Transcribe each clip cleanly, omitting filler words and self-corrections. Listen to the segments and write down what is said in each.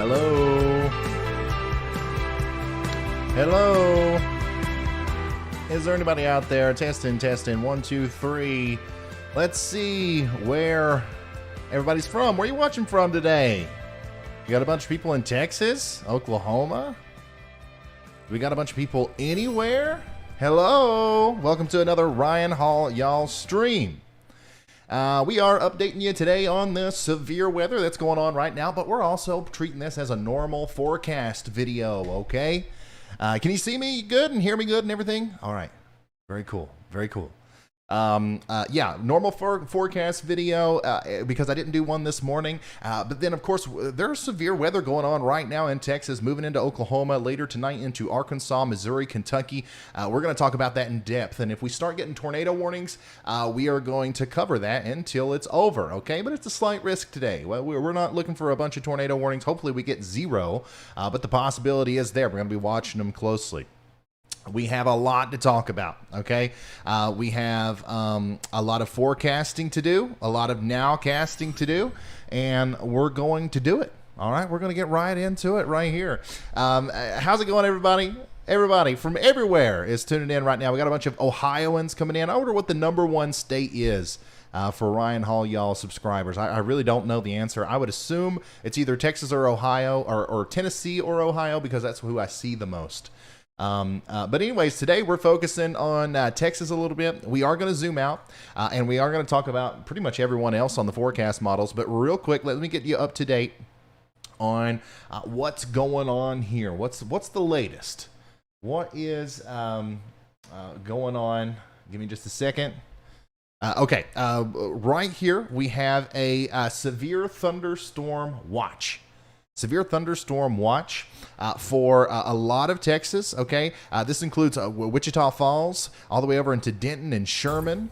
Hello? Hello? Is there anybody out there? Testing, testing. 1, 2, 3. Let's see where everybody's from. Where are you watching from today? You got a bunch of people in Texas? Oklahoma? We got a bunch of people anywhere? Hello? Welcome to another Ryan Hall Y'all stream. We are updating you today on the severe weather that's going on right now, but we're also treating this as a normal forecast video, okay? Can you see me good and hear me good and everything? All right. Very cool. Very cool. Yeah, normal forecast video because I didn't do one this morning. But then, of course, there's severe weather going on right now in Texas, moving into Oklahoma, later tonight into Arkansas, Missouri, Kentucky. We're going to talk about that in depth. And if we start getting tornado warnings, we are going to cover that until it's over, okay? But it's a slight risk today. Well, we're not looking for a bunch of tornado warnings. Hopefully we get 0, but the possibility is there. We're going to be watching them closely. We have a lot to talk about, okay? We have a lot of forecasting to do, a lot of nowcasting to do, and we're going to do it, all right? We're going to get right into it right here. How's it going, everybody? Everybody from everywhere is tuning in right now. We got a bunch of Ohioans coming in. I wonder what the #1 state is for Ryan Hall Y'all subscribers. I really don't know the answer. I would assume it's either Texas or Ohio or Tennessee or Ohio because that's who I see the most. But anyways, today we're focusing on Texas a little bit. We are going to zoom out and we are going to talk about pretty much everyone else on the forecast models. But real quick, let me get you up to date on what's going on here. What's the latest? What is going on? Give me just a second. Okay, right here we have a severe thunderstorm watch. Severe thunderstorm watch for a lot of Texas, okay? This includes Wichita Falls, all the way over into Denton and Sherman,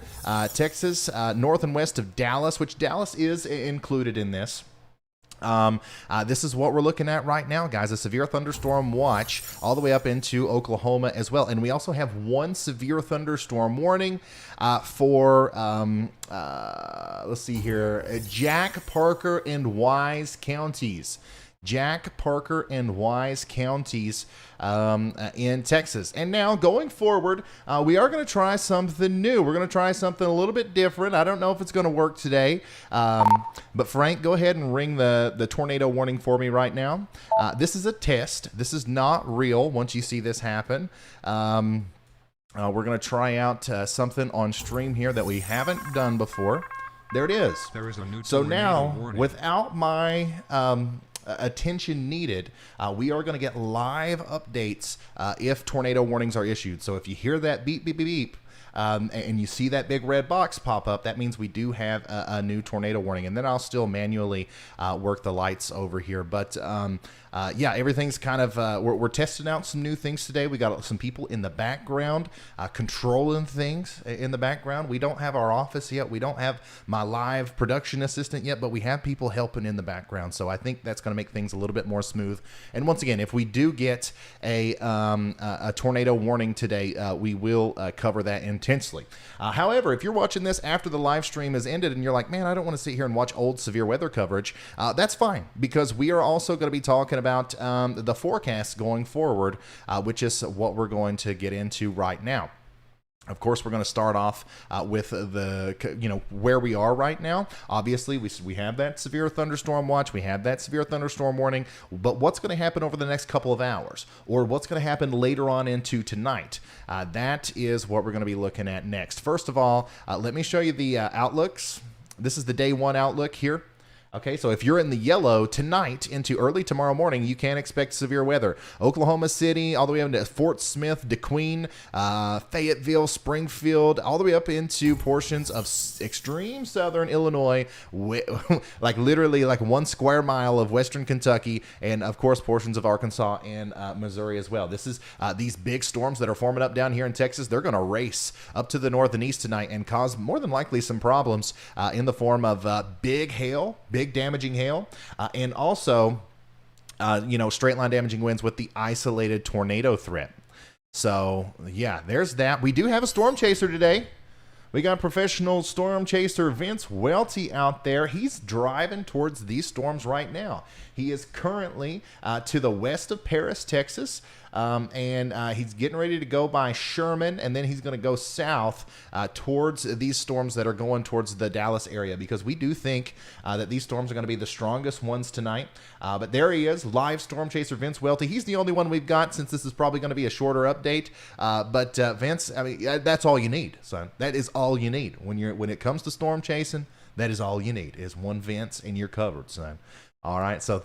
Texas, north and west of Dallas, which Dallas is included in this. This is what we're looking at right now, guys, a severe thunderstorm watch all the way up into Oklahoma as well. And we also have 1 severe thunderstorm warning for, let's see here, Jack, Parker, and Wise counties. Jack, Parker, and Wise counties in Texas. And now going forward, we are going to try something new. We're going to try something a little bit different. I don't know if it's going to work today. But Frank, go ahead and ring the tornado warning for me right now. This is a test. This is not real once you see this happen. We're going to try out something on stream here that we haven't done before. There it is. There is a new so now, warning. without my attention needed, we are going to get live updates if tornado warnings are issued. So if you hear that beep, beep, beep, beep, and you see that big red box pop up, that means we do have a new tornado warning. And then I'll still manually work the lights over here. But yeah, everything's kind of, we're testing out some new things today. We got some people in the background controlling things in the background. We don't have our office yet. We don't have my live production assistant yet, but we have people helping in the background. So I think that's going to make things a little bit more smooth. And once again, if we do get a tornado warning today, we will cover that intensely. However, if you're watching this after the live stream has ended and you're like, man, I don't want to sit here and watch old severe weather coverage, that's fine, because we are also going to be talking about the forecast going forward, which is what we're going to get into right now. Of course, we're going to start off with the, where we are right now. Obviously, we have that severe thunderstorm watch. We have that severe thunderstorm warning. But what's going to happen over the next couple of hours? Or what's going to happen later on into tonight? That is what we're going to be looking at next. First of all, let me show you the outlooks. This is the day 1 outlook here. Okay, so if you're in the yellow tonight into early tomorrow morning, you can expect severe weather. Oklahoma City, all the way up to Fort Smith, DeQueen, Fayetteville, Springfield, all the way up into portions of extreme southern Illinois, like literally like 1 square mile of western Kentucky, and of course portions of Arkansas and Missouri as well. This is these big storms that are forming up down here in Texas. They're going to race up to the north and east tonight and cause more than likely some problems in the form of big hail, big damaging hail, and also, straight line damaging winds with the isolated tornado threat. So yeah, there's that. We do have a storm chaser today. We got professional storm chaser Vince Welty out there. He's driving towards these storms right now. He is currently to the west of Paris, Texas, and he's getting ready to go by Sherman, and then he's going to go south towards these storms that are going towards the Dallas area, because we do think that these storms are going to be the strongest ones tonight. But there he is, live storm chaser Vince Welty. He's the only one we've got, since this is probably going to be a shorter update. But Vince, I mean, that's all you need, son. That is all you need when it comes to storm chasing. That is all you need, is one Vince, and you're covered, son. All right, so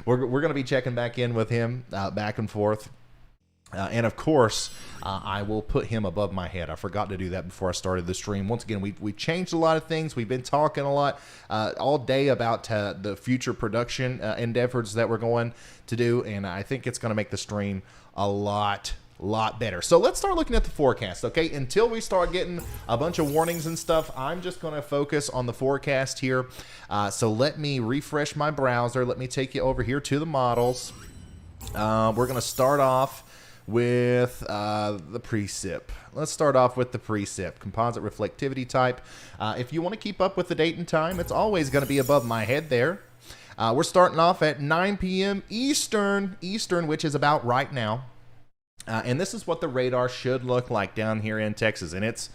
we're going to be checking back in with him, back and forth. And of course, I will put him above my head. I forgot to do that before I started the stream. Once again, we've changed a lot of things. We've been talking a lot all day about the future production endeavors that we're going to do, and I think it's going to make the stream a lot better. So let's start looking at the forecast, okay? Until we start getting a bunch of warnings and stuff, I'm just going to focus on the forecast here. So let me refresh my browser. Let me take you over here to the models. We're going to start off with the precip. Let's start off with the precip, composite reflectivity type. If you want to keep up with the date and time, it's always going to be above my head there. We're starting off at 9 p.m. Eastern, which is about right now. And this is what the radar should look like down here in Texas. And it's,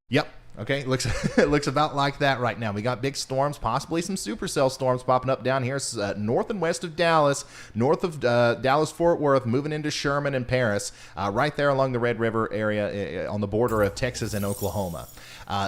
yep, okay, it looks about like that right now. We got big storms, possibly some supercell storms popping up down here north and west of Dallas, north of Dallas-Fort Worth, moving into Sherman and Paris, right there along the Red River area on the border of Texas and Oklahoma.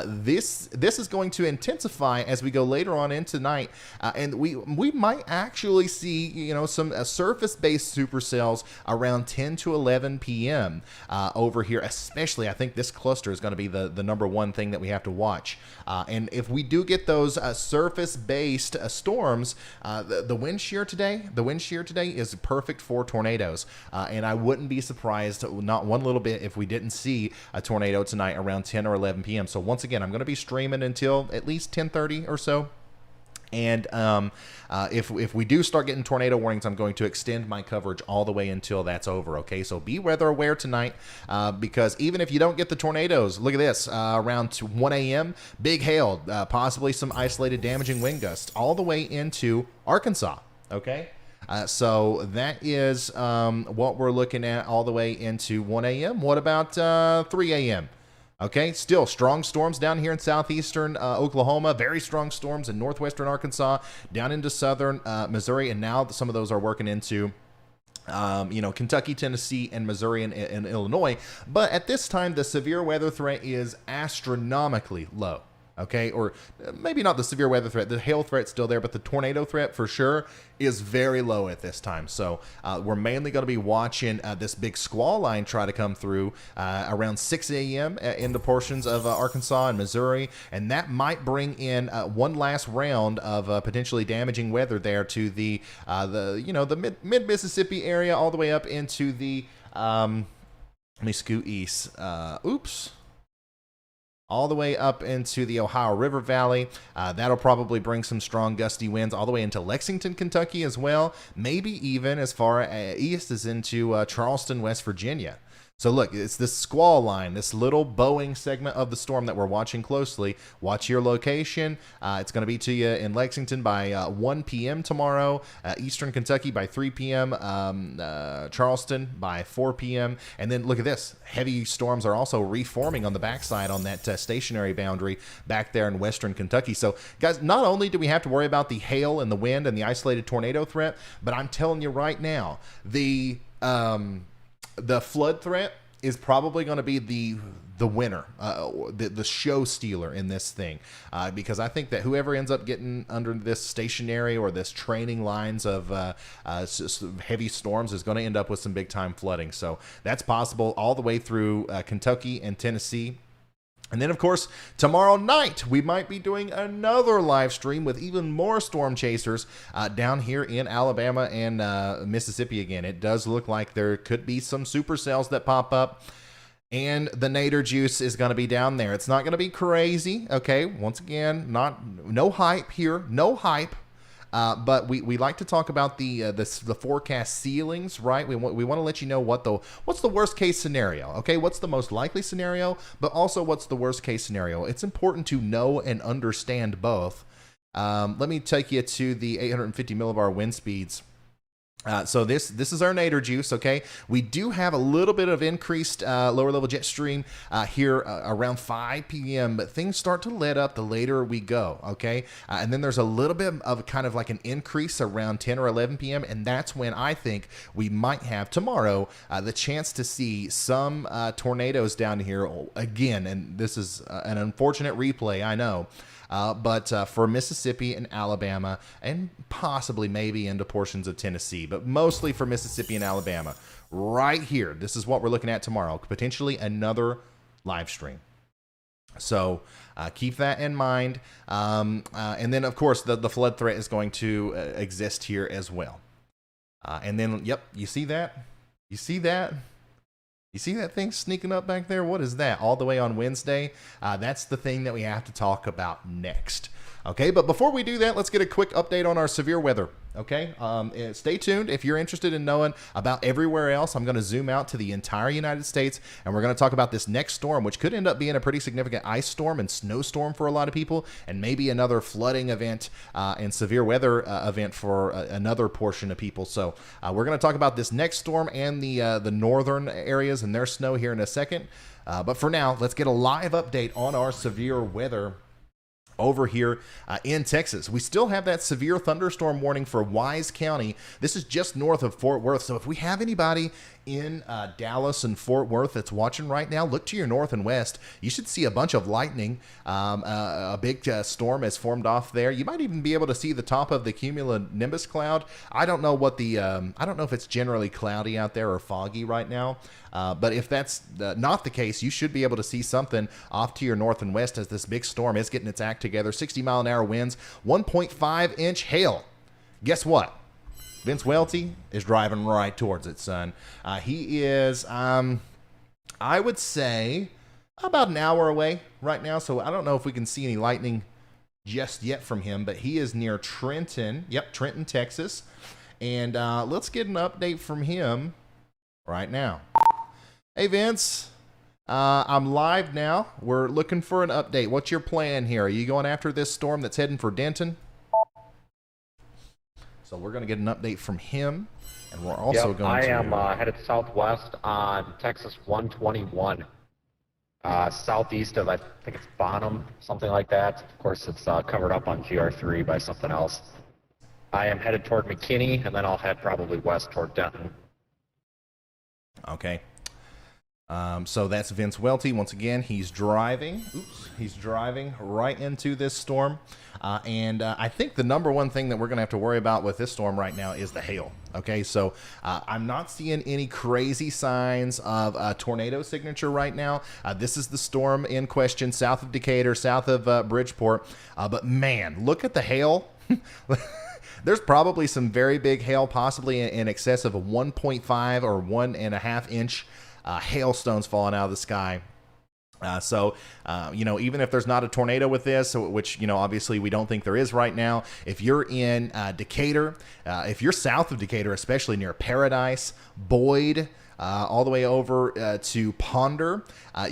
This is going to intensify as we go later on into night, and we might actually see some surface-based supercells around 10 to 11 p.m. Over here. Especially, I think this cluster is going to be the number one thing that we have to watch. And if we do get those surface-based storms, the wind shear today is perfect for tornadoes, and I wouldn't be surprised, not one little bit, if we didn't see a tornado tonight around 10 or 11 p.m. So once again, I'm going to be streaming until at least 10:30 or so. And if we do start getting tornado warnings, I'm going to extend my coverage all the way until that's over, okay? So be weather aware tonight, because even if you don't get the tornadoes, look at this, around 1 a.m., big hail, possibly some isolated damaging wind gusts, all the way into Arkansas, okay? So that is what we're looking at all the way into 1 a.m. What about 3 a.m.? Okay, still strong storms down here in southeastern Oklahoma, very strong storms in northwestern Arkansas, down into southern Missouri, and now some of those are working into Kentucky, Tennessee, and Missouri and Illinois. But at this time, the severe weather threat is astronomically low. Okay, or maybe not the severe weather threat. The hail threat's still there, but the tornado threat for sure is very low at this time. So we're mainly going to be watching this big squall line try to come through around 6 a.m. into portions of Arkansas and Missouri, and that might bring in one last round of potentially damaging weather there to the mid Mississippi area, all the way up into the let me scoot east. All the way up into the Ohio River Valley. That'll probably bring some strong gusty winds all the way into Lexington, Kentucky as well. Maybe even as far east as into Charleston, West Virginia. So look, it's this squall line, this little bowing segment of the storm that we're watching closely. Watch your location. It's going to be to you in Lexington by 1 p.m. tomorrow, Eastern Kentucky by 3 p.m., Charleston by 4 p.m. And then look at this. Heavy storms are also reforming on the backside on that stationary boundary back there in Western Kentucky. So guys, not only do we have to worry about the hail and the wind and the isolated tornado threat, but I'm telling you right now, the flood threat is probably going to be the winner, the show stealer in this thing, because I think that whoever ends up getting under this stationary or this training lines of heavy storms is going to end up with some big time flooding. So that's possible all the way through Kentucky and Tennessee. And then, of course, tomorrow night, we might be doing another live stream with even more storm chasers down here in Alabama and Mississippi again. It does look like there could be some supercells that pop up, and the nadir juice is going to be down there. It's not going to be crazy, okay? Once again, no hype here, no hype. But we like to talk about the forecast ceilings, right? We want to let you know what's the worst case scenario, okay? What's the most likely scenario, but also what's the worst case scenario. It's important to know and understand both. Let me take you to the 850 millibar wind speeds. So this is our nadir juice, okay? We do have a little bit of increased lower level jet stream here around 5 p.m., but things start to let up the later we go, okay? And then there's a little bit of kind of like an increase around 10 or 11 p.m., and that's when I think we might have tomorrow the chance to see some tornadoes down here again, and this is an unfortunate replay, I know. But for Mississippi and Alabama, and possibly maybe into portions of Tennessee, but mostly for Mississippi and Alabama. Right here, this is what we're looking at tomorrow, potentially another live stream. So keep that in mind. And then, of course, the flood threat is going to exist here as well. And then, yep, you see that? You see that? You see that thing sneaking up back there? What is that? All the way on Wednesday? That's the thing that we have to talk about next. Okay, but before we do that, let's get a quick update on our severe weather. Okay, stay tuned. If you're interested in knowing about everywhere else, I'm going to zoom out to the entire United States, and we're going to talk about this next storm, which could end up being a pretty significant ice storm and snowstorm for a lot of people, and maybe another flooding event and severe weather event for another portion of people. So we're going to talk about this next storm and the northern areas and their snow here in a second. But for now, let's get a live update on our severe weather over here in Texas. We still have that severe thunderstorm warning for Wise County. This is just north of Fort Worth. So if we have anybody in Dallas and Fort Worth that's watching right now, look to your north and west. You should see a bunch of lightning. A big storm has formed off there. You might even be able to see the top of the cumulonimbus cloud. I don't know what I don't know if it's generally cloudy out there or foggy right now. But if that's not the case, you should be able to see something off to your north and west as this big storm is getting its act together. 60-mile-an-hour winds, 1.5-inch hail. Guess what? Vince Welty is driving right towards it, son. He is, I would say, about an hour away right now. So I don't know if we can see any lightning just yet from him, but he is near Trenton. Yep, Trenton, Texas. And let's get an update from him right now. Hey, Vince. I'm live now. We're looking for an update. What's your plan here? Are you going after this storm that's heading for Denton? So we're going to get an update from him, and we're also going to... I am headed southwest on Texas 121, southeast of, I think it's Bonham, something like that. Of course, it's covered up on GR3 by something else. I am headed toward McKinney, and then I'll head probably west toward Denton. Okay. So that's Vince Welty. Once again, he's driving. He's driving right into this storm. And I think the number one thing that we're going to have to worry about with this storm right now is the hail. Okay, so I'm not seeing any crazy signs of a tornado signature right now. This is the storm in question south of Decatur, south of Bridgeport. But man, look at the hail. There's probably some very big hail, possibly in excess of a 1.5 or 1.5 inch hailstones falling out of the sky. You know, even if there's not a tornado with this, which, you know, obviously we don't think there is right now, if you're in Decatur, if you're south of Decatur, especially near Paradise, Boyd, all the way over to Ponder,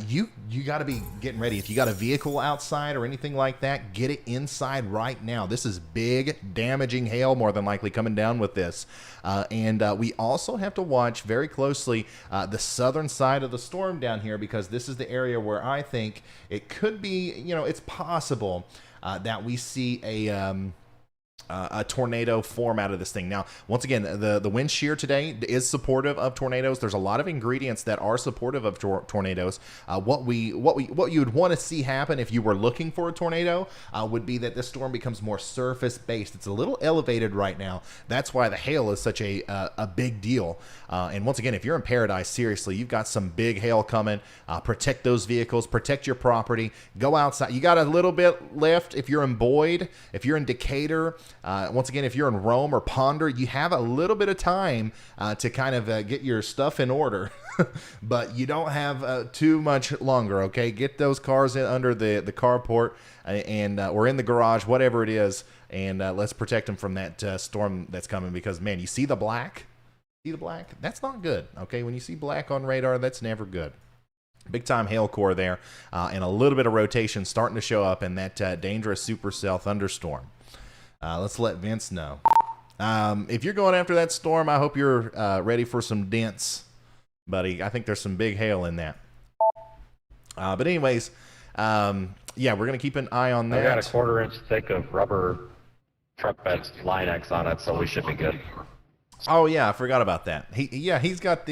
you got to be getting ready. If you got a vehicle outside or anything like that, get it inside right now. This is big, damaging hail, more than likely coming down with this. And we also have to watch very closely the southern side of the storm down here, because this is the area where I think it could be, you know, it's possible that we see a tornado form out of this thing. Now, once again, the wind shear today is supportive of tornadoes. There's a lot of ingredients that are supportive of tornadoes. What you would want to see happen if you were looking for a tornado would be that this storm becomes more surface based. It's a little elevated right now. That's why the hail is such a big deal. And once again, if you're in Paradise, seriously, you've got some big hail coming. Protect those vehicles, protect your property, go outside. You got a little bit left if you're in Boyd, if you're in Decatur, Once again, if you're in Rome or Ponder, you have a little bit of time to kind of get your stuff in order, but you don't have too much longer, okay? Get those cars in under the carport and or in the garage, whatever it is, and let's protect them from that storm that's coming because, man, you see the black? See the black? That's not good, okay? When you see black on radar, that's never good. Big time hail core there, and a little bit of rotation starting to show up in that dangerous supercell thunderstorm. Let's let Vince know. If you're going after that storm, I hope you're ready for some dents, buddy. I think there's some big hail in that. But anyways, yeah, we're going to keep an eye on that. I got a 1/4 inch thick of rubber truck bed line X on it, so we should be good. Oh yeah, I forgot about that. He's got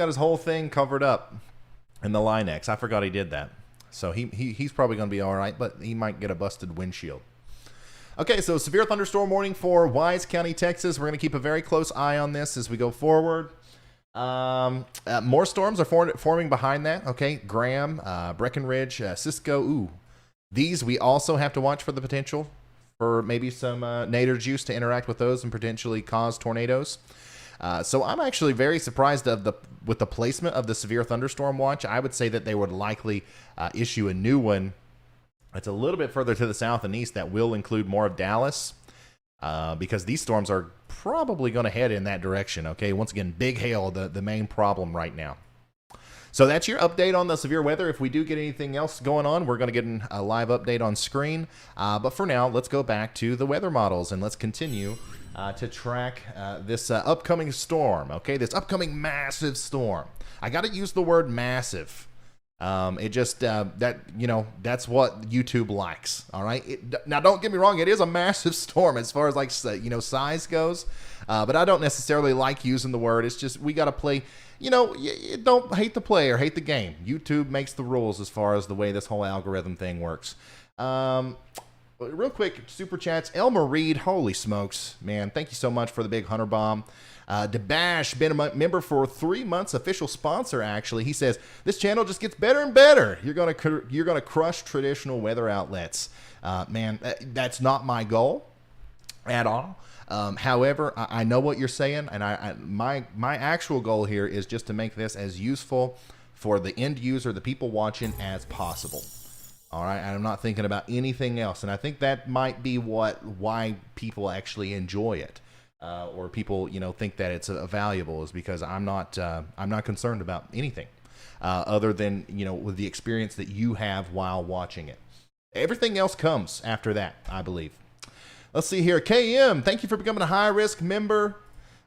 his whole thing covered up in the line X. I forgot he did that. So he's probably going to be all right, but he might get a busted windshield. Okay, so severe thunderstorm warning for Wise County, Texas. We're going to keep a very close eye on this as we go forward. More storms are forming behind that. Okay, Graham, Breckenridge, Cisco. Ooh, these we also have to watch for the potential for maybe some nadir juice to interact with those and potentially cause tornadoes. So I'm actually very surprised with the placement of the severe thunderstorm watch. I would say that they would likely issue a new one. It's a little bit further to the south and east that will include more of Dallas because these storms are probably going to head in that direction. Okay, once again, big hail, the main problem right now. So that's your update on the severe weather. If we do get anything else going on, we're going to get a live update on screen. But for now, let's go back to the weather models and let's continue to track this upcoming storm. Okay, this upcoming massive storm. I got to use the word massive. It just that's what YouTube likes. All right. Now, don't get me wrong. It is a massive storm as far as like size goes, but I don't necessarily like using the word. It's just we got to play. You don't hate the player, hate the game. YouTube makes the rules as far as the way this whole algorithm thing works. Real quick, super chats. Elmer Reed, holy smokes, man! Thank you so much for the big Hunter bomb. Debash, been a member for 3 months, official sponsor. Actually, he says this channel just gets better and better. You're gonna crush traditional weather outlets, man. That's not my goal at all. However, I know what you're saying, and my actual goal here is just to make this as useful for the end user, the people watching, as possible. All right, I'm not thinking about anything else, and I think that might be why people actually enjoy it. Or people, think that it's valuable is because I'm not concerned about anything other than, with the experience that you have while watching it. Everything else comes after that, I believe. Let's see here. KM, thank you for becoming a high-risk member.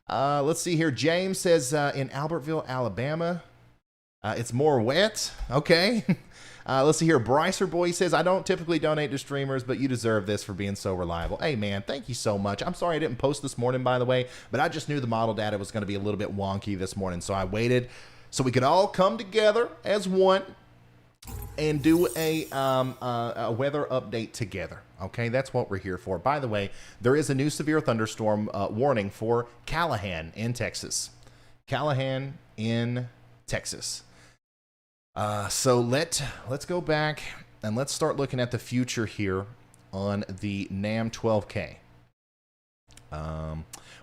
Let's see here. James says in Albertville, Alabama, it's more wet. Okay. Let's see here. Brycer Boy says, I don't typically donate to streamers, but you deserve this for being so reliable. Hey, man, thank you so much. I'm sorry I didn't post this morning, by the way, but I just knew the model data was going to be a little bit wonky this morning, so I waited so we could all come together as one and do a weather update together. Okay, that's what we're here for. By the way, there is a new severe thunderstorm warning for Callahan in Texas. Callahan in Texas. So let's go back and let's start looking at the future here on the NAM 12K.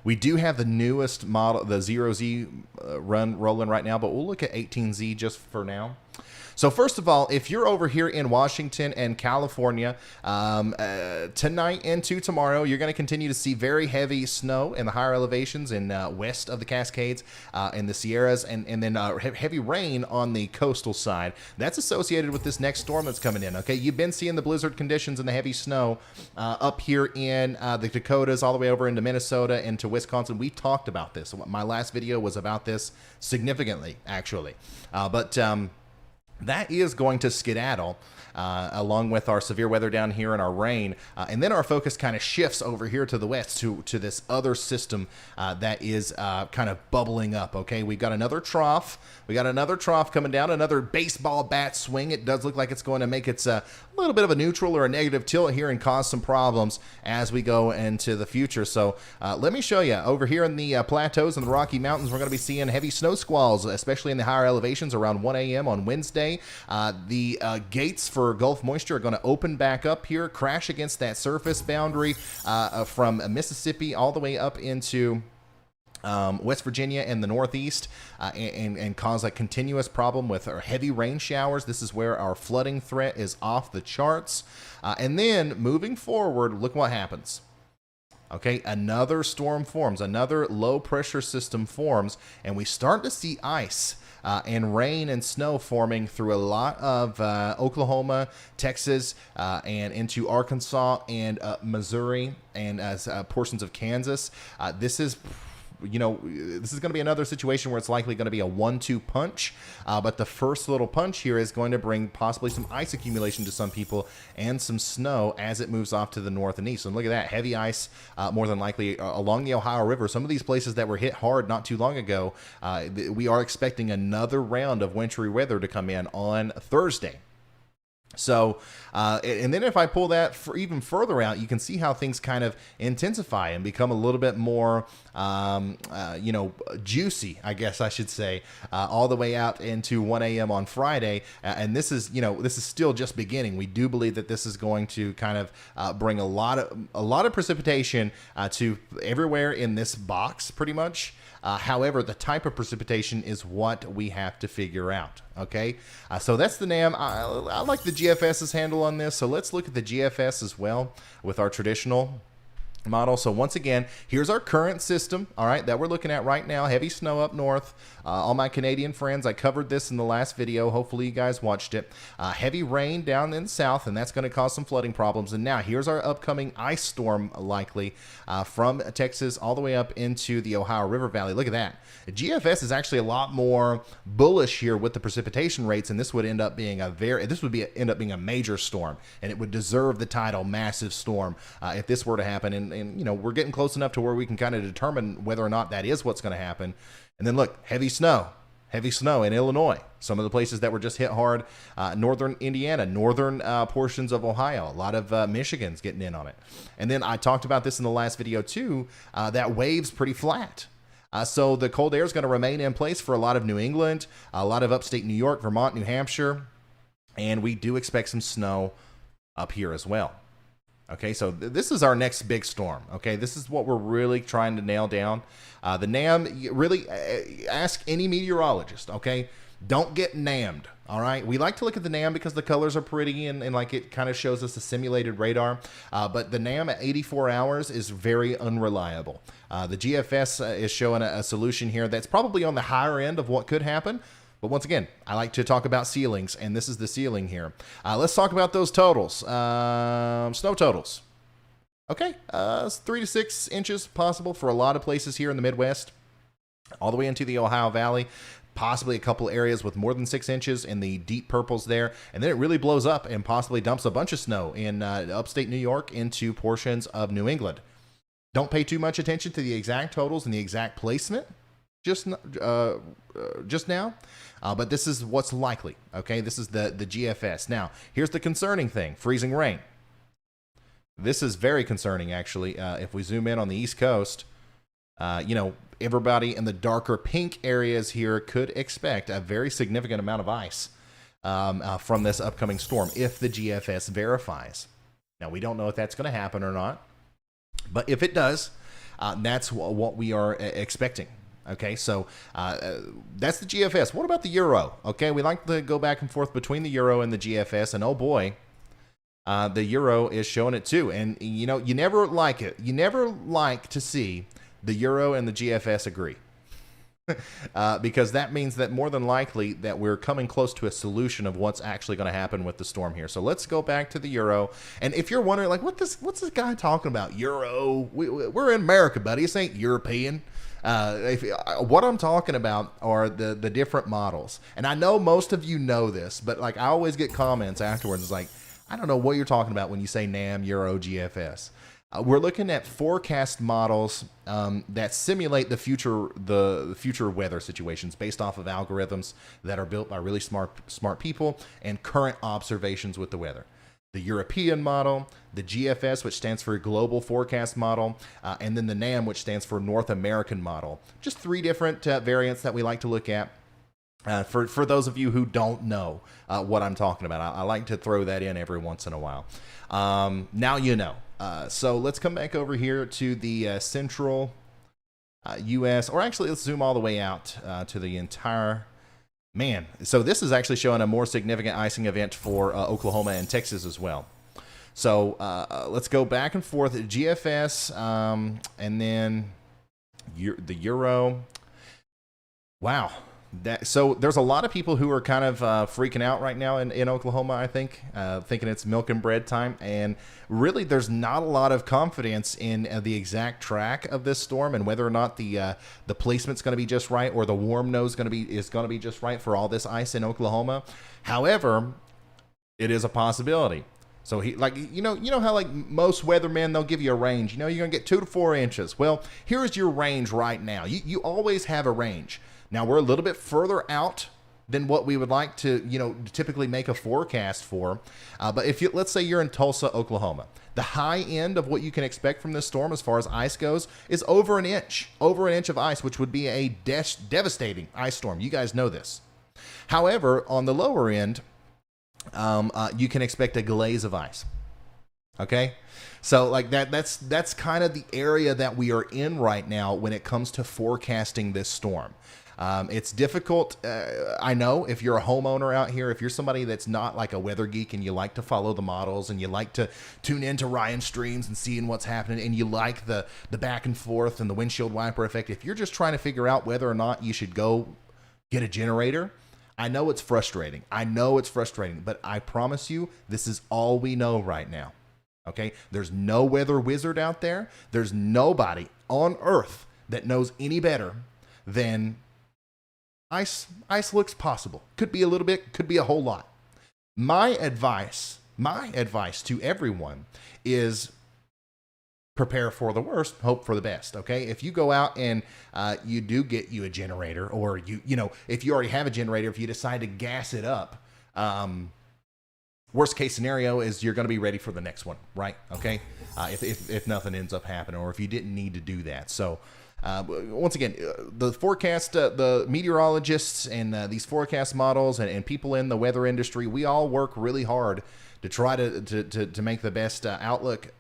We do have the newest model, the 0Z rolling right now, but we'll look at 18Z just for now. So first of all, if you're over here in Washington and California, tonight into tomorrow, you're going to continue to see very heavy snow in the higher elevations in west of the Cascades, in the Sierras, and then heavy rain on the coastal side. That's associated with this next storm that's coming in, okay? You've been seeing the blizzard conditions and the heavy snow up here in the Dakotas all the way over into Minnesota into Wisconsin. We talked about this. My last video was about this significantly, actually. That is going to skedaddle along with our severe weather down here and our rain. And then our focus kind of shifts over here to the west to this other system that is kind of bubbling up, okay? We've got another trough. We got another trough coming down, another baseball bat swing. It does look like it's going to make its a little bit of a neutral or a negative tilt here and cause some problems as we go into the future. So let me show you. Over here in the plateaus and the Rocky Mountains, we're going to be seeing heavy snow squalls, especially in the higher elevations around 1 a.m. on Wednesday. today. The gates for Gulf moisture are going to open back up here, crash against that surface boundary from Mississippi all the way up into West Virginia and the Northeast, and cause a continuous problem with our heavy rain showers. This is where our flooding threat is off the charts. And then moving forward, look what happens. Okay, another storm forms, another low pressure system forms, and we start to see ice and rain and snow forming through a lot of Oklahoma, Texas, and into Arkansas and Missouri and portions of Kansas. This is going to be another situation where it's likely going to be a 1-2 punch. But the first little punch here is going to bring possibly some ice accumulation to some people and some snow as it moves off to the north and east. And look at that, heavy ice, more than likely along the Ohio River. Some of these places that were hit hard not too long ago, we are expecting another round of wintry weather to come in on Thursday. So, and then if I pull that for even further out, you can see how things kind of intensify and become a little bit more, juicy, I guess I should say, all the way out into 1 a.m. on Friday. And this is still just beginning. We do believe that this is going to kind of bring a lot of precipitation to everywhere in this box, pretty much. However, the type of precipitation is what we have to figure out. Okay, so that's the NAM. I like the GFS's handle on this, so let's look at the GFS as well with our traditional model. So once again, here's our current system, all right, that we're looking at right now. Heavy snow up north. All my Canadian friends, I covered this in the last video. Hopefully you guys watched it. Heavy rain down in the south, and that's going to cause some flooding problems. And now here's our upcoming ice storm, likely from Texas all the way up into the Ohio River Valley. Look at that. The GFS is actually a lot more bullish here with the precipitation rates, and this would end up being end up being a major storm, and it would deserve the title massive storm if this were to happen. And we're getting close enough to where we can kind of determine whether or not that is what's going to happen. And then look, heavy snow in Illinois. Some of the places that were just hit hard, northern Indiana, northern portions of Ohio, a lot of Michigan's getting in on it. And then I talked about this in the last video too, that wave's pretty flat. So the cold air is going to remain in place for a lot of New England, a lot of upstate New York, Vermont, New Hampshire, and we do expect some snow up here as well. Okay, so this is our next big storm. Okay, this is what we're really trying to nail down. The NAM, really ask any meteorologist, okay? Don't get NAM'd, all right? We like to look at the NAM because the colors are pretty and like it kind of shows us a simulated radar. But the NAM at 84 hours is very unreliable. The GFS is showing a solution here that's probably on the higher end of what could happen. But once again, I like to talk about ceilings, and this is the ceiling here. Let's talk about those totals. Snow totals. Okay, 3 to 6 inches possible for a lot of places here in the Midwest, all the way into the Ohio Valley. Possibly a couple areas with more than 6 inches in the deep purples there. And then it really blows up and possibly dumps a bunch of snow in upstate New York into portions of New England. Don't pay too much attention to the exact totals and the exact placement just now, but this is what's likely. Okay, this is the GFS. Now, here's the concerning thing: freezing rain. This is very concerning, actually. If we zoom in on the East Coast, everybody in the darker pink areas here could expect a very significant amount of ice from this upcoming storm if the GFS verifies. Now, we don't know if that's going to happen or not, but if it does, that's what we are expecting. Okay, so that's the GFS. What about the Euro? Okay, we like to go back and forth between the Euro and the GFS, and oh boy, the Euro is showing it too. And you never like it. You never like to see the Euro and the GFS agree. Because that means that more than likely that we're coming close to a solution of what's actually going to happen with the storm here. So let's go back to the Euro. And if you're wondering, like, what's this guy talking about? Euro? We're in America, buddy. This ain't European. What I'm talking about are the different models. And I know most of you know this, but like I always get comments afterwards. It's like, I don't know what you're talking about when you say NAM, Euro, GFS. We're looking at forecast models that simulate the future weather situations based off of algorithms that are built by really smart people and current observations with the weather. The European model, the GFS, which stands for Global Forecast Model, and then the NAM, which stands for North American Model. Just 3 different variants that we like to look at. For those of you who don't know what I'm talking about, I like to throw that in every once in a while. Now you know. So let's come back over here to the central U.S., or actually let's zoom all the way out to the entire. Man, so this is actually showing a more significant icing event for Oklahoma and Texas as well. So let's go back and forth. GFS and then the Euro. Wow. So there's a lot of people who are kind of freaking out right now in Oklahoma, I think, thinking it's milk and bread time. And really, there's not a lot of confidence in the exact track of this storm and whether or not the placement's going to be just right or the warm nose is going to be just right for all this ice in Oklahoma. However, it is a possibility. So you know how like most weathermen, they'll give you a range. You know, you're going to get 2 to 4 inches. Well, here's your range right now. You always have a range. Now, we're a little bit further out than what we would like to, typically make a forecast for. But let's say you're in Tulsa, Oklahoma, the high end of what you can expect from this storm as far as ice goes is over an inch of ice, which would be a devastating ice storm. You guys know this. However, on the lower end, you can expect a glaze of ice. Okay. So like that's kind of the area that we are in right now when it comes to forecasting this storm. It's difficult. I know if you're a homeowner out here, if you're somebody that's not like a weather geek and you like to follow the models and you like to tune into Ryan streams and seeing what's happening and you like the back and forth and the windshield wiper effect, if you're just trying to figure out whether or not you should go get a generator, I know it's frustrating. But I promise you, this is all we know right now. Okay. There's no weather wizard out there. There's nobody on earth that knows any better than ice looks possible. Could be a little bit, could be a whole lot. My advice to everyone is prepare for the worst, hope for the best. Okay. If you go out and you do get you a generator, or if you already have a generator, if you decide to gas it up, worst case scenario is you're going to be ready for the next one, right? Okay. If nothing ends up happening, or if you didn't need to do that. So, once again, the forecast, the meteorologists and these forecast models and people in the weather industry, we all work really hard to try to make the best outlook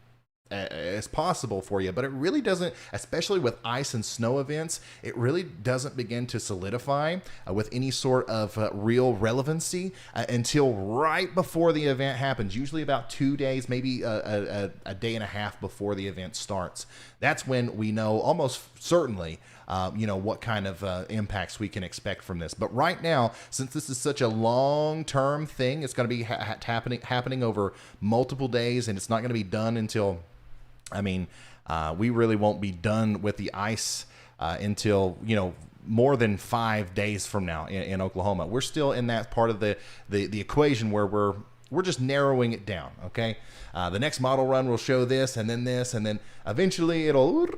as possible for you. But it really doesn't, especially with ice and snow events, it really doesn't begin to solidify with any sort of real relevancy until right before the event happens, usually about 2 days, maybe a day and a half before the event starts. That's when we know almost certainly what kind of impacts we can expect from this. But right now, since this is such a long-term thing, it's going to be happening over multiple days, and it's not going to be done until, we really won't be done with the ice until, more than 5 days from now in Oklahoma. We're still in that part of the equation where we're just narrowing it down. Okay. The next model run will show this, and then eventually it'll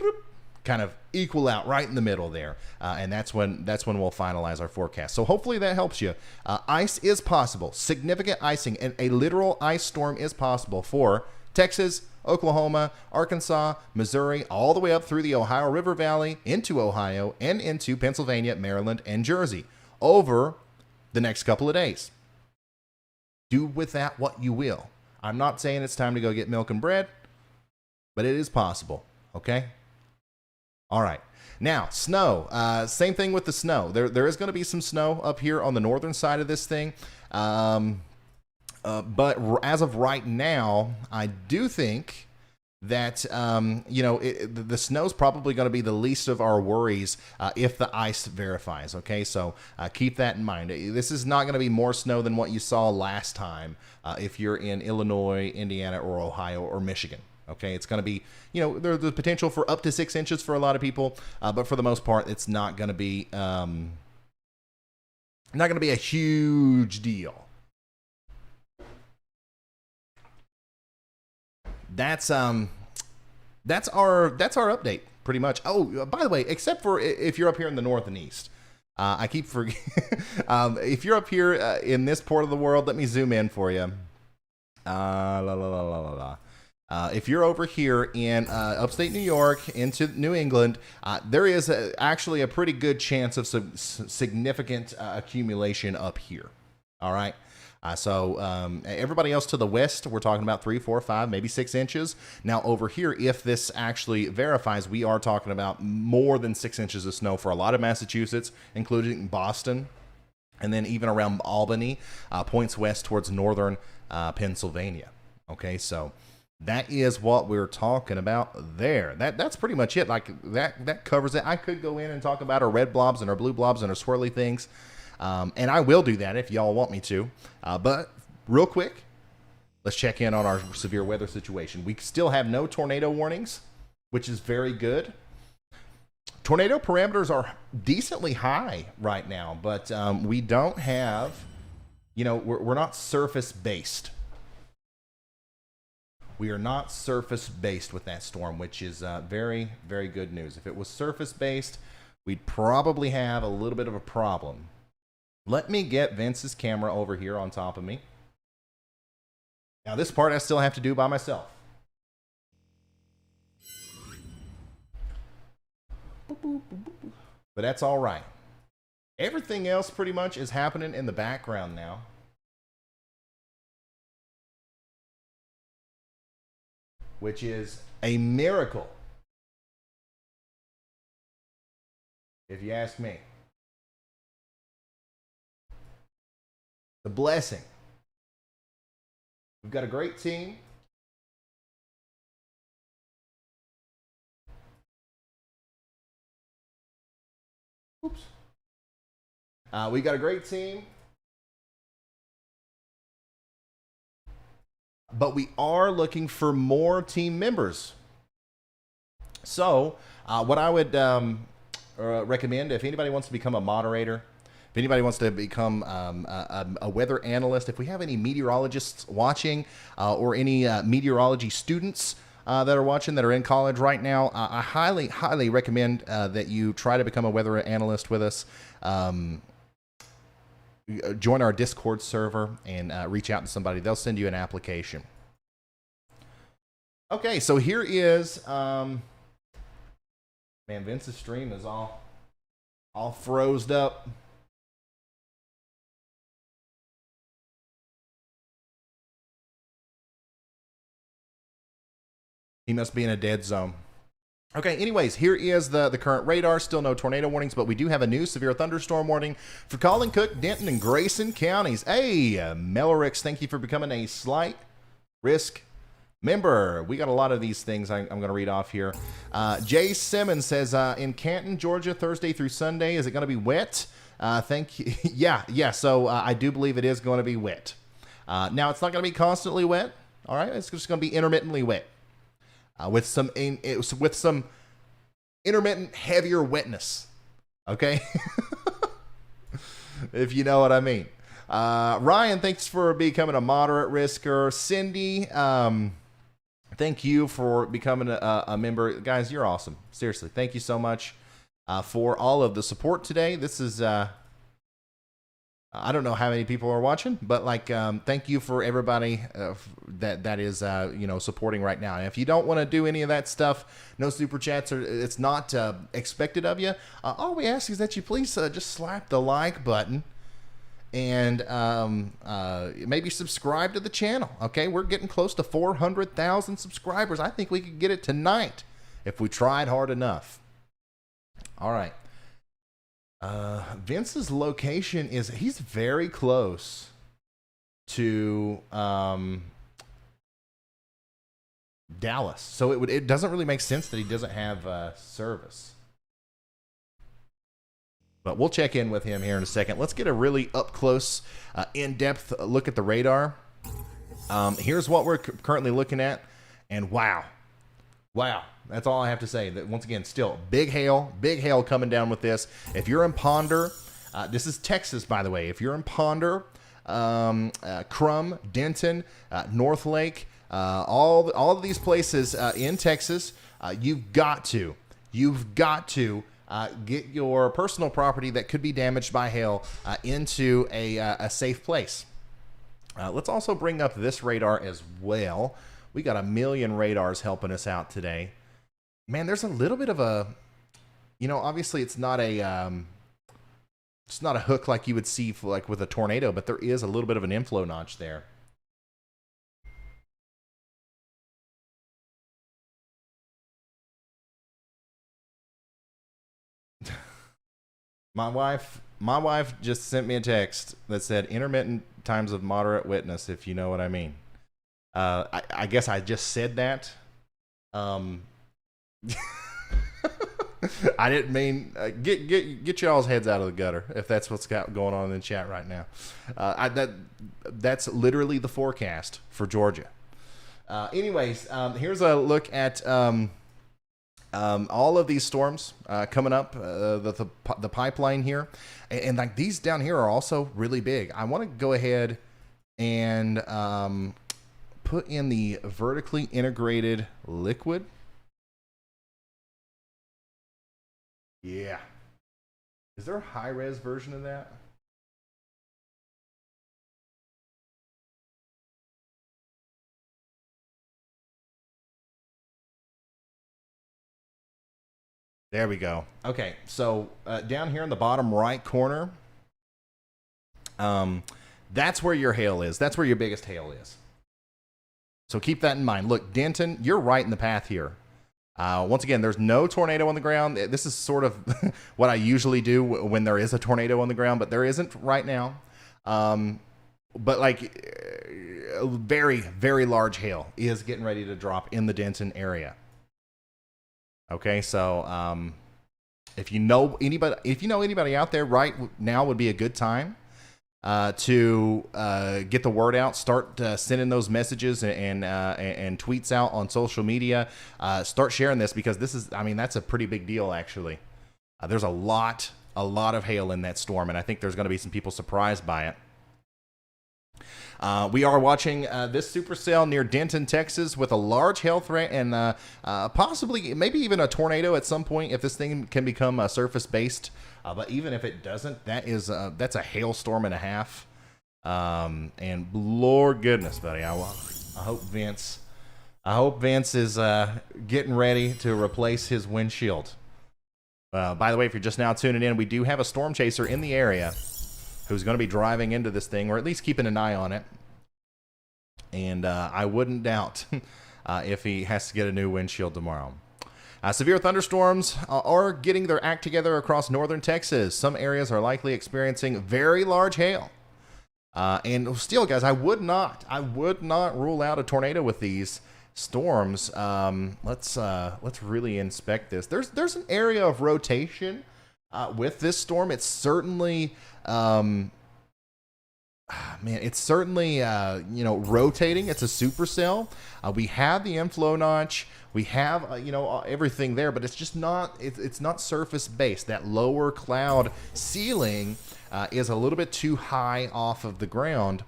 kind of equal out right in the middle there. And that's when we'll finalize our forecast. So hopefully that helps you. Ice is possible. Significant icing and a literal ice storm is possible for Texas, Oklahoma, Arkansas, Missouri, all the way up through the Ohio River Valley, into Ohio, and into Pennsylvania, Maryland, and Jersey over the next couple of days. Do with that what you will. I'm not saying it's time to go get milk and bread, but it is possible. Okay? All right. Now, snow. Same thing with the snow. There is going to be some snow up here on the northern side of this thing. But as of right now, I do think that, the snow's probably going to be the least of our worries if the ice verifies. Okay, so keep that in mind. This is not going to be more snow than what you saw last time if you're in Illinois, Indiana, or Ohio, or Michigan. Okay, it's going to be, there's the potential for up to 6 inches for a lot of people, but for the most part, it's not going to be a huge deal. That's our update pretty much. Oh, by the way, except for if you're up here in the north and east, I keep forgetting. If you're up here in this part of the world, let me zoom in for you. If you're over here in upstate New York into New England, there is actually a pretty good chance of some significant accumulation up here. All right. So everybody else to the west, we're talking about 3, 4, 5, maybe 6 inches. Now over here, if this actually verifies, we are talking about more than 6 inches of snow for a lot of Massachusetts, including Boston, and then even around Albany, points west towards northern Pennsylvania. Okay, so that is what we're talking about there. That's pretty much it. Like that covers it. I could go in and talk about our red blobs and our blue blobs and our swirly things. And I will do that if y'all want me to. But real quick, let's check in on our severe weather situation. We still have no tornado warnings, which is very good. Tornado parameters are decently high right now, but we don't have, we're not surface based. We are not surface based with that storm, which is very, very good news. If it was surface based, we'd probably have a little bit of a problem. Let me get Vince's camera over here on top of me. Now this part I still have to do by myself. But that's all right. Everything else pretty much is happening in the background now. Which is a miracle, if you ask me. The blessing. We've got a great team. Oops. We got a great team. But we are looking for more team members. So what I would recommend, if anybody wants to become a moderator, if anybody wants to become a weather analyst, if we have any meteorologists watching or any meteorology students that are watching that are in college right now, I highly, highly recommend that you try to become a weather analyst with us. Join our Discord server and reach out to somebody. They'll send you an application. Okay, so here is, man, Vince's stream is all frozed up. He must be in a dead zone. Okay, anyways, here is the current radar. Still no tornado warnings, but we do have a new severe thunderstorm warning for Collin, Cook, Denton, and Grayson counties. Hey, Melorix, thank you for becoming a slight risk member. We got a lot of these things I'm going to read off here. Jay Simmons says, in Canton, Georgia, Thursday through Sunday, is it going to be wet? Thank you. Yeah, so I do believe it is going to be wet. Now, it's not going to be constantly wet, all right? It's just going to be intermittently wet. With some intermittent heavier wetness, okay? If you know what I mean. Ryan, thanks for becoming a moderate risker. Cindy, thank you for becoming a member. Guys, you're awesome. Seriously, thank you so much for all of the support today. This is... I don't know how many people are watching, but thank you for everybody that is supporting right now. And if you don't want to do any of that stuff, no super chats, or it's not expected of you. All we ask is that you please just slap the like button and maybe subscribe to the channel. Okay, we're getting close to 400,000 subscribers. I think we could get it tonight if we tried hard enough. All right. Vince's location he's very close to Dallas, so it doesn't really make sense that he doesn't have service. But we'll check in with him here in a second. Let's get a really up close, in-depth look at the radar. Here's what we're currently looking at, and wow. That's all I have to say. That once again, still big hail coming down with this. If you're in Ponder, this is Texas, by the way. If you're in Ponder, Crum, Denton, North Lake, all of these places in Texas, you've got to get your personal property that could be damaged by hail into a safe place. Let's also bring up this radar as well. We got a million radars helping us out today. Man, there's a little bit of a, obviously it's not a hook like you would see for, like with a tornado, but there is a little bit of an inflow notch there. My wife just sent me a text that said intermittent times of moderate witness, if you know what I mean. I guess I just said that. I didn't mean get y'all's heads out of the gutter if that's what's going on in the chat right now. That's literally the forecast for Georgia. Anyways, here's a look at all of these storms coming up, the pipeline here, and like these down here are also really big. I want to go ahead and put in the vertically integrated liquid. Yeah. Is there a high-res version of that? There we go. Okay, so down here in the bottom right corner, that's where your hail is. That's where your biggest hail is. So keep that in mind. Look, Denton, you're right in the path here. Once again, there's no tornado on the ground. This is sort of what I usually do when there is a tornado on the ground, but there isn't right now. But like very, very large hail is getting ready to drop in the Denton area. Okay, so if you know anybody out there right now would be a good time to get the word out. Start sending those messages and tweets out on social media. Start sharing this because that's a pretty big deal actually. There's a lot of hail in that storm, and I think there's going to be some people surprised by it. We are watching this supercell near Denton, Texas, with a large hail threat and possibly maybe even a tornado at some point if this thing can become surface-based. But even if it doesn't, that's a hailstorm and a half. And Lord goodness, buddy, I hope Vince is getting ready to replace his windshield. By the way, if you're just now tuning in, we do have a storm chaser in the area who's going to be driving into this thing, or at least keeping an eye on it. And I wouldn't doubt if he has to get a new windshield tomorrow. Severe thunderstorms are getting their act together across northern Texas. Some areas are likely experiencing very large hail. And still, guys, I would not rule out a tornado with these storms. Let's really inspect this. There's an area of rotation with this storm. It's certainly rotating. It's a supercell. We have the inflow notch. We have everything there, but it's just not. It's not surface based. That lower cloud ceiling is a little bit too high off of the ground,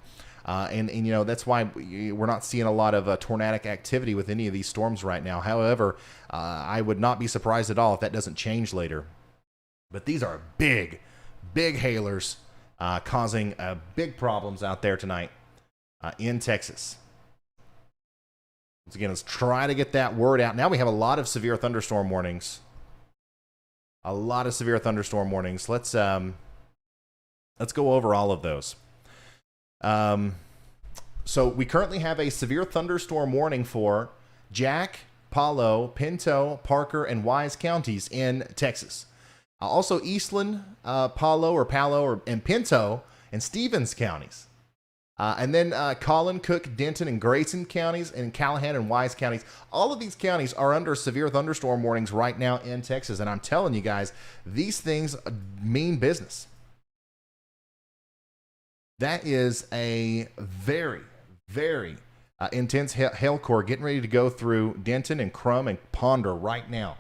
and that's why we're not seeing a lot of tornadic activity with any of these storms right now. However, I would not be surprised at all if that doesn't change later. But these are big hailers causing big problems out there tonight in Texas. Once again, let's try to get that word out. Now we have a lot of severe thunderstorm warnings. Let's go over all of those. So we currently have a severe thunderstorm warning for Jack, Palo, Pinto, Parker, and Wise counties in Texas. Also Eastland, Palo, and Pinto, and Stevens counties. And then Collin, Cook, Denton, and Grayson counties, and Callahan and Wise counties. All of these counties are under severe thunderstorm warnings right now in Texas. And I'm telling you guys, these things mean business. That is a very, very intense hail core getting ready to go through Denton and Crum and Ponder right now.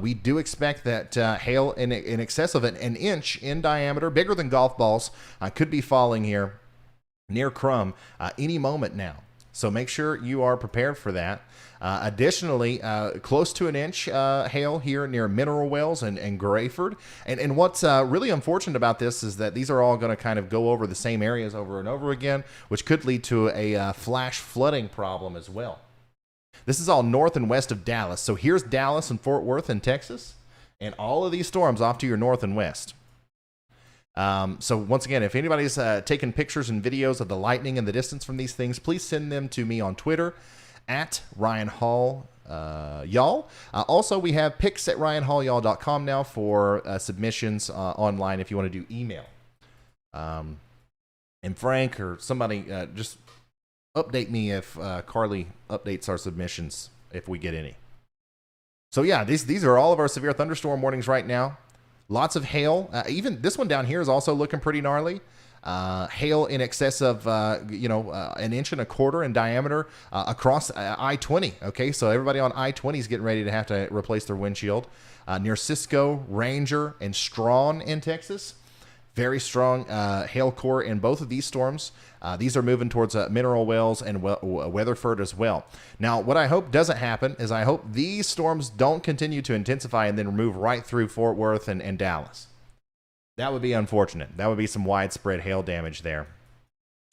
We do expect that hail in excess of an inch in diameter, bigger than golf balls, could be falling here near Crum any moment now. So make sure you are prepared for that. Additionally, close to an inch hail here near Mineral Wells and Grayford. And what's really unfortunate about this is that these are all going to kind of go over the same areas over and over again, which could lead to a flash flooding problem as well. This is all north and west of Dallas. So here's Dallas and Fort Worth in Texas, and all of these storms off to your north and west. So once again, if anybody's taking pictures and videos of the lightning and the distance from these things, please send them to me on Twitter at Ryan Hall y'all. Also, we have pics at ryanhallyall.com now for submissions online if you want to do email. And Frank or somebody just update me if Carly updates our submissions if we get any. So yeah, these are all of our severe thunderstorm warnings right now. Lots of hail. Even this one down here is also looking pretty gnarly. Hail in excess of, an inch and a quarter in diameter across I-20. Okay, so everybody on I-20 is getting ready to have to replace their windshield. Near Cisco, Ranger, and Strawn in Texas. Very strong hail core in both of these storms. These are moving towards Mineral Wells and Weatherford as well. Now, what I hope doesn't happen is I hope these storms don't continue to intensify and then move right through Fort Worth and Dallas. That would be unfortunate. That would be some widespread hail damage there.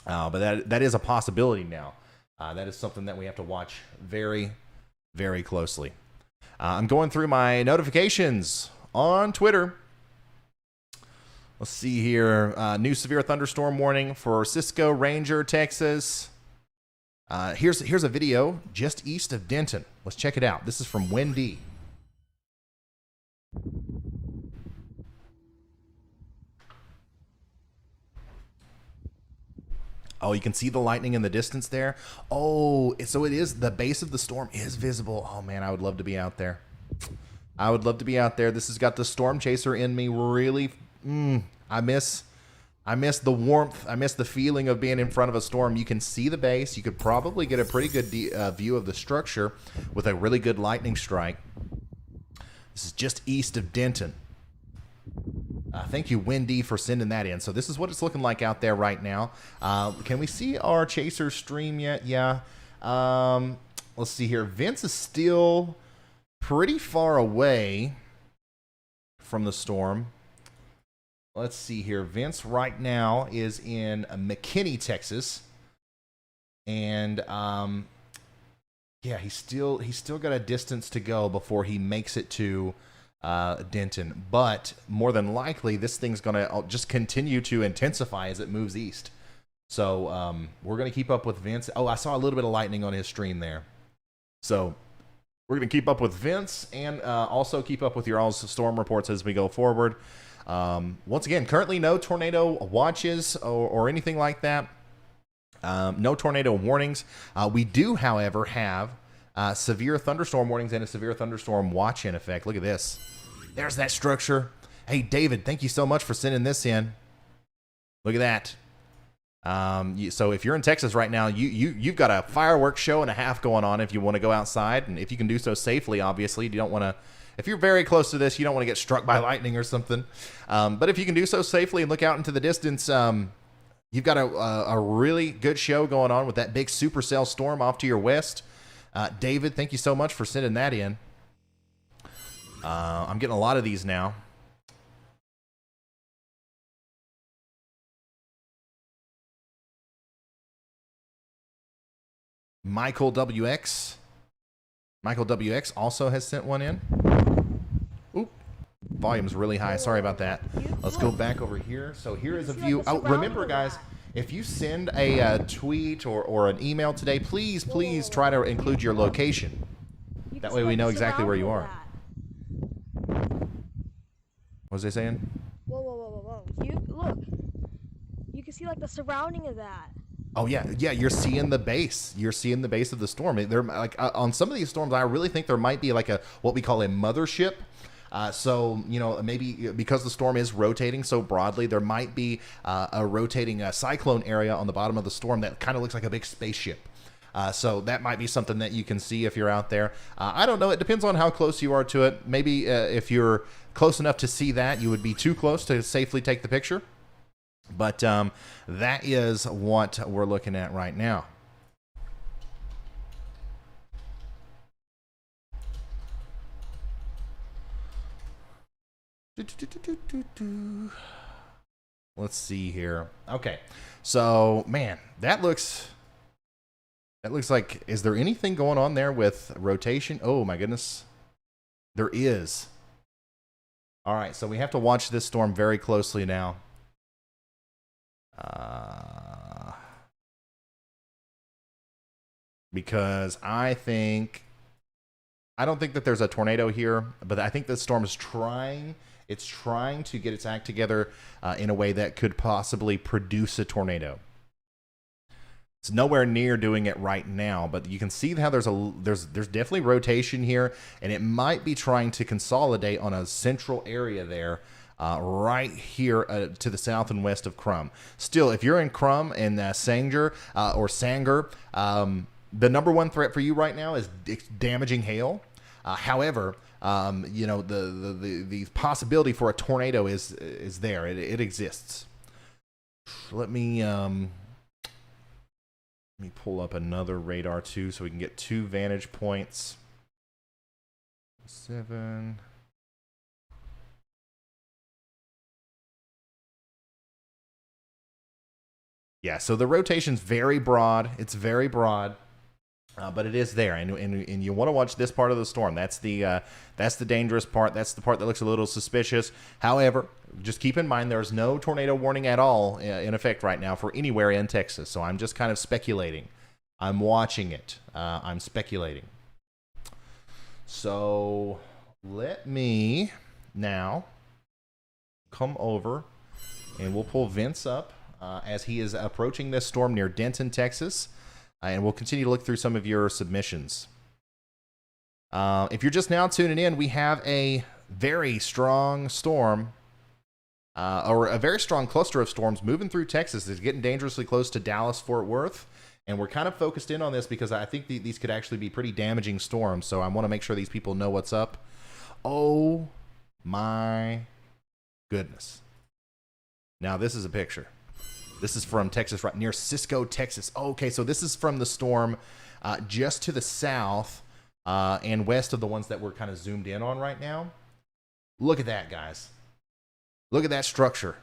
But that is a possibility now. That is something that we have to watch very, very closely. I'm going through my notifications on Twitter. Let's see here. New severe thunderstorm warning for Cisco, Ranger, Texas. Here's a video just east of Denton. Let's check it out. This is from Wendy. Oh, you can see the lightning in the distance there. Oh, so it is, the base of the storm is visible. Oh man, I would love to be out there. I would love to be out there. This has got the storm chaser in me. Really, I miss the warmth. I miss the feeling of being in front of a storm. You can see the base. You could probably get a pretty good view of the structure with a really good lightning strike. This is just east of Denton. Thank you, Wendy, for sending that in. So this is what it's looking like out there right now. Can we see our chaser stream yet? Yeah. Let's see here. Vince is still pretty far away from the storm. Let's see here. Vince right now is in McKinney, Texas. And yeah, he's still got a distance to go before he makes it to Denton, but more than likely this thing's gonna just continue to intensify as it moves east. So we're gonna keep up with Vince. Oh, I saw a little bit of lightning on his stream there. So we're gonna keep up with Vince and also keep up with your all's storm reports as we go forward. Once again, currently no tornado watches or anything like that. No tornado warnings. We do, however, have severe thunderstorm warnings and a severe thunderstorm watch in effect. Look at this. There's that structure. Hey, David, thank you so much for sending this in. Look at that. So if you're in Texas right now, you've got a fireworks show and a half going on if you want to go outside. And if you can do so safely, obviously. You don't want to, if you're very close to this, you don't want to get struck by lightning or something. But if you can do so safely and look out into the distance, you've got a really good show going on with that big supercell storm off to your west. David, thank you so much for sending that in. I'm getting a lot of these now. Michael WX also has sent one in. Oop, volume's really high. Sorry about that. Let's go back over here. So here is a view. Oh, remember, guys, if you send a tweet or an email today, please try to include your location. That way we know exactly where you are. What was they saying? Whoa. You look. You can see like the surrounding of that. Oh yeah. You're seeing the base. You're seeing the base of the storm. They're like on some of these storms. I really think there might be like what we call a mothership. So, maybe because the storm is rotating so broadly, there might be a rotating cyclone area on the bottom of the storm that kind of looks like a big spaceship. So that might be something that you can see if you're out there. I don't know. It depends on how close you are to it. Maybe if you're close enough to see that, you would be too close to safely take the picture. But that is what we're looking at right now. Let's see here. Okay. So, man, that looks That looks like, is there anything going on there with rotation? Oh my goodness. There is. All right, so we have to watch this storm very closely now. Because I don't think that there's a tornado here, but I think the storm is trying to get its act together in a way that could possibly produce a tornado. It's nowhere near doing it right now, but you can see how there's definitely rotation here, and it might be trying to consolidate on a central area there, right here to the south and west of Crum. Still, if you're in Crum and Sanger, the number one threat for you right now is damaging hail. However, you know, the possibility for a tornado is there. It exists. Let me pull up another radar too, so we can get 2 vantage points. 7. Yeah, so the rotation's very broad. It's very broad. But it is there, and you want to watch this part of the storm. That's the dangerous part. That's the part that looks a little suspicious. However, just keep in mind there's no tornado warning at all in effect right now for anywhere in Texas. So I'm just kind of speculating. I'm watching it. I'm speculating. So let me now come over, and we'll pull Vince up as he is approaching this storm near Denton, Texas. And we'll continue to look through some of your submissions. If you're just now tuning in, we have a very strong storm, or a very strong cluster of storms moving through Texas. It's getting dangerously close to Dallas, Fort Worth. And we're kind of focused in on this because I think these could actually be pretty damaging storms. So I want to make sure these people know what's up. Oh my goodness. Now this is a picture. This is from Texas, right near Cisco, Texas. Okay, so this is from the storm just to the south and west of the ones that we're kind of zoomed in on right now. Look at that, guys. Look at that structure.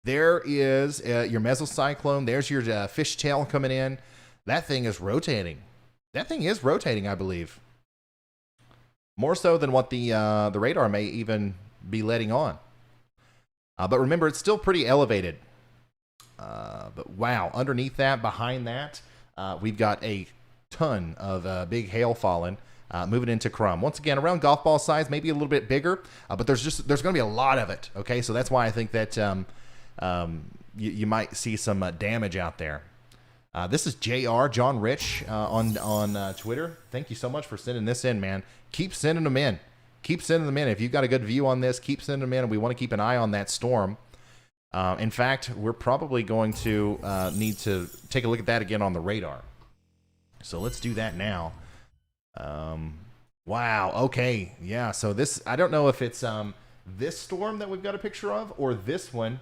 There is your mesocyclone. There's your fishtail coming in. That thing is rotating. That thing is rotating, I believe. More so than what the radar may even be letting on. But remember, it's still pretty elevated. But wow, underneath that, behind that, we've got a ton of big hail falling, moving into Crum. Once again, around golf ball size, maybe a little bit bigger, but there's going to be a lot of it. Okay, so that's why I think that you might see some damage out there. This is JR John Rich on Twitter. Thank you so much for sending this in, man. Keep sending them in. Keep sending them in. If you've got a good view on this, keep sending them in. We want to keep an eye on that storm. In fact, we're probably going to need to take a look at that again on the radar. So let's do that now. Wow. Okay. Yeah. So this, I don't know if it's this storm that we've got a picture of or this one,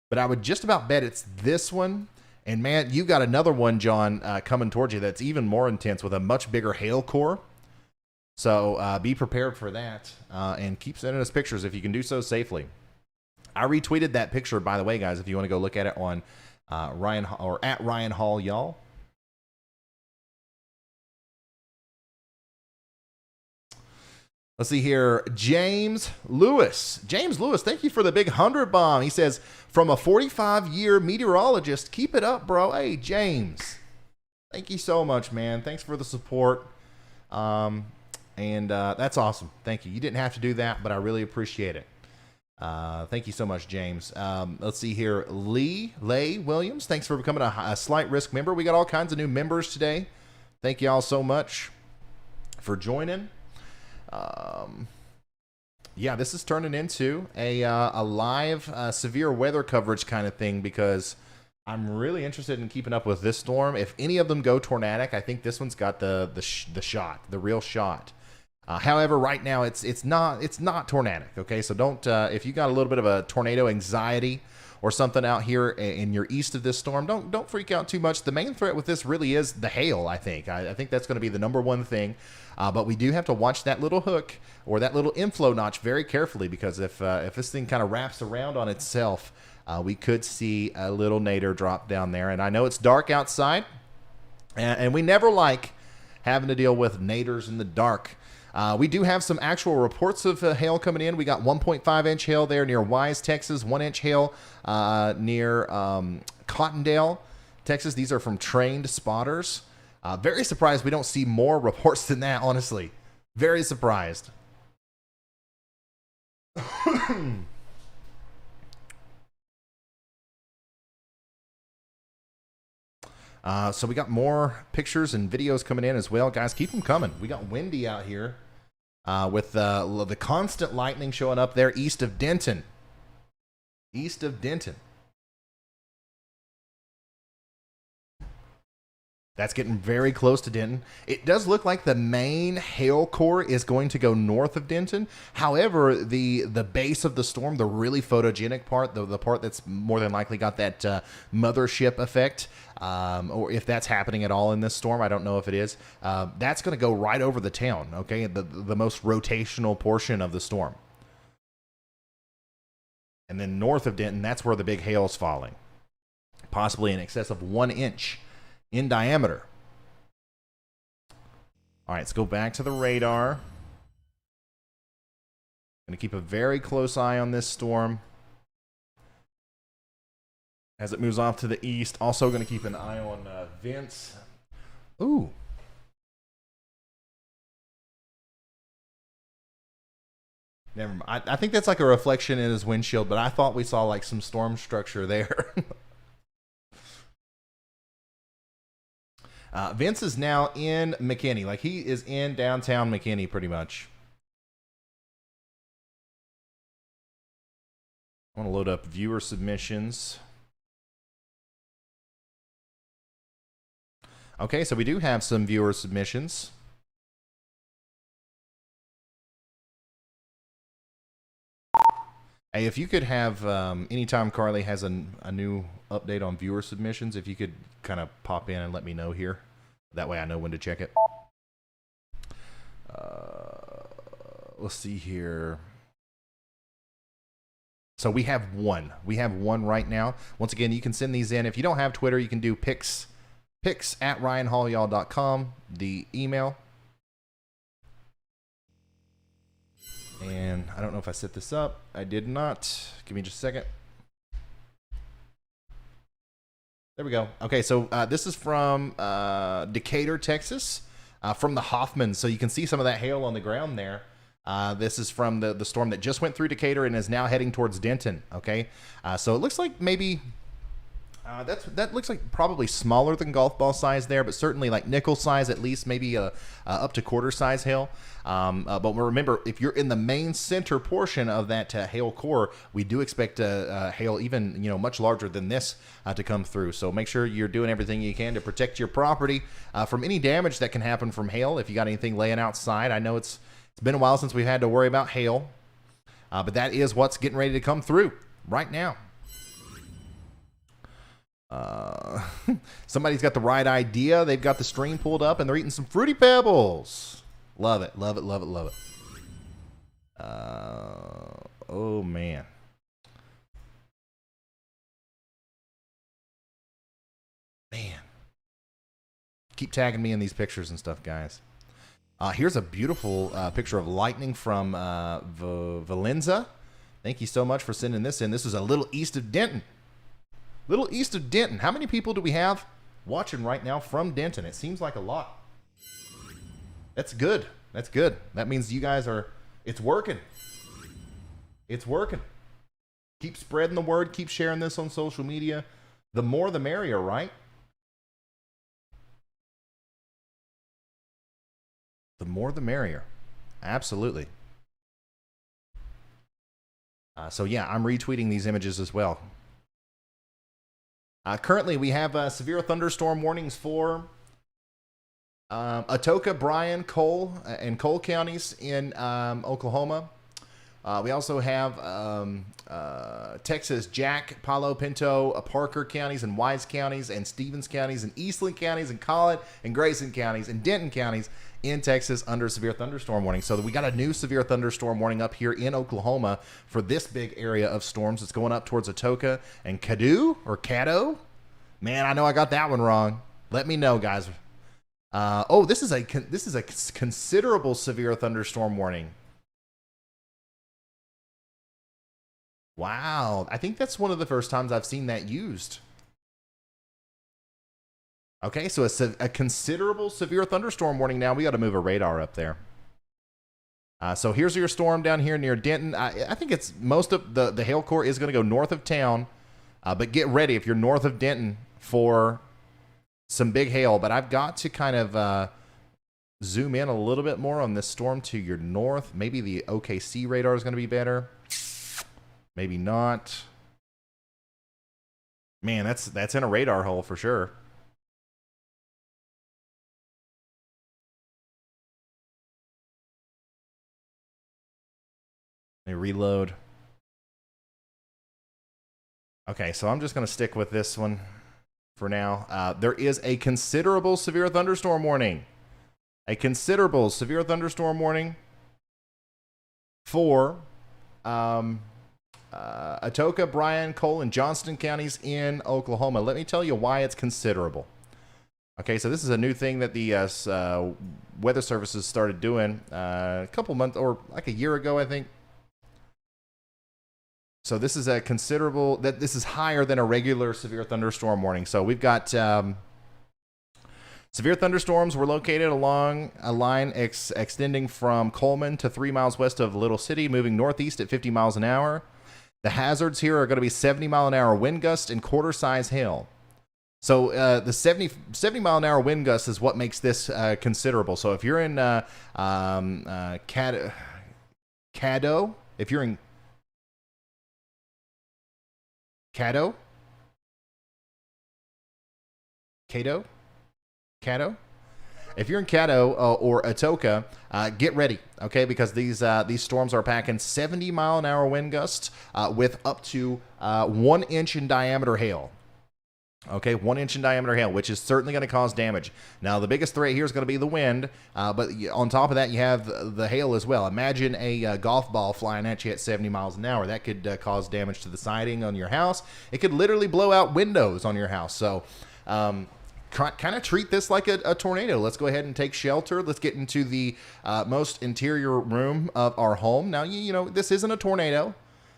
but I would just about bet it's this one. And man, you got another one, John, coming towards you that's even more intense with a much bigger hail core. So be prepared for that and keep sending us pictures if you can do so safely. I retweeted that picture, by the way, guys, if you want to go look at it on Ryan or at Ryan Hall, y'all. Let's see here. James Lewis. James Lewis, thank you for the big 100 bomb. He says, from a 45-year meteorologist, keep it up, bro. Hey, James. Thank you so much, man. Thanks for the support. And that's awesome. Thank you. You didn't have to do that, but I really appreciate it. Thank you so much, James. Let's see here. Lay Williams, thanks for becoming a slight risk member. We got all kinds of new members today. Thank you all so much for joining. Yeah, this is turning into a live severe weather coverage kind of thing because I'm really interested in keeping up with this storm. If any of them go tornadic, I think this one's got the shot, the real shot. However, right now it's not tornadic. Okay, so don't if you got a little bit of a tornado anxiety or something out here and you're east of this storm, don't freak out too much. The main threat with this really is the hail. I think that's going to be the number one thing. But we do have to watch that little hook or that little inflow notch very carefully because if this thing kind of wraps around on itself, we could see a little nadir drop down there. And I know it's dark outside. And we never like having to deal with naders in the dark. We do have some actual reports of hail coming in. We got 1.5 inch hail there near Wise, Texas. 1 inch hail near Cottondale, Texas. These are from trained spotters. Very surprised we don't see more reports than that, honestly. Very surprised. So we got more pictures and videos coming in as well. Guys, keep them coming. We got windy out here with the constant lightning showing up there east of Denton. East of Denton. That's getting very close to Denton. It does look like the main hail core is going to go north of Denton. However, the base of the storm, the really photogenic part, the part that's more than likely got that mothership effect, or if that's happening at all in this storm, I don't know if it is, that's going to go right over the town, okay? The most rotational portion of the storm. And then north of Denton, that's where the big hail is falling. Possibly in excess of 1 inch in diameter. All right, let's go back to the radar. Going to keep a very close eye on this storm as it moves off to the east. Also going to keep an eye on Vince. Ooh. Never mind. I think that's like a reflection in his windshield, but I thought we saw like some storm structure there. Vince is now in McKinney. Like, he is in downtown McKinney pretty much. I want to load up viewer submissions. Okay, so we do have some viewer submissions. Hey, if you could have, anytime Carly has a new update on viewer submissions, if you could kind of pop in and let me know here. That way I know when to check it. Let's see here. So we have one. We have one right now. Once again, you can send these in. If you don't have Twitter, you can do pics at ryanhaulyall.com, the email. And I don't know if I set this up. I did not. Give me just a second. There we go. Okay, so this is from Decatur, Texas, from the Hoffman. So you can see some of that hail on the ground there. This is from the storm that just went through Decatur and is now heading towards Denton. Okay, so it looks like maybe that looks like probably smaller than golf ball size there, but certainly like nickel size at least, maybe up to quarter size hail. But remember, if you're in the main center portion of that hail core, we do expect hail even much larger than this to come through. So make sure you're doing everything you can to protect your property from any damage that can happen from hail. If you got anything laying outside, I know it's been a while since we've had to worry about hail, but that is what's getting ready to come through right now. Somebody's got the right idea. They've got the stream pulled up and they're eating some Fruity Pebbles. Love it, love it, love it, love it. Oh man. Man. Keep tagging me in these pictures and stuff, guys. Here's a beautiful picture of lightning from Valenza. Thank you so much for sending this in. This is a little east of Denton. Little east of Denton. How many people do we have watching right now from Denton? It seems like a lot. That's good. That's good. That means you guys are, it's working. It's working. Keep spreading the word. Keep sharing this on social media. The more the merrier, right? The more the merrier. Absolutely. So yeah, I'm retweeting these images as well. Currently, we have severe thunderstorm warnings for Atoka, Bryan, Cole, and Cole counties in Oklahoma. We also have Texas, Jack, Palo Pinto, Parker counties, and Wise counties, and Stevens counties, and Eastland counties, and Collin and Grayson counties, and Denton counties in Texas under severe thunderstorm warning. So we got a new severe thunderstorm warning up here in Oklahoma for this big area of storms. It's going up towards Atoka and Caddo. Man, I know I got that one wrong. Let me know, guys. Oh, this is a considerable severe thunderstorm warning. Wow, I think that's one of the first times I've seen that used. Okay, so a considerable severe thunderstorm warning now. We got to move a radar up there. So here's your storm down here near Denton. I think it's most of the hail core is going to go north of town, but get ready if you're north of Denton for some big hail. But I've got to kind of zoom in a little bit more on this storm to your north. Maybe the OKC radar is going to be better. Maybe not. Man, that's in a radar hole for sure. Let me reload. Okay, so I'm just going to stick with this one for now. There is a considerable severe thunderstorm warning. A considerable severe thunderstorm warning for Atoka, Bryan, Cole, and Johnston counties in Oklahoma. Let me tell you why it's considerable. Okay, so this is a new thing that the weather services started doing a couple months or like a year ago, I think. So this is a considerable, this is higher than a regular severe thunderstorm warning. So we've got severe thunderstorms were located along a line extending from Coleman to 3 miles west of Little City, moving northeast at 50 miles an hour. The hazards here are going to be 70-mile-an-hour wind gust and quarter-size hail. So the 70 mile-an-hour wind gust is what makes this considerable. So if you're in Caddo, if you're in Caddo, if you're in Caddo or Atoka, get ready, okay? Because these storms are packing 70-mile-an-hour wind gusts with up to 1 inch in diameter hail. Okay, 1 inch in diameter hail, which is certainly going to cause damage. Now, the biggest threat here is going to be the wind, but on top of that, you have the hail as well. Imagine a golf ball flying at you at 70 miles an hour. That could cause damage to the siding on your house. It could literally blow out windows on your house. So, kind of treat this like a tornado. Let's go ahead and take shelter. Let's get into the most interior room of our home. Now, you know, this isn't a tornado.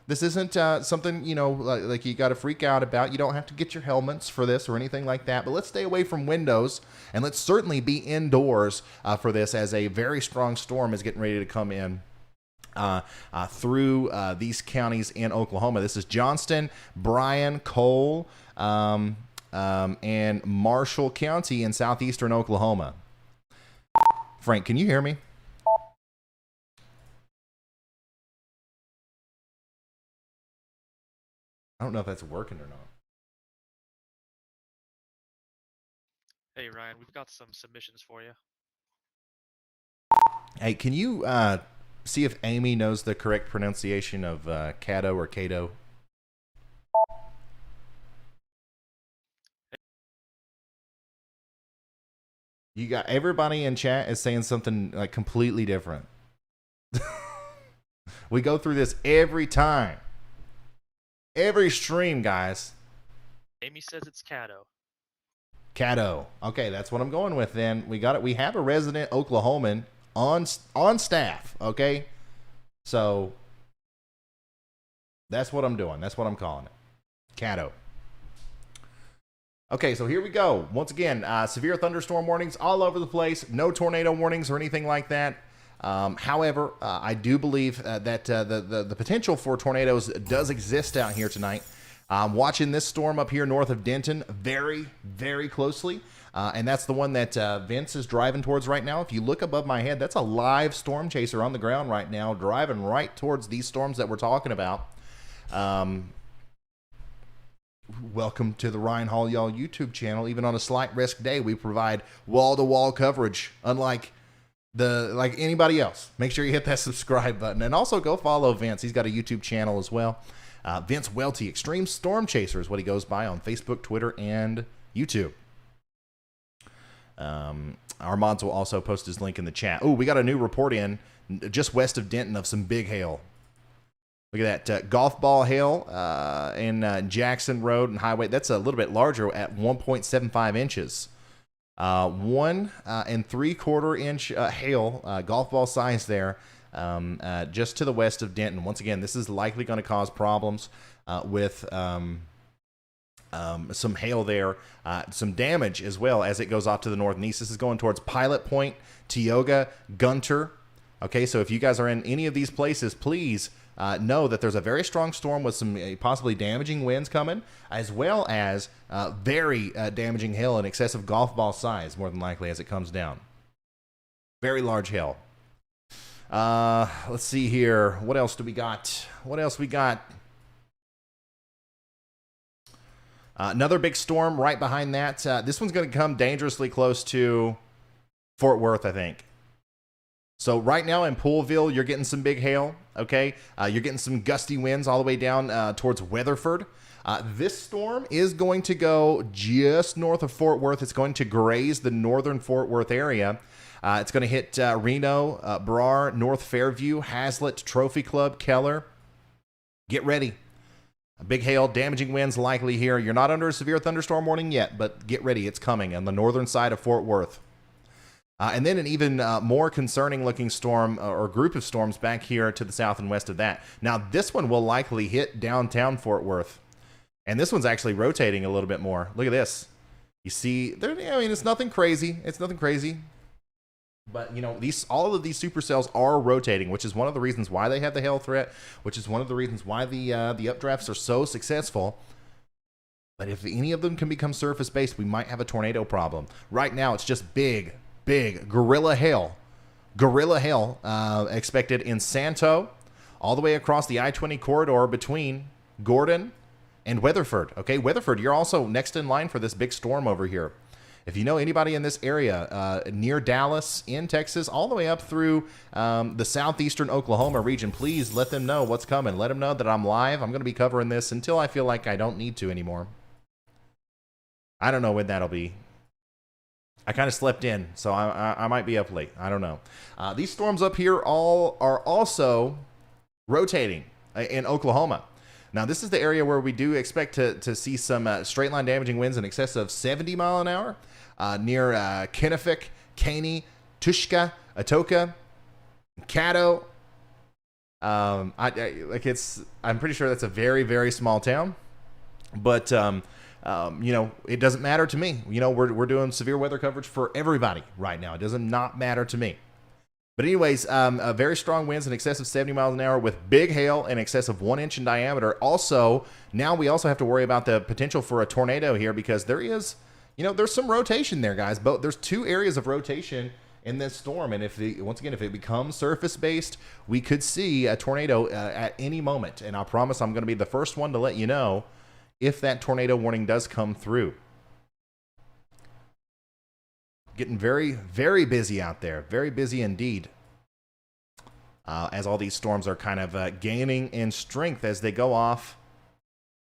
This isn't something, you know, like you got to freak out about. You don't have to get your helmets for this or anything like that. But let's stay away from windows, and let's certainly be indoors for this, as a very strong storm is getting ready to come in through these counties in Oklahoma. This is Johnston, Bryan, Cole, and Marshall County in southeastern Oklahoma. Frank, can you hear me? I don't know if that's working or not. Hey Ryan, we've got some submissions for you. Hey, can you see if Amy knows the correct pronunciation of Caddo or Cato? You got everybody in chat is saying something like completely different. We go through this every time. Every stream, guys. Amy says it's Caddo. Caddo. Okay, that's what I'm going with then. We got it. We have a resident Oklahoman on staff, okay? So that's what I'm doing. That's what I'm calling it. Caddo. Okay, so here we go. Once again, severe thunderstorm warnings all over the place. No tornado warnings or anything like that. However, I do believe that the potential for tornadoes does exist out here tonight. I'm watching this storm up here north of Denton very, very closely. And that's the one that Vince is driving towards right now. If you look above my head, that's a live storm chaser on the ground right now, driving right towards these storms that we're talking about. Welcome to the Ryan Hall Y'all YouTube channel. Even on a slight risk day, we provide wall-to-wall coverage, unlike anybody else. Make sure you hit that subscribe button, and also go follow Vince. He's got a YouTube channel as well. Vince Welty, Extreme Storm Chaser is what he goes by on Facebook, Twitter, and YouTube. Our mods will also post his link in the chat. Oh, we got a new report in just west of Denton of some big hail. Look at that golf ball hail in Jackson Road and Highway. That's a little bit larger at 1.75 inches. 1 3/4 inch hail, golf ball size there, just to the west of Denton. Once again, this is likely going to cause problems with some hail there, some damage as well as it goes off to the north and east. This is going towards Pilot Point, Tioga, Gunter. Okay, so if you guys are in any of these places, please know that there's a very strong storm with some possibly damaging winds coming, as well as very damaging hail in excess of golf ball size, more than likely, as it comes down. Very large hail. Let's see here. What else do we got? What else we got? Another big storm right behind that. This one's going to come dangerously close to Fort Worth, I think. So right now in Poolville, you're getting some big hail, okay? You're getting some gusty winds all the way down towards Weatherford. This storm is going to go just north of Fort Worth. It's going to graze the northern Fort Worth area. It's going to hit Reno, Brar, North Fairview, Hazlitt, Trophy Club, Keller. Get ready. Big hail, damaging winds likely here. You're not under a severe thunderstorm warning yet, but get ready. It's coming on the northern side of Fort Worth. And then an even more concerning looking storm or group of storms back here to the south and west of that. Now, this one will likely hit downtown Fort Worth. And this one's actually rotating a little bit more. Look at this. You see, I mean, it's nothing crazy. It's nothing crazy. But, you know, all of these supercells are rotating, which is one of the reasons why they have the hail threat, which is one of the reasons why the updrafts are so successful. But if any of them can become surface-based, we might have a tornado problem. Right now, it's just big gorilla hail. Gorilla hail expected in Santo, all the way across the I-20 corridor between Gordon and Weatherford. Okay, Weatherford, you're also next in line for this big storm over here. If you know anybody in this area, near Dallas, in Texas, all the way up through the southeastern Oklahoma region, please let them know what's coming. Let them know that I'm live. I'm going to be covering this until I feel like I don't need to anymore. I don't know when that'll be. I kind of slept in, so I might be up late. I don't know. These storms up here all are also rotating in Oklahoma. Now, this is the area where we do expect to see some straight line damaging winds in excess of 70 mile an hour near Kennefic, Caney, Tushka, Atoka, Caddo. I'm pretty sure that's a very, very small town, but you know, it doesn't matter to me. You know, we're doing severe weather coverage for everybody right now. It does not matter to me. But anyways, very strong winds in excess of 70 miles an hour with big hail in excess of 1 inch in diameter. Also, now we also have to worry about the potential for a tornado here because there is, you know, there's some rotation there, guys. But there's two areas of rotation in this storm. And once again, if it becomes surface-based, we could see a tornado at any moment. And I promise I'm going to be the first one to let you know if that tornado warning does come through. Getting very, very busy out there. Very busy indeed. As all these storms are kind of gaining in strength as they go off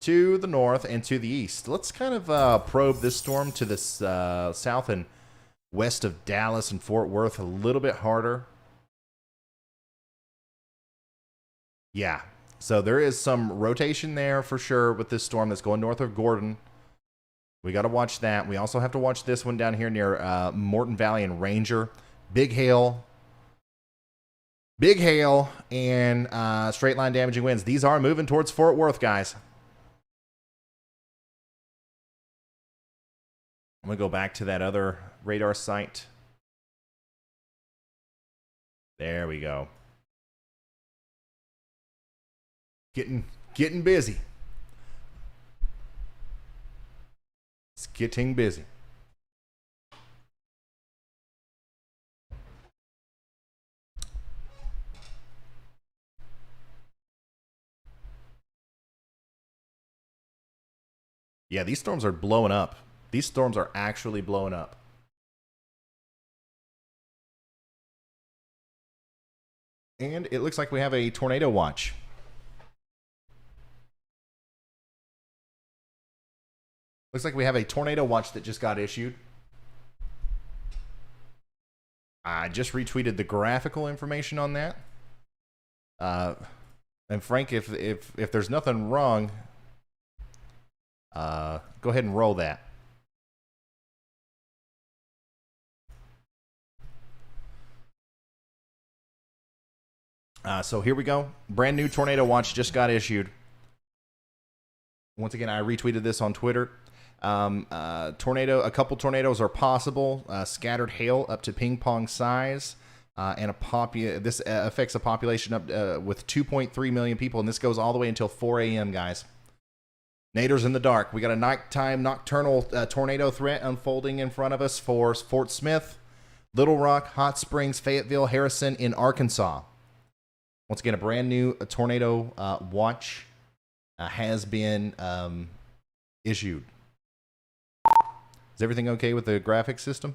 to the north and to the east. Let's kind of probe this storm to the south and west of Dallas and Fort Worth a little bit harder. Yeah. So there is some rotation there for sure with this storm that's going north of Gordon. We got to watch that. We also have to watch this one down here near Morton Valley and Ranger. Big hail. Big hail and straight line damaging winds. These are moving towards Fort Worth, guys. I'm going to go back to that other radar site. There we go. Getting busy. It's getting busy. Yeah, these storms are blowing up. These storms are actually blowing up. And it looks like we have a tornado watch. Looks like we have a tornado watch that just got issued. I just retweeted the graphical information on that. And Frank, if there's nothing wrong, go ahead and roll that. So here we go. Brand new tornado watch just got issued. Once again, I retweeted this on Twitter. A couple tornadoes are possible. Scattered hail up to ping pong size, and this affects a population up with 2.3 million people, and this goes all the way until 4 a.m. guys. Naders in the dark. We got a nighttime nocturnal tornado threat unfolding in front of us for Fort Smith, Little Rock, Hot Springs, Fayetteville, Harrison in Arkansas. Once again, a brand new tornado watch has been issued. Is everything okay with the graphics system?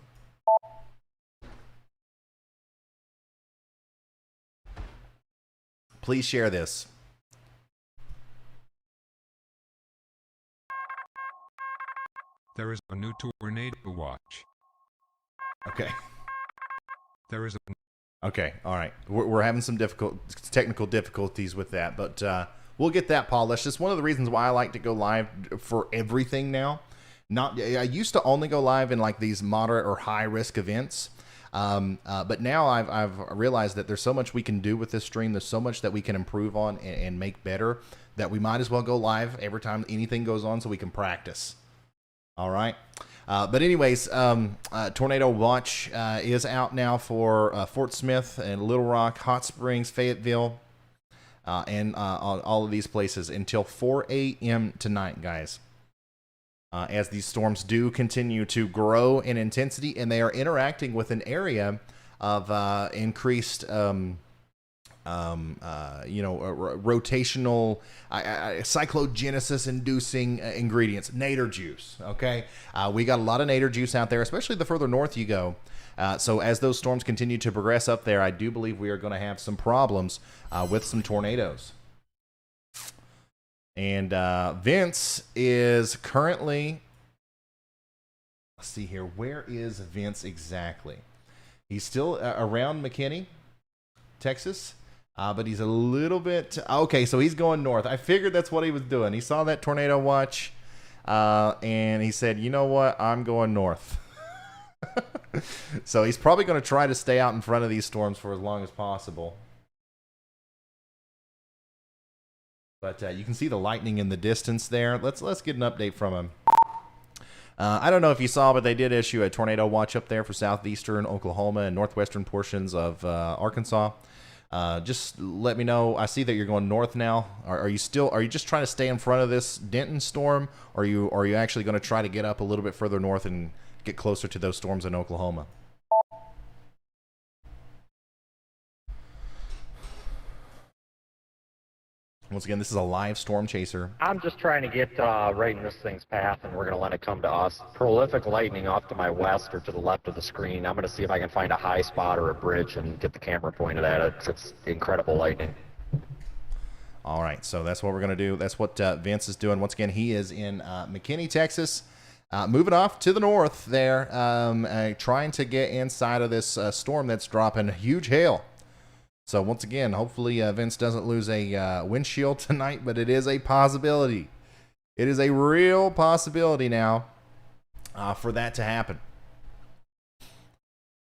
Please share this. There is a new tornado watch. Okay. There is a... Okay, all right. We're having some technical difficulties with that, but we'll get that polished. It's one of the reasons why I like to go live for everything now. I used to only go live in like these moderate or high risk events, but now I've realized that there's so much we can do with this stream. There's so much that we can improve on and make better that we might as well go live every time anything goes on so we can practice. All right. But anyways, Tornado Watch is out now for Fort Smith and Little Rock, Hot Springs, Fayetteville, and all of these places until 4 a.m. tonight, guys. As these storms do continue to grow in intensity, and they are interacting with an area of increased, rotational, cyclogenesis-inducing ingredients, nadir juice. Okay, we got a lot of nadir juice out there, especially the further north you go. So as those storms continue to progress up there, I do believe we are going to have some problems with some tornadoes. And Vince is currently, let's see here, where is Vince exactly? He's still around McKinney, Texas, but he's a little bit, okay, so he's going north. I figured that's what he was doing. He saw that tornado watch, and he said, you know what, I'm going north. So he's probably going to try to stay out in front of these storms for as long as possible. But you can see the lightning in the distance there. Let's get an update from him. I don't know if you saw, but they did issue a tornado watch up there for southeastern Oklahoma and northwestern portions of Arkansas. Just let me know. I see that you're going north now. Are you just trying to stay in front of this Denton storm, or are you actually going to try to get up a little bit further north and get closer to those storms in Oklahoma? Once again, this is a live storm chaser. I'm just trying to get right in this thing's path, and we're going to let it come to us. Prolific lightning off to my west or to the left of the screen. I'm going to see if I can find a high spot or a bridge and get the camera pointed at it. It's incredible lightning. All right, so that's what we're going to do. That's what Vince is doing. Once again, he is in McKinney, Texas. Moving off to the north there, trying to get inside of this storm that's dropping huge hail. So once again, hopefully Vince doesn't lose a windshield tonight, but it is a possibility. It is a real possibility now for that to happen.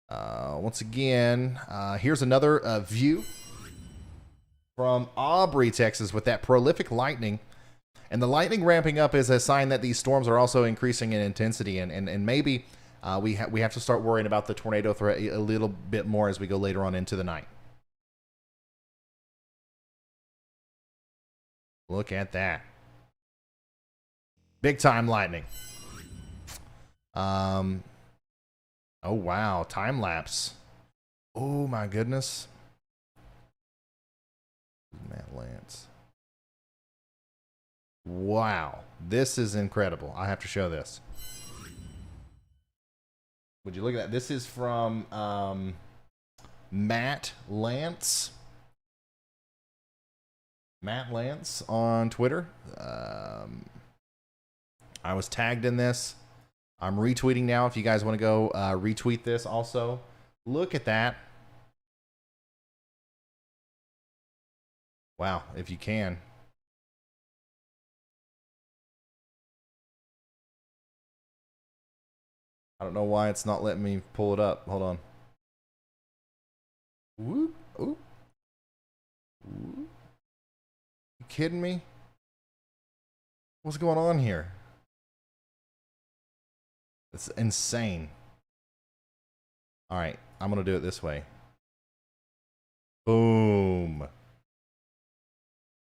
Once again, here's another view from Aubrey, Texas, with that prolific lightning. And the lightning ramping up is a sign that these storms are also increasing in intensity, and maybe we have to start worrying about the tornado threat a little bit more as we go later on into the night. Look at that. Big time lightning. Oh, wow. Time lapse. Oh, my goodness. Matt Lance. Wow. This is incredible. I have to show this. Would you look at that? This is from Matt Lance. Matt Lance on Twitter. I was tagged in this. I'm retweeting now if you guys want to go retweet this also. Look at that. Wow, if you can. I don't know why it's not letting me pull it up. Hold on. Whoop. Oop. You kidding me? What's going on here? It's insane. All right, I'm going to do it this way. Boom.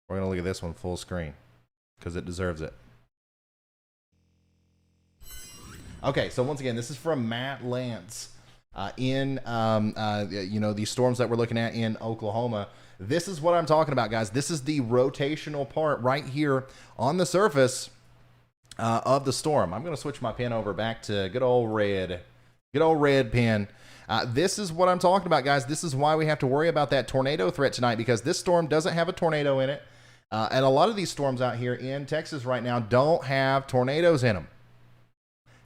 We're going to look at this one full screen because it deserves it. Okay, so once again, this is from Matt Lance in, these storms that we're looking at in Oklahoma. This is what I'm talking about, guys. This is the rotational part right here on the surface of the storm. I'm going to switch my pen over back to good old red pen. This is what I'm talking about, guys. This is why we have to worry about that tornado threat tonight, because this storm doesn't have a tornado in it. And a lot of these storms out here in Texas right now don't have tornadoes in them.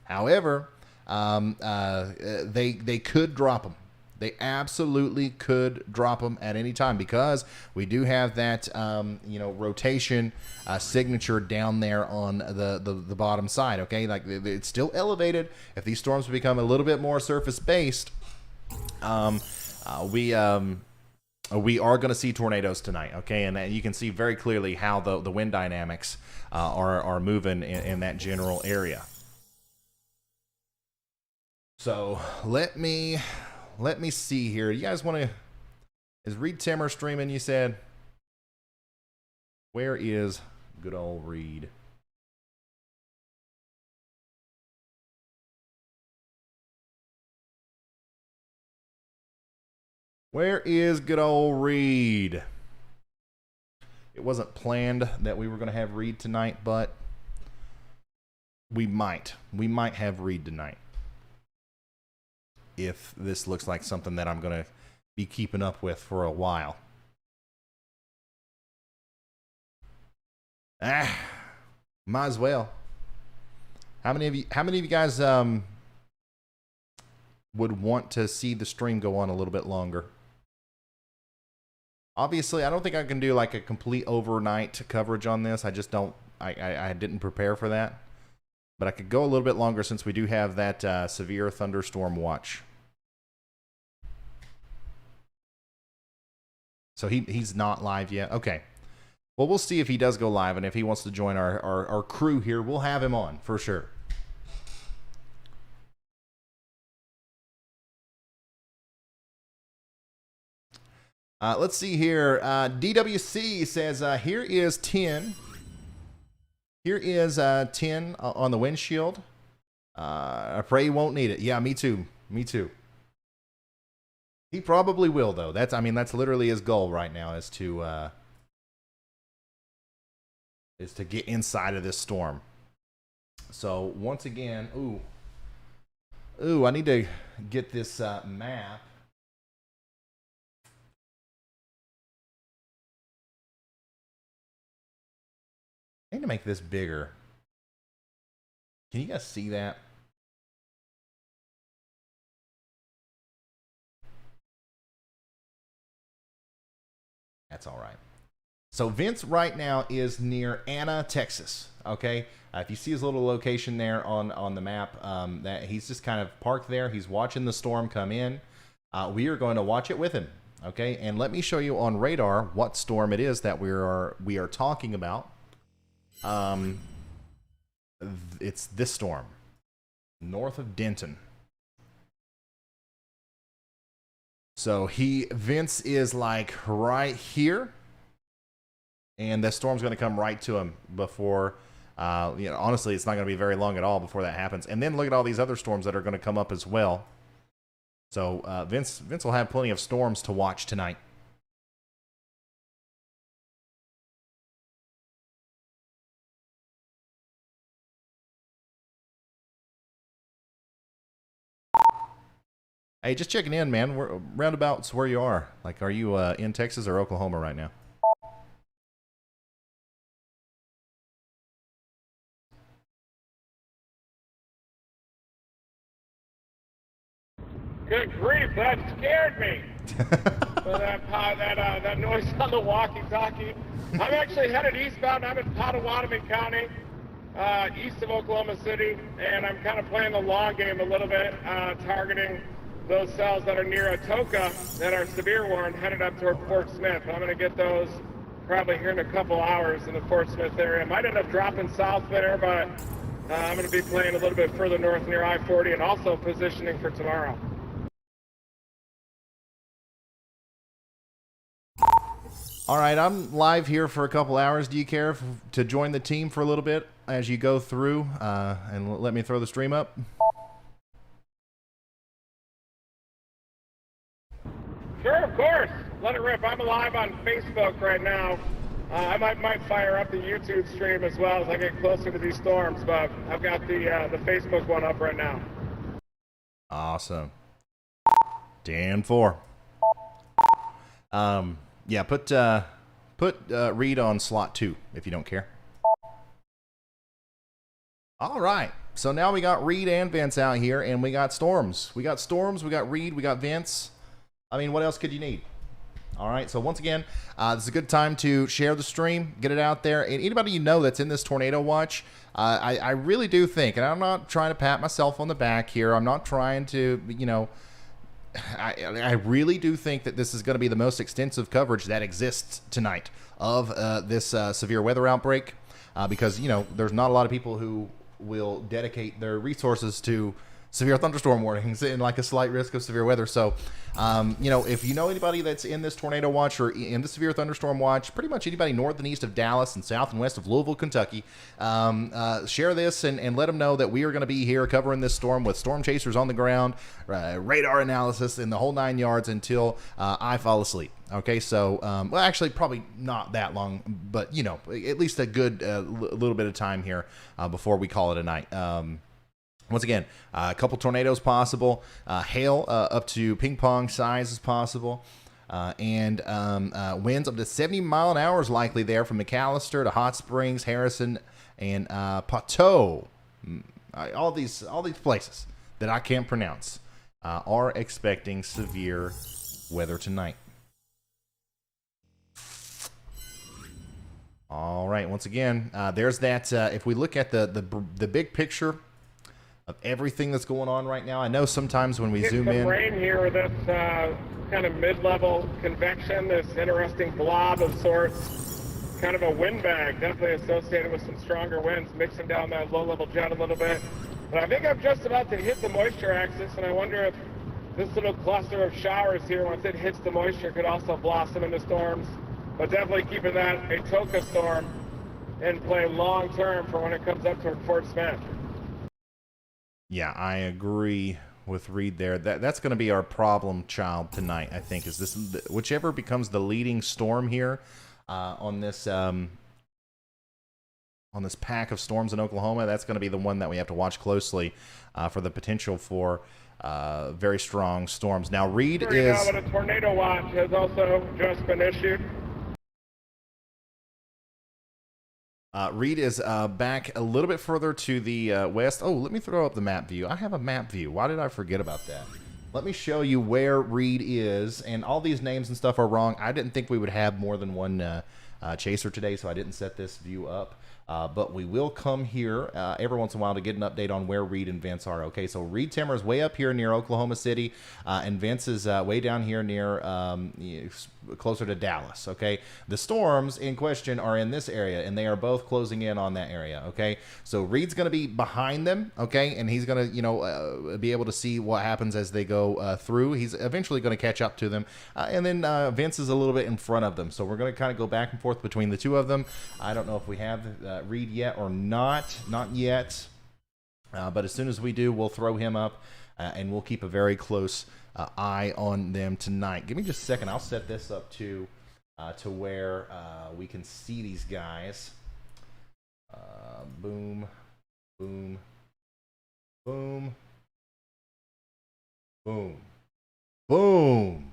However, they could drop them. They absolutely could drop them at any time, because we do have that rotation signature down there on the bottom side. Okay, like it's still elevated. If these storms become a little bit more surface based, we are going to see tornadoes tonight. Okay, and you can see very clearly how the wind dynamics are moving in that general area. So let me see here. You guys want to? Is Reed Timmer streaming? You said. Where is good old Reed? Where is good old Reed? It wasn't planned that we were going to have Reed tonight, but we might have Reed tonight. If this looks like something that I'm going to be keeping up with for a while. Might as well. How many of you guys would want to see the stream go on a little bit longer? Obviously, I don't think I can do like a complete overnight coverage on this. I just don't. I didn't prepare for that. But I could go a little bit longer since we do have that severe thunderstorm watch. So he's not live yet. Okay. Well, we'll see if he does go live, and if he wants to join our crew here, we'll have him on for sure. Let's see here. DWC says, here is 10. Here is 10 on the windshield. I pray you won't need it. Yeah, me too. Me too. He probably will, though. That's literally his goal right now, is to get inside of this storm. So once again, I need to get this map. I need to make this bigger. Can you guys see that? That's all right. So Vince right now is near Anna, Texas. Okay, if you see his little location there on the map, that he's just kind of parked there. He's watching the storm come in. We are going to watch it with him. Okay, and let me show you on radar what storm it is that we are talking about. It's this storm, north of Denton. So Vince is like right here, and the storm's going to come right to him before, honestly, it's not going to be very long at all before that happens. And then look at all these other storms that are going to come up as well. So Vince will have plenty of storms to watch tonight. Hey, just checking in, man. We're roundabouts where you are. Like, are you in Texas or Oklahoma right now? Good grief, that scared me. that noise on the walkie-talkie. I'm actually headed eastbound. I'm in Pottawatomie County, east of Oklahoma City, and I'm kind of playing the long game a little bit, targeting those cells that are near Atoka that are severe warned headed up toward Fort Smith. I'm going to get those probably here in a couple hours in the Fort Smith area. Might end up dropping south there, but I'm going to be playing a little bit further north near I-40 and also positioning for tomorrow. All right, I'm live here for a couple hours. Do you care to join the team for a little bit as you go through and let me throw the stream up? Sure, of course. Let it rip. I'm live on Facebook right now. I might fire up the YouTube stream as well as I get closer to these storms, but I've got the Facebook one up right now. Awesome. Dan 4. Yeah, put Reed on slot 2 if you don't care. All right. So now we got Reed and Vince out here, and we got Storms. We got Reed, we got Vince. I mean, what else could you need? All right, so once again, this is a good time to share the stream, get it out there. And anybody you know that's in this tornado watch, I really do think, and I'm not trying to pat myself on the back here. I'm not trying to, you know, I really do think that this is going to be the most extensive coverage that exists tonight of this severe weather outbreak because, you know, there's not a lot of people who will dedicate their resources to severe thunderstorm warnings and like a slight risk of severe weather. So, you know, if you know anybody that's in this tornado watch or in the severe thunderstorm watch, pretty much anybody north and east of Dallas and south and west of Louisville, Kentucky, share this and let them know that we are going to be here covering this storm with storm chasers on the ground, radar analysis, and the whole 9 yards until I fall asleep. Okay, so, well, actually, probably not that long, but, you know, at least a good little bit of time here before we call it a night. Once again, a couple tornadoes possible, hail up to ping pong size is possible, and winds up to 70 mile an hour is likely there from McAllister to Hot Springs, Harrison, and Poteau. All these places that I can't pronounce are expecting severe weather tonight. All right, once again, there's that. If we look at the big picture of everything that's going on right now. I know sometimes when we zoom in, rain here with this kind of mid-level convection, this interesting blob of sorts, kind of a windbag, definitely associated with some stronger winds, mixing down that low-level jet a little bit. But I think I'm just about to hit the moisture axis, and I wonder if this little cluster of showers here, once it hits the moisture, could also blossom into storms. But definitely keeping that Atoka storm in play long-term for when it comes up to Fort Smith. Yeah, I agree with Reed there. That's going to be our problem child tonight, I think, is this whichever becomes the leading storm here on this pack of storms in Oklahoma. That's going to be the one that we have to watch closely for the potential for very strong storms. Now, Reed is... But a tornado watch has also just been issued. Reed is back a little bit further to the west. Oh, let me throw up the map view. I have a map view. Why did I forget about that? Let me show you where Reed is. And all these names and stuff are wrong. I didn't think we would have more than one chaser today, so I didn't set this view up. But we will come here every once in a while to get an update on where Reed and Vince are. Okay, so Reed Timmer is way up here near Oklahoma City, and Vince is way down here near closer to Dallas. Okay, the storms in question are in this area, and they are both closing in on that area. Okay, so Reed's going to be behind them. Okay, and he's going to, you know, be able to see what happens as they go through. He's eventually going to catch up to them, and then Vince is a little bit in front of them. So we're going to kind of go back and forth between the two of them. I don't know if we have Reed yet or not yet, but as soon as we do, we'll throw him up and we'll keep a very close eye on them tonight. Give me just a second. I'll set this up to where we can see these guys. Boom, boom, boom, boom, boom.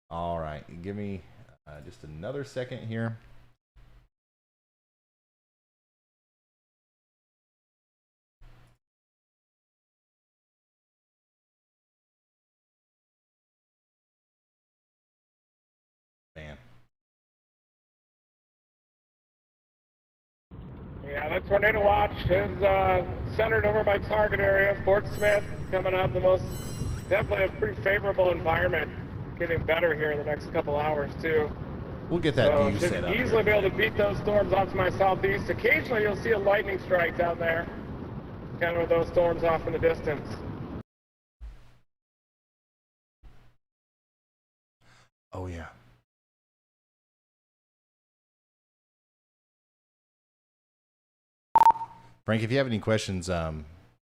All right, give me just another second here. Yeah, Yeah, that tornado watch is centered over my target area, Fort Smith, coming up. Definitely a pretty favorable environment. Getting better here in the next couple hours too. We'll get that So view should set up. easily be able to beat those storms off to my southeast. Occasionally you'll see a lightning strike down there, kind of with those storms off in the distance. Oh yeah. Frank, if you have any questions,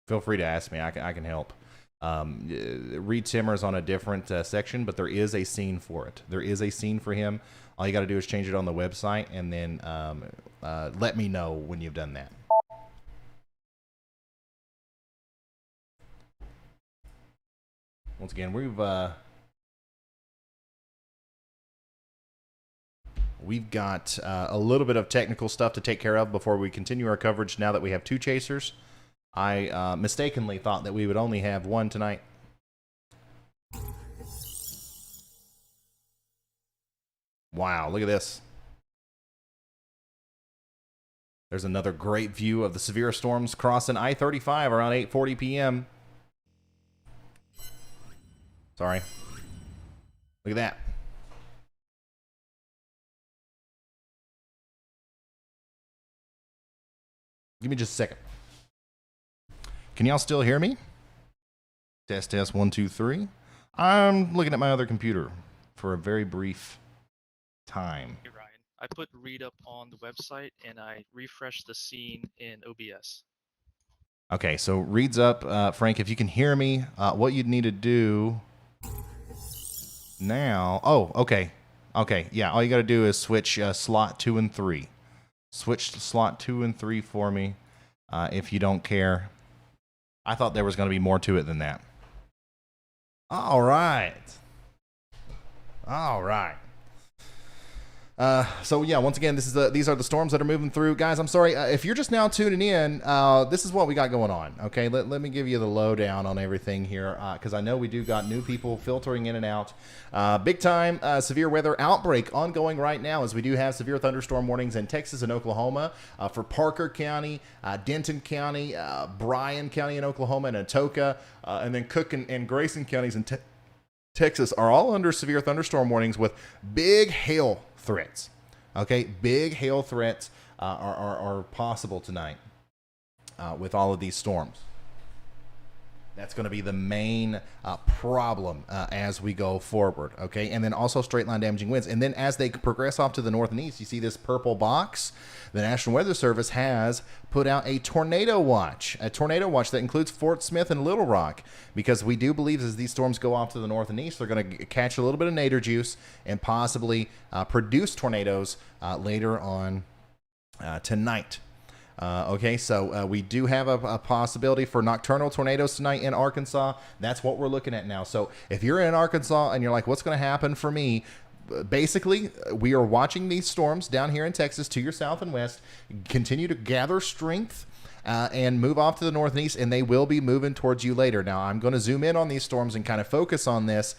feel free to ask me. I can help. Reed Timmer's on a different section, but there is a scene for it. There is a scene for him. All you got to do is change it on the website, and then let me know when you've done that. Once again, we've got a little bit of technical stuff to take care of before we continue our coverage now that we have two chasers. I mistakenly thought that we would only have one tonight. Wow, look at this. There's another great view of the severe storms crossing I-35 around 8:40 p.m. Sorry. Look at that. Give me just a second. Can y'all still hear me? Test, 1, 2, 3. I'm looking at my other computer for a very brief time. Hey, Ryan. I put read up on the website and I refreshed the scene in OBS. Okay, so reads up. Frank, if you can hear me, what you'd need to do now. Oh, okay. Okay, yeah, all you got to do is switch slot 2 and 3. Switch to slot 2 and 3 for me if you don't care. I thought there was going to be more to it than that. All right. All right. So yeah, once again, these are the storms that are moving through. Guys, I'm sorry if you're just now tuning in. This is what we got going on. Okay, let me give you the lowdown on everything here, because I know we do got new people filtering in and out. Big time severe weather outbreak ongoing right now, as we do have severe thunderstorm warnings in Texas and Oklahoma for Parker County, Denton County, Bryan County in Oklahoma, and Atoka, and then Cook and Grayson counties in Texas are all under severe thunderstorm warnings with big hail threats. Okay, big hail threats are possible tonight with all of these storms. That's going to be the main problem as we go forward. Okay, and then also straight line damaging winds. And then as they progress off to the north and east, you see this purple box. The National Weather Service has put out a tornado watch that includes Fort Smith and Little Rock, because we do believe as these storms go off to the north and east, they're going to catch a little bit of nadir juice and possibly produce tornadoes later on tonight. Okay, so we do have a possibility for nocturnal tornadoes tonight in Arkansas. That's what we're looking at now. So if you're in Arkansas and you're like, what's going to happen for me? Basically, we are watching these storms down here in Texas to your south and west continue to gather strength and move off to the north and east, and they will be moving towards you later. Now, I'm going to zoom in on these storms and kind of focus on this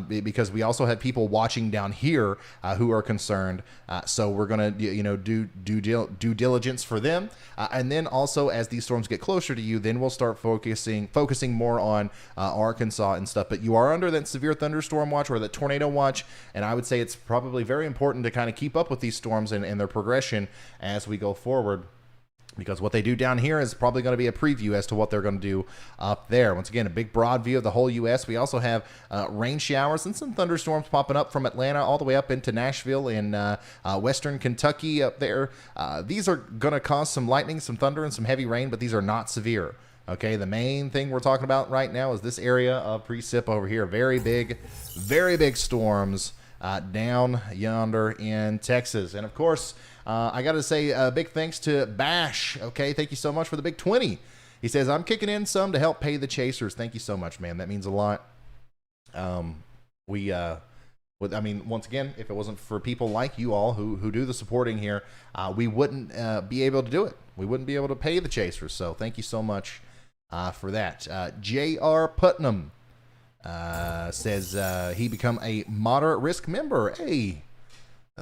because we also have people watching down here who are concerned. So we're going to, do diligence for them, and then also as these storms get closer to you, then we'll start focusing more on Arkansas and stuff. But you are under that severe thunderstorm watch or that tornado watch, and I would say it's probably very important to kind of keep up with these storms and their progression as we go forward, because what they do down here is probably going to be a preview as to what they're going to do up there. Once again, a big broad view of the whole U.S. We also have rain showers and some thunderstorms popping up from Atlanta all the way up into Nashville in western Kentucky up there. These are going to cause some lightning, some thunder, and some heavy rain, but these are not severe. Okay, the main thing we're talking about right now is this area of precip over here. Very big storms down yonder in Texas. And of course, I got to say a big thanks to Bash. Okay, thank you so much for the big 20. He says, I'm kicking in some to help pay the chasers. Thank you so much, man. That means a lot. Once again, if it wasn't for people like you all who do the supporting here, we wouldn't be able to do it. We wouldn't be able to pay the chasers. So thank you so much for that. J.R. Putnam says he become a moderate risk member. Hey,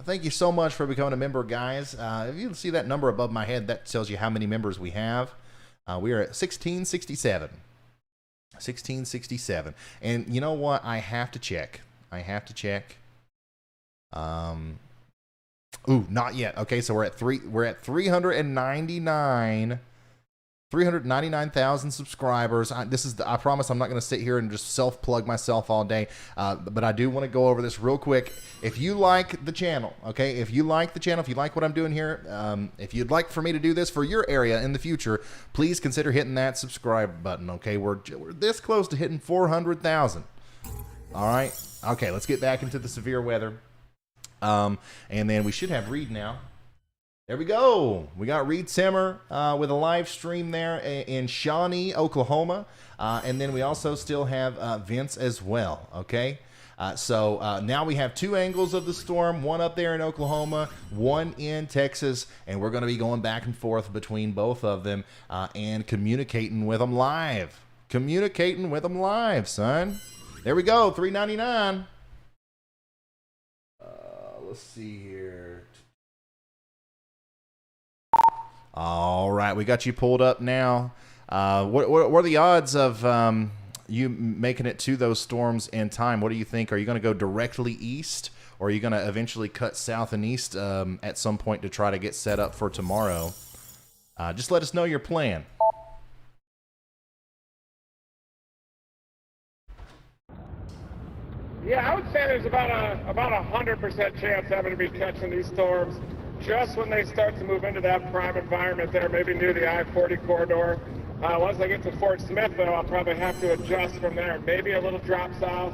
Thank you so much for becoming a member, guys. If you see that number above my head, that tells you how many members we have. We are at 1667. 1667. And you know what? I have to check. Ooh, not yet. Okay, so we're at 399,000 subscribers. I promise I'm not going to sit here and just self-plug myself all day, but I do want to go over this real quick. If you like the channel, okay, if you like what I'm doing here, if you'd like for me to do this for your area in the future, please consider hitting that subscribe button, okay? We're this close to hitting 400,000. All right? Okay, let's get back into the severe weather. And then we should have Reed now. There we go. We got Reed Simmer with a live stream there in Shawnee, Oklahoma. And then we also still have Vince as well, okay? So now we have two angles of the storm, one up there in Oklahoma, one in Texas, and we're going to be going back and forth between both of them and communicating with them live. Communicating with them live, son. There we go, $3.99. Let's see here. All right, we got you pulled up now. What are the odds of you making it to those storms in time? What do you think? Are you going to go directly east, or are you going to eventually cut south and east at some point to try to get set up for tomorrow? Just let us know your plan. Yeah, I would say there's about 100% chance I'm going to be catching these storms just when they start to move into that prime environment there, maybe near the I-40 corridor. Once I get to Fort Smith, though, I'll probably have to adjust from there. Maybe a little drop south.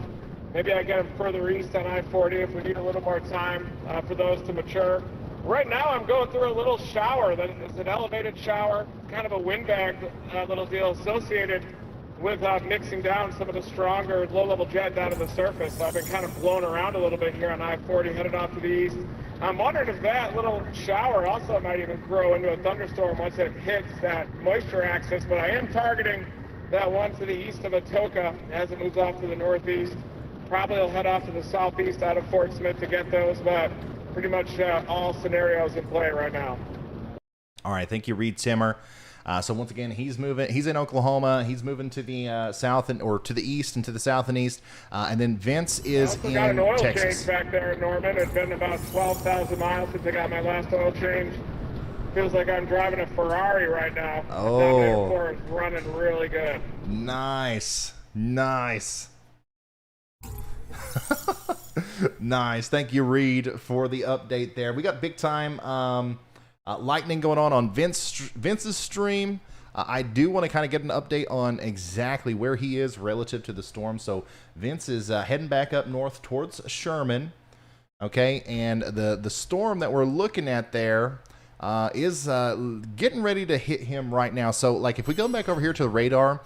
Maybe I get them further east on I-40 if we need a little more time for those to mature. Right now, I'm going through a little shower. It's an elevated shower, kind of a windbag little deal associated with mixing down some of the stronger low-level jet down to the surface. So I've been kind of blown around a little bit here on I-40, headed off to the east. I'm wondering if that little shower also might even grow into a thunderstorm once it hits that moisture axis, but I am targeting that one to the east of Atoka as it moves off to the northeast. Probably will head off to the southeast out of Fort Smith to get those, but pretty much all scenarios in play right now. All right, thank you, Reed Timmer. So once again, he's in Oklahoma. He's moving to the south or to the east and to the south and east. And then Vince is in Texas. I also got an oil change back there in Norman. It's been about 12,000 miles since I got my last oil change. Feels like I'm driving a Ferrari right now. Oh. It's running really good. Nice. Nice. Nice. Thank you, Reed, for the update there. We got big time lightning going on Vince's stream. I do want to kind of get an update on exactly where he is relative to the storm. So Vince is heading back up north towards Sherman. Okay, and the storm that we're looking at there is getting ready to hit him right now. So like if we go back over here to the radar,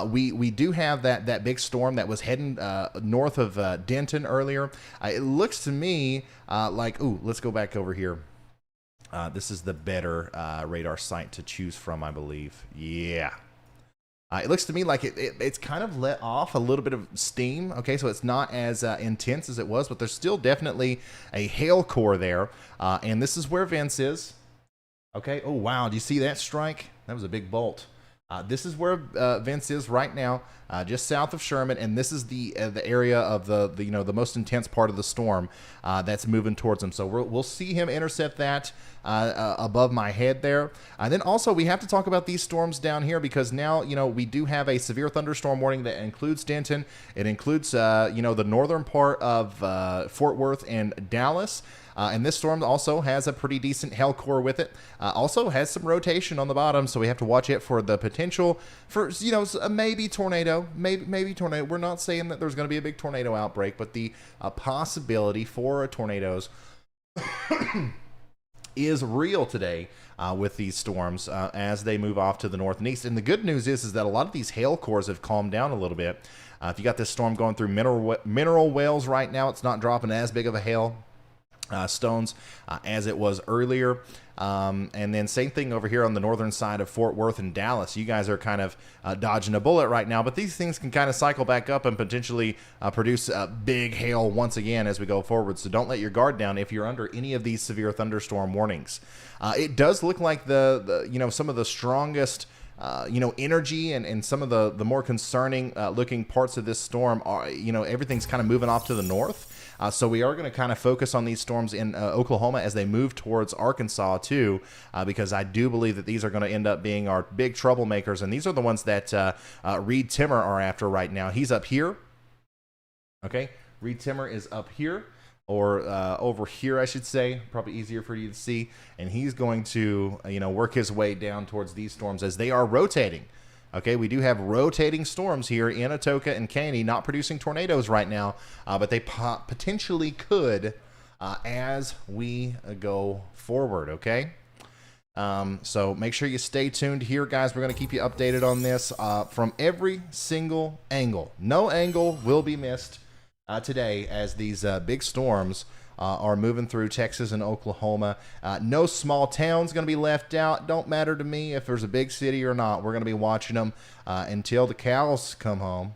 we do have that big storm that was heading north of Denton earlier. It looks to me like, ooh, let's go back over here. This is the better radar site to choose from, I believe. Yeah. It looks to me like it's kind of let off a little bit of steam. Okay, so it's not as intense as it was, but there's still definitely a hail core there. And this is where Vince is. Okay. Oh, wow. Do you see that strike? That was a big bolt. This is where Vince is right now, just south of Sherman, and this is the area of the most intense part of the storm that's moving towards him. So we'll see him intercept that above my head there. And then also we have to talk about these storms down here because now we do have a severe thunderstorm warning that includes Denton. It includes the northern part of Fort Worth and Dallas. And this storm also has a pretty decent hail core with it. Also has some rotation on the bottom, so we have to watch it for the potential for maybe tornado, maybe tornado. We're not saying that there's going to be a big tornado outbreak, but the possibility for tornadoes is real today with these storms as they move off to the north and east. And the good news is that a lot of these hail cores have calmed down a little bit. If you got this storm going through mineral wells right now, it's not dropping as big of a hail. stones as it was earlier. And then same thing over here on the northern side of Fort Worth and Dallas. You guys are kind of dodging a bullet right now, but these things can kind of cycle back up and potentially produce big hail once again as we go forward. So don't let your guard down if you're under any of these severe thunderstorm warnings. It does look like the some of the strongest energy and some of the more concerning looking parts of this storm are, everything's kind of moving off to the north. So we are going to kind of focus on these storms in Oklahoma as they move towards Arkansas too, because I do believe that these are going to end up being our big troublemakers. And these are the ones that Reed Timmer are after right now. He's up here. Okay. Reed Timmer is up here. Or over here, I should say, probably easier for you to see. And he's going to, work his way down towards these storms as they are rotating. Okay, we do have rotating storms here in Atoka and Caney, not producing tornadoes right now, but they potentially could as we go forward, okay? So make sure you stay tuned here, guys. We're going to keep you updated on this from every single angle. No angle will be missed today as these big storms are moving through Texas and Oklahoma. No small town's going to be left out. Don't matter to me if there's a big city or not. We're going to be watching them until the cows come home.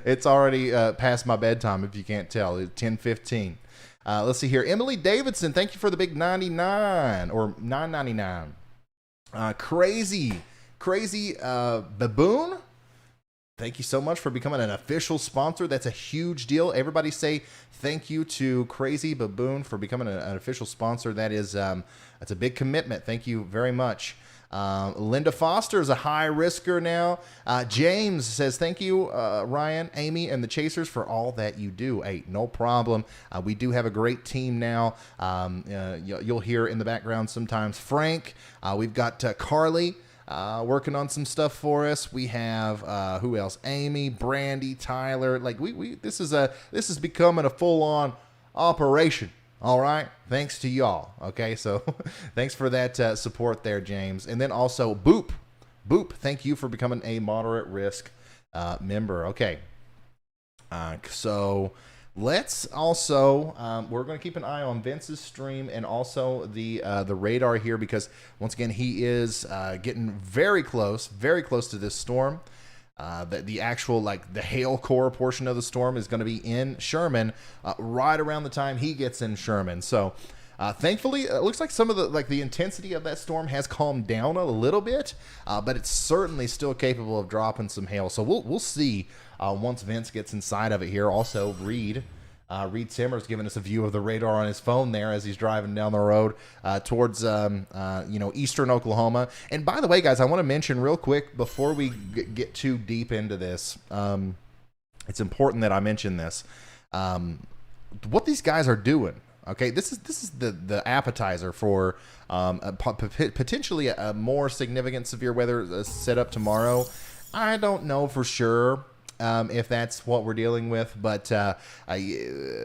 It's already past my bedtime, if you can't tell. It's 10:15. Let's see here. Emily Davidson, thank you for the big 99 or $9.99. Crazy Baboon. Thank you so much for becoming an official sponsor. That's a huge deal. Everybody say thank you to Crazy Baboon for becoming an official sponsor. That is, that's a big commitment. Thank you very much. Linda Foster is a high risker now. James says, thank you, Ryan, Amy, and the Chasers for all that you do. Hey, no problem. We do have a great team now. You'll hear in the background sometimes Frank. We've got Carly. Working on some stuff for us. We have who else? Amy, Brandy, Tyler. Like this is becoming a full-on operation. All right, thanks to y'all. Okay, so thanks for that support there, James. And then also Boop, thank you for becoming a moderate risk member. Okay, so let's also we're going to keep an eye on Vince's stream and also the radar here, because once again he is getting very close to this storm. The actual the hail core portion of the storm is going to be in Sherman right around the time he gets in Sherman. So thankfully it looks like some of the intensity of that storm has calmed down a little bit, but it's certainly still capable of dropping some hail. So we'll see once Vince gets inside of it here. Also, Reed Timmer's giving us a view of the radar on his phone there as he's driving down the road towards eastern Oklahoma. And by the way, guys, I want to mention real quick before we get too deep into this, it's important that I mention this. What these guys are doing. Okay, this is the appetizer for potentially a more significant severe weather setup tomorrow. I don't know for sure if that's what we're dealing with, but a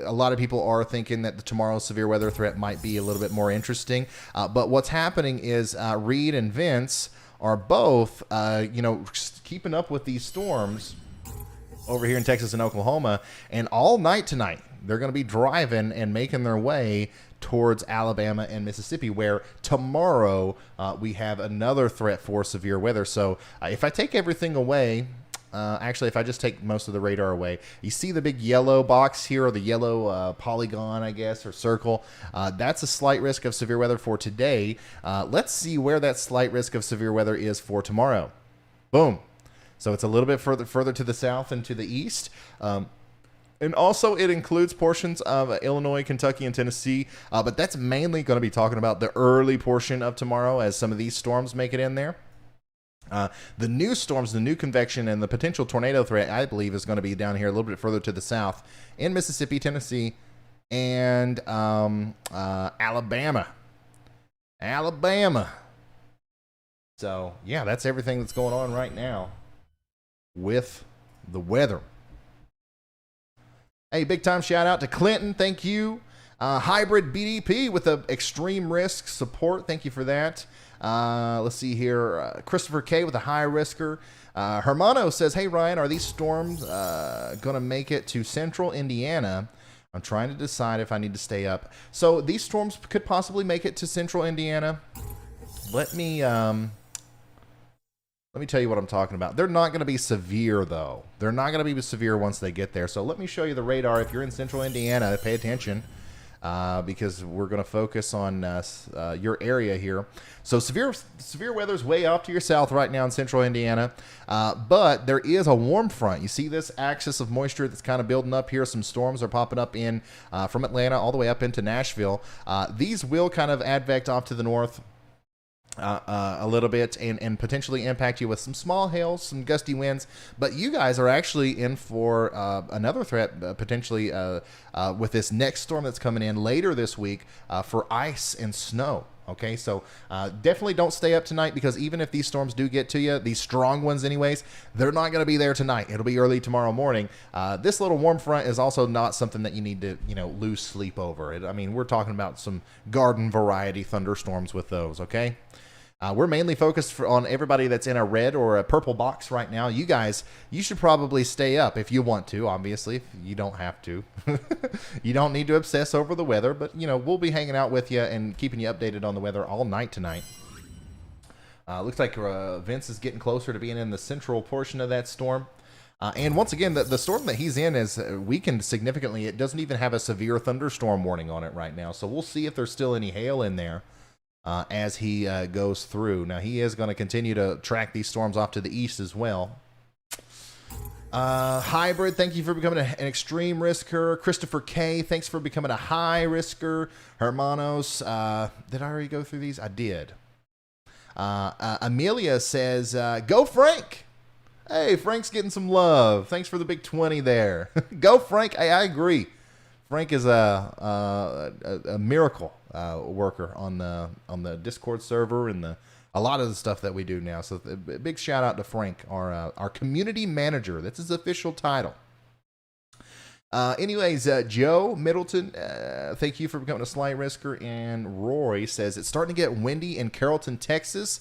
lot of people are thinking that tomorrow's severe weather threat might be a little bit more interesting. But what's happening is Reed and Vince are both, keeping up with these storms over here in Texas and Oklahoma, and all night tonight they're going to be driving and making their way towards Alabama and Mississippi, where tomorrow we have another threat for severe weather. So if I take everything away, actually, if I just take most of the radar away, you see the big yellow box here, or the yellow polygon, I guess, or circle. That's a slight risk of severe weather for today. Let's see where that slight risk of severe weather is for tomorrow. Boom. So it's a little bit further to the south and to the east. And also it includes portions of Illinois, Kentucky, and Tennessee. But that's mainly going to be talking about the early portion of tomorrow as some of these storms make it in there. The new storms, the new convection, and the potential tornado threat, I believe, is going to be down here a little bit further to the south in Mississippi, Tennessee, and Alabama. So, yeah, that's everything that's going on right now with the weather. Hey, big time shout out to Clinton. Thank you. Hybrid BDP with the extreme risk support. Thank you for that. Let's see here. Christopher K with a high risker. Hermano says, hey, Ryan, are these storms going to make it to central Indiana? I'm trying to decide if I need to stay up. So these storms could possibly make it to central Indiana. Let me tell you what I'm talking about. They're not going to be severe, though. They're not going to be severe once they get there. So let me show you the radar. If you're in central Indiana, pay attention. Because we're going to focus on your area here. So severe weather's way off to your south right now in central Indiana, but there is a warm front. You see this axis of moisture that's kind of building up here. Some storms are popping up in from Atlanta all the way up into Nashville. These will kind of advect off to the north a little bit and potentially impact you with some small hail, some gusty winds. But you guys are actually in for another threat potentially with this next storm that's coming in later this week for ice and snow. Okay, so definitely don't stay up tonight, because even if these storms do get to you, these strong ones anyways, they're not going to be there tonight. It'll be early tomorrow morning. This little warm front is also not something that you need to, lose sleep over. I mean, we're talking about some garden variety thunderstorms with those, okay? We're mainly focused on everybody that's in a red or a purple box right now. You guys, you should probably stay up if you want to, obviously. You don't have to. You don't need to obsess over the weather, but, we'll be hanging out with you and keeping you updated on the weather all night tonight. Looks like Vince is getting closer to being in the central portion of that storm. And once again, the storm that he's in is weakened significantly. It doesn't even have a severe thunderstorm warning on it right now. So we'll see if there's still any hail in there. As he goes through. Now, he is going to continue to track these storms off to the east as well. Hybrid, thank you for becoming an extreme risker. Christopher K, thanks for becoming a high risker. Hermanos, did I already go through these? I did. Amelia says, go Frank. Hey, Frank's getting some love. Thanks for the big 20 there. Go Frank. Hey, I agree. Frank is a miracle worker on the Discord server and a lot of the stuff that we do now. So a big shout out to Frank, our community manager. That's his official title. Anyways, Joe Middleton, thank you for becoming a slight risker. And Roy says it's starting to get windy in Carrollton, Texas.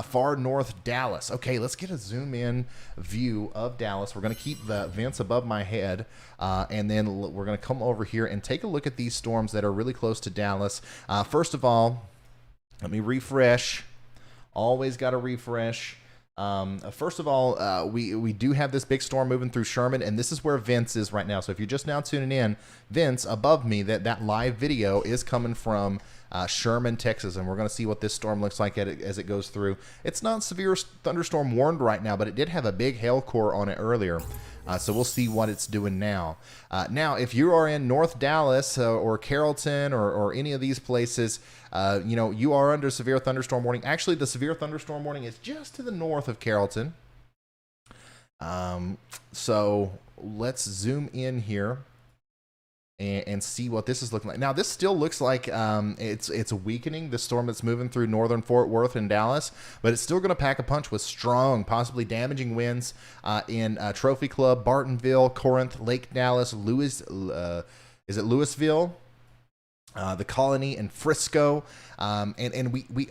Far north Dallas. Okay, let's get a zoom in view of Dallas. We're going to keep the vents above my head, and then we're going to come over here and take a look at these storms that are really close to Dallas. First of all, let me refresh. Always got to refresh. First of all, we do have this big storm moving through Sherman, and this is where Vince is right now. So if you're just now tuning in, Vince, above me, that live video is coming from Sherman, Texas, and we're going to see what this storm looks like as it goes through. It's not severe thunderstorm warned right now, but it did have a big hail core on it earlier. So we'll see what it's doing now. Now, if you are in North Dallas or Carrollton or any of these places, you are under severe thunderstorm warning. Actually, the severe thunderstorm warning is just to the north of Carrollton. So let's zoom in here and see what this is looking like. Now, this still looks like it's weakening, the storm that's moving through northern Fort Worth and Dallas, but it's still going to pack a punch with strong, possibly damaging winds in Trophy Club, Bartonville, Corinth, Lake Dallas, Louisville, the Colony, and Frisco. And we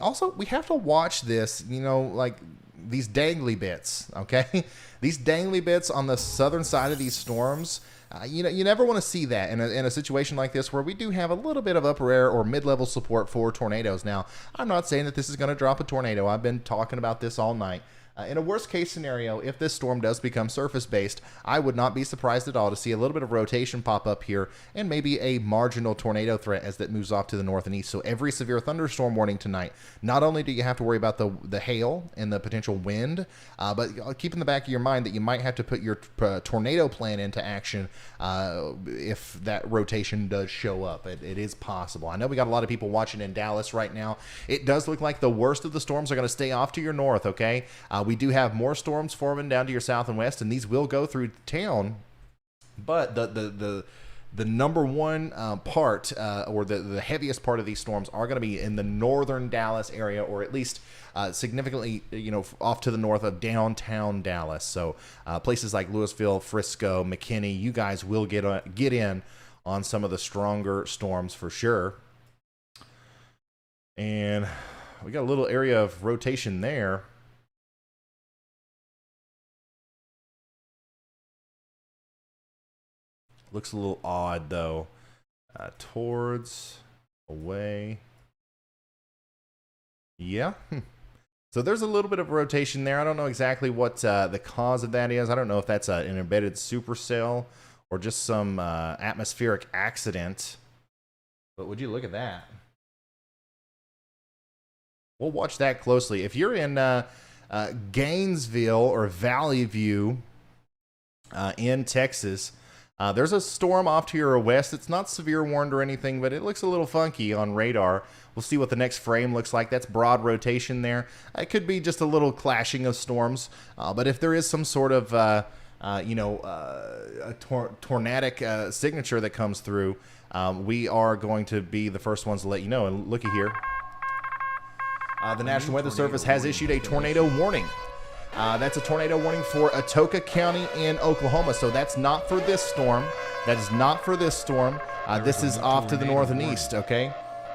have to watch this, like these dangly bits, okay? These dangly bits on the southern side of these storms. You never want to see that in a situation like this where we do have a little bit of upper air or mid-level support for tornadoes. Now, I'm not saying that this is going to drop a tornado. I've been talking about this all night. In a worst-case scenario, if this storm does become surface-based, I would not be surprised at all to see a little bit of rotation pop up here and maybe a marginal tornado threat as that moves off to the north and east. So every severe thunderstorm warning tonight, not only do you have to worry about the hail and the potential wind, but keep in the back of your mind that you might have to put your tornado plan into action if that rotation does show up. It is possible. I know we got a lot of people watching in Dallas right now. It does look like the worst of the storms are going to stay off to your north, okay? We do have more storms forming down to your south and west, and these will go through town. But the number one part, or the heaviest part of these storms are going to be in the northern Dallas area, or at least significantly, off to the north of downtown Dallas. So places like Louisville, Frisco, McKinney, you guys will get in on some of the stronger storms for sure. And we got a little area of rotation there. Looks a little odd, though. towards, away. Yeah. So there's a little bit of rotation there. I don't know exactly what the cause of that is. I don't know if that's an embedded supercell or just some atmospheric accident. But would you look at that? We'll watch that closely. If you're in Gainesville or Valley View in Texas, there's a storm off to your west. It's not severe warned or anything, but it looks a little funky on radar. We'll see what the next frame looks like. That's broad rotation there. It could be just a little clashing of storms, but if there is some sort of a tornadic signature that comes through, we are going to be the first ones to let you know. And looky here. The National Weather Service has issued a tornado warning. That's a tornado warning for Atoka County in Oklahoma. So that's not for this storm. That is not for this storm. This is off to the north and east, okay?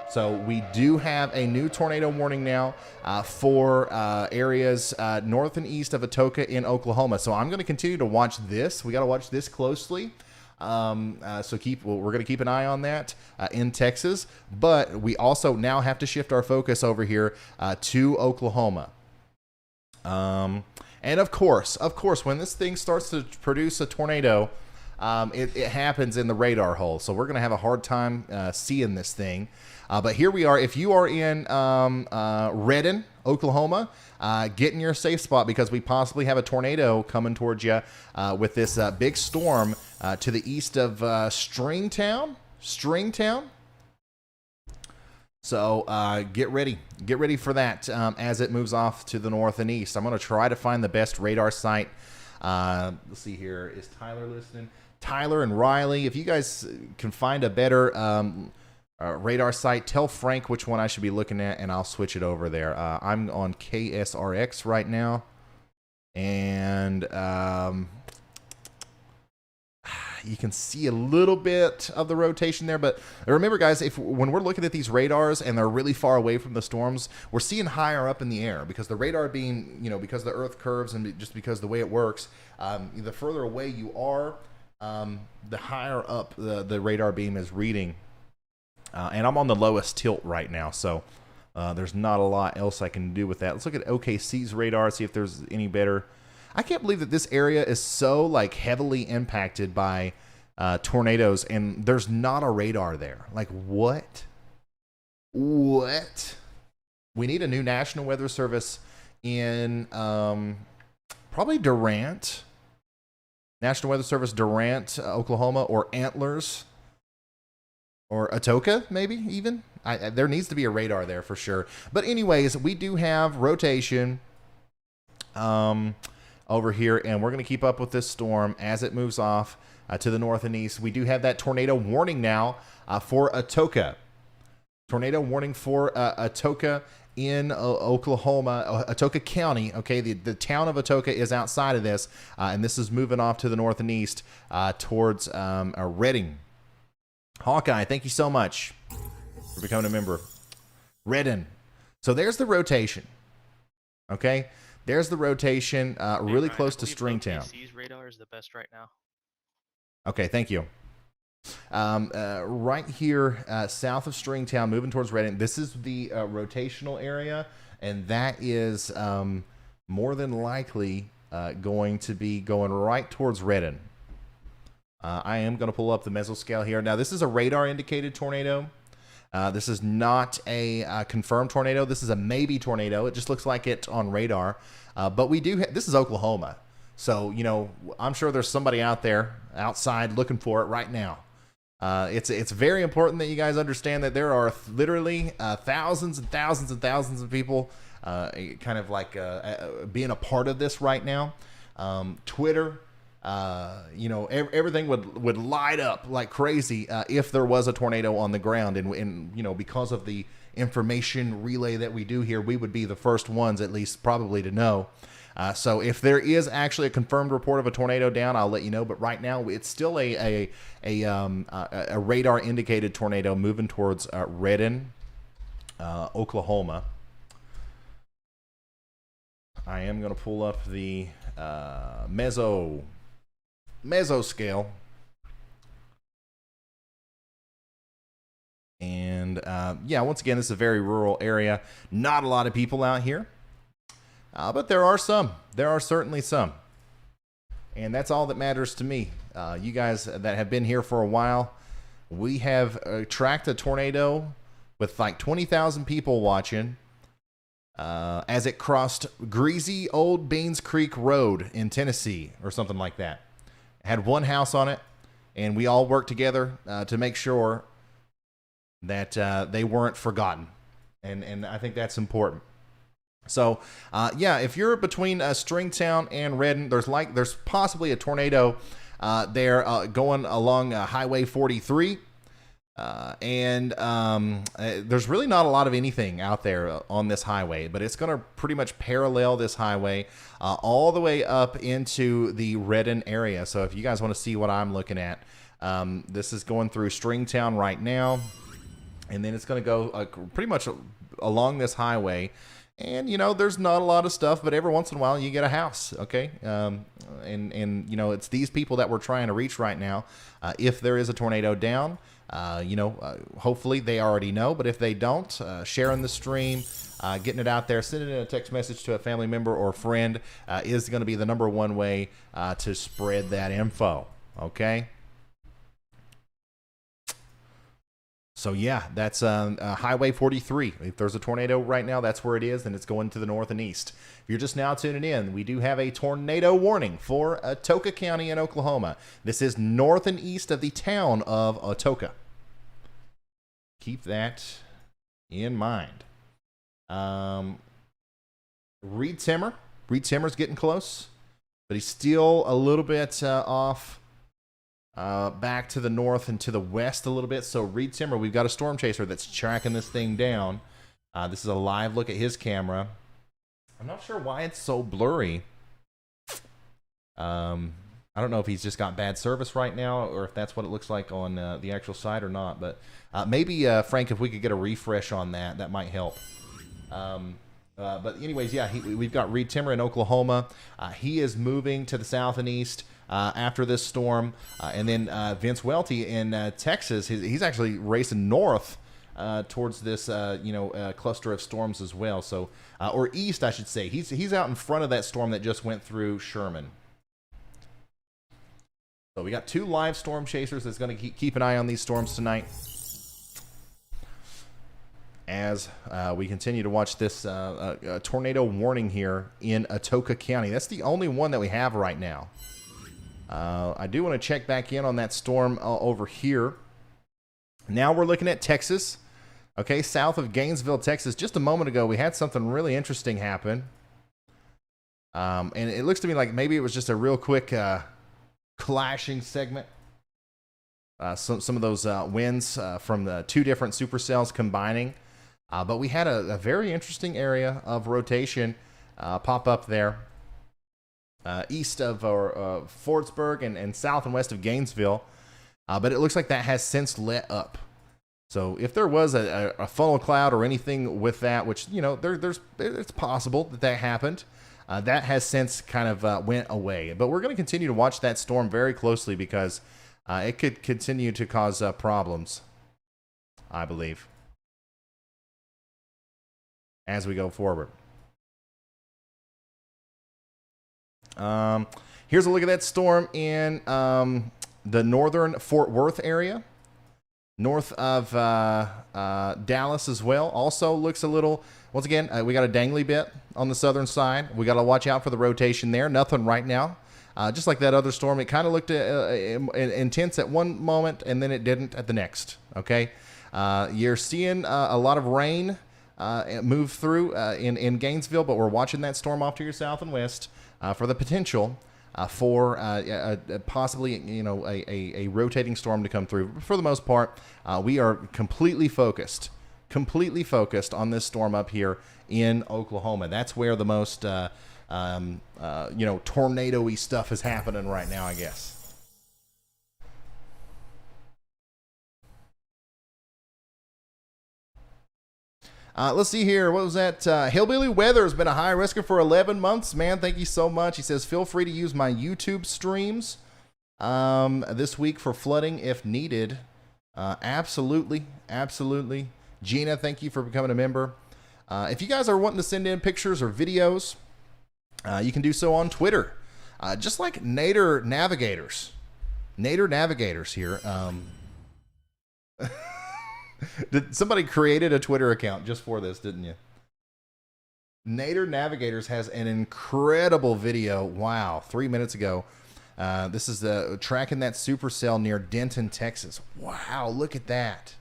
So we do have a new tornado warning now for areas north and east of Atoka in Oklahoma. So I'm going to continue to watch this. We got to watch this closely. So we're going to keep an eye on that in Texas, but we also now have to shift our focus over here to Oklahoma. And of course, when this thing starts to produce a tornado, it happens in the radar hole. So we're going to have a hard time seeing this thing. But here we are. If you are in Redden, Oklahoma, get in your safe spot because we possibly have a tornado coming towards you with this big storm to the east of Stringtown. So get ready for that as it moves off to the north and east. I'm going to try to find the best radar site. Let's see here. Is Tyler listening? Tyler and Riley, if you guys can find a better radar site, tell Frank which one I should be looking at, and I'll switch it over there. I'm on KSRX right now, and you can see a little bit of the rotation there. But remember, guys, when we're looking at these radars and they're really far away from the storms, we're seeing higher up in the air because the radar being, because the Earth curves and just because the way it works, the further away you are, the higher up the radar beam is reading. And I'm on the lowest tilt right now, so there's not a lot else I can do with that. Let's look at OKC's radar, see if there's any better. I can't believe that this area is so heavily impacted by tornadoes, and there's not a radar there. What? What? We need a new National Weather Service in probably Durant. National Weather Service Durant, Oklahoma, or Antlers. Or Atoka, maybe, even. There needs to be a radar there for sure. But anyways, we do have rotation over here, and we're going to keep up with this storm as it moves off to the north and east. We do have that tornado warning now for Atoka. Tornado warning for Atoka in Oklahoma, Atoka County. Okay, the town of Atoka is outside of this, and this is moving off to the north and east towards Redding. Hawkeye, thank you so much for becoming a member. Redden. So there's the rotation. Okay? There's the rotation really close to Stringtown. OKC's radar is the best right now. Okay, thank you. Right here, south of Stringtown, moving towards Redding. This is the rotational area, and that is more than likely going to be going right towards Redding. I am going to pull up the mesoscale here. Now, this is a radar-indicated tornado. This is not a confirmed tornado. This is a maybe tornado. It just looks like it on radar. But we do. This is Oklahoma. So, I'm sure there's somebody out there outside looking for it right now. It's very important that you guys understand that there are literally thousands and thousands and thousands of people kind of being a part of this right now. Twitter. Everything would light up like crazy if there was a tornado on the ground, and because of the information relay that we do here, we would be the first ones, at least probably, to know. So if there is actually a confirmed report of a tornado down, I'll let you know. But right now, it's still a radar indicated tornado moving towards Redden, Oklahoma. I am going to pull up the mesoscale. And yeah, once again, this is a very rural area. Not a lot of people out here, but there are some. There are certainly some. And that's all that matters to me. You guys that have been here for a while, we have tracked a tornado with like 20,000 people watching as it crossed greasy old Baines Creek Road in Tennessee or something like that. It had one house on it, and we all worked together to make sure that they weren't forgotten. And I think that's important. So, yeah, if you're between Stringtown and Redden, there's possibly a tornado there going along Highway 43. And there's really not a lot of anything out there on this highway, but it's going to pretty much parallel this highway all the way up into the Redden area. So if you guys want to see what I'm looking at, this is going through Stringtown right now, and then it's going to go pretty much along this highway. And, you know, there's not a lot of stuff, but every once in a while you get a house, okay? And you know, it's these people that we're trying to reach right now. If there is a tornado down, you know, hopefully they already know, but if they don't, sharing the stream, getting it out there, sending in a text message to a family member or friend is going to be the #1 way to spread that info, okay? So yeah, that's Highway 43. If there's a tornado right now, that's where it is, and it's going to the north and east. If you're just now tuning in, we do have a tornado warning for Atoka County in Oklahoma. This is north and east of the town of Atoka. Keep that in mind. Reed Timmer's getting close, but he's still a little bit off. Back to the north and to the west a little bit. So Reed Timmer, we've got a storm chaser that's tracking this thing down. This is a live look at his camera. I'm not sure why it's so blurry. I don't know if he's just got bad service right now or if that's what it looks like on the actual site or not. But maybe, Frank, if we could get a refresh on that, that might help. But anyways, yeah, we've got Reed Timmer in Oklahoma. He is moving to the south and east after this storm. And then Vince Welty in Texas, he's actually racing north towards this cluster of storms as well. So, or east, I should say. He's out in front of that storm that just went through Sherman. So we got 2 live storm chasers that's going to keep an eye on these storms tonight as we continue to watch this tornado warning here in Atoka County. That's the only one that we have right now. I do want to check back in on that storm over here. Now we're looking at Texas. Okay, south of Gainesville, Texas. Just a moment ago, we had something really interesting happen. And it looks to me like maybe it was just a real quick clashing segment. Some of those winds from the 2 different supercells combining. But we had a very interesting area of rotation pop up there east of Fordsburg and south and west of Gainesville. But it looks like that has since let up. So if there was a funnel cloud or anything with that, which, you know, it's possible that happened, that has since kind of went away. But we're going to continue to watch that storm very closely because it could continue to cause problems, I believe, as we go forward. Here's a look at that storm in the northern Fort Worth area, north of Dallas as well. Also looks a little, once again, we got a dangly bit on the southern side. We got to watch out for the rotation there. Nothing right now. Just like that other storm, it kind of looked intense at one moment, and then it didn't at the next. Okay, you're seeing a lot of rain move through in Gainesville, but we're watching that storm off to your south and west for the potential for possibly, you know, a rotating storm to come through. For the most part, we are completely focused on this storm up here in Oklahoma. That's where the most tornado-y stuff is happening right now, I guess. Let's see here. What was that? Hillbilly Weather has been a high risker for 11 months. Man, thank you so much. He says, feel free to use my YouTube streams this week for flooding if needed. Absolutely. Absolutely. Gina, thank you for becoming a member. If you guys are wanting to send in pictures or videos, you can do so on Twitter. Just like Nader Navigators. Nader Navigators here. Somebody created a Twitter account just for this, didn't you? Nader Navigators has an incredible video. Wow, 3 minutes ago. This is tracking that supercell near Denton, Texas. Wow, look at that.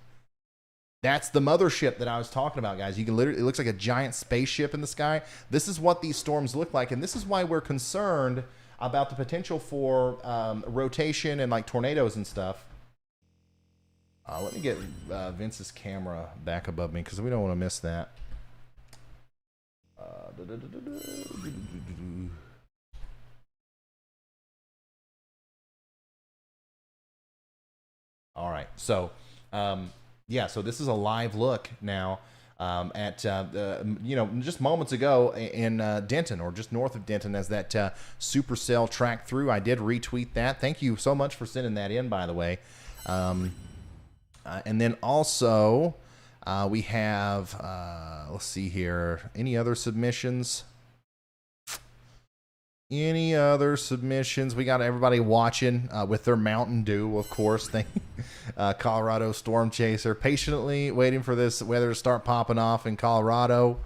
That's the mothership that I was talking about, guys. You can literally, it looks like a giant spaceship in the sky. This is what these storms look like, and this is why we're concerned about the potential for rotation and like tornadoes and stuff. Let me get Vince's camera back above me because we don't want to miss that. All right, so yeah, so this is a live look now at just moments ago in Denton, or just north of Denton, as that supercell tracked through. I did retweet that. Thank you so much for sending that in, by the way. And then also we have let's see here, any other submissions? Any other submissions? We got everybody watching with their Mountain Dew, of course. Thank Colorado Storm Chaser, patiently waiting for this weather to start popping off in Colorado.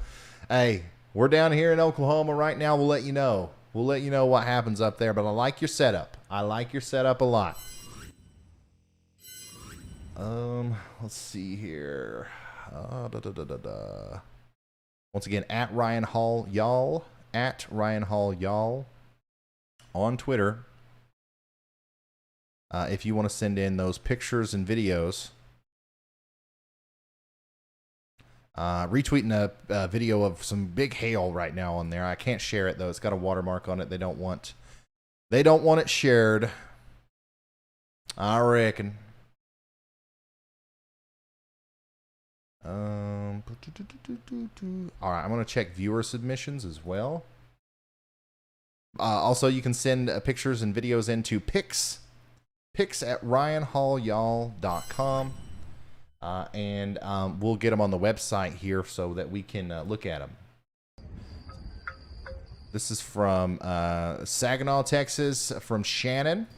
Hey, we're down here in Oklahoma right now. We'll let you know. We'll let you know what happens up there. But I like your setup. I like your setup a lot. Let's see here. Once again, at Ryan Hall y'all. At Ryan Hall y'all on Twitter. If you want to send in those pictures and videos. Retweeting a video of some big hail right now on there. I can't share it though. It's got a watermark on it. They don't want it shared, I reckon. All right, I'm going to check viewer submissions as well. Also, you can send pictures and videos into pics at ryanhallyall.com, and we'll get them on the website here so that we can look at them. This is from Saginaw, Texas, from Shannon.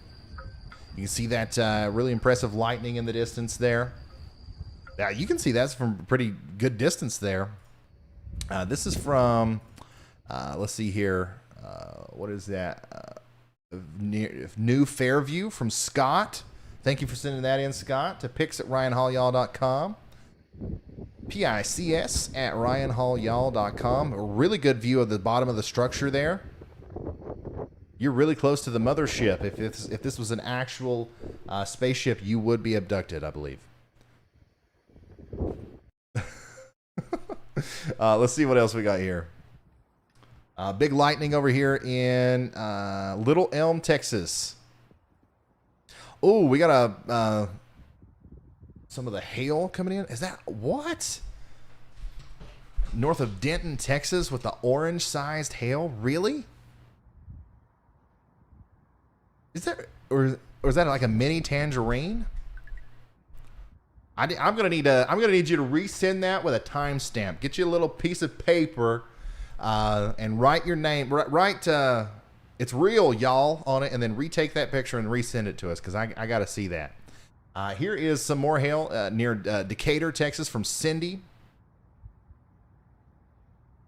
You can see that really impressive lightning in the distance there. Yeah, you can see that's from a pretty good distance there. This is from, let's see here. What is that? New Fairview from Scott. Thank you for sending that in, Scott, to pics at ryanhallyall.com. PICS at ryanhallyall.com. A really good view of the bottom of the structure there. You're really close to the mothership. If this was an actual spaceship, you would be abducted, I believe. Let's see what else we got here. Big lightning over here in Little Elm, Texas. Oh, we got some of the hail coming in. Is that what? North of Denton, Texas, with the orange-sized hail? Really? Is that, or is that like a mini tangerine? I'm gonna need you to resend that with a timestamp. Get you a little piece of paper and write your name. Write it's real, y'all, on it, and then retake that picture and resend it to us because I got to see that. Here is some more hail near Decatur, Texas, from Cindy.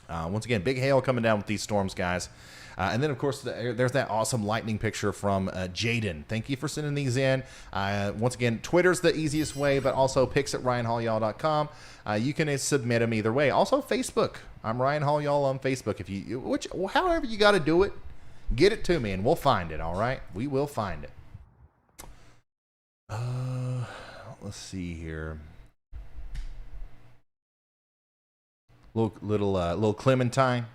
Once again, big hail coming down with these storms, guys. And then, of course, there's that awesome lightning picture from Jaden. Thank you for sending these in. Once again, Twitter's the easiest way, but also pics at ryanhallyall.com. You can submit them either way. Also, Facebook. I'm Ryan Hall Y'all on Facebook. However you got to do it, get it to me, and we'll find it, all right? We will find it. Let's see here. Little Clementine.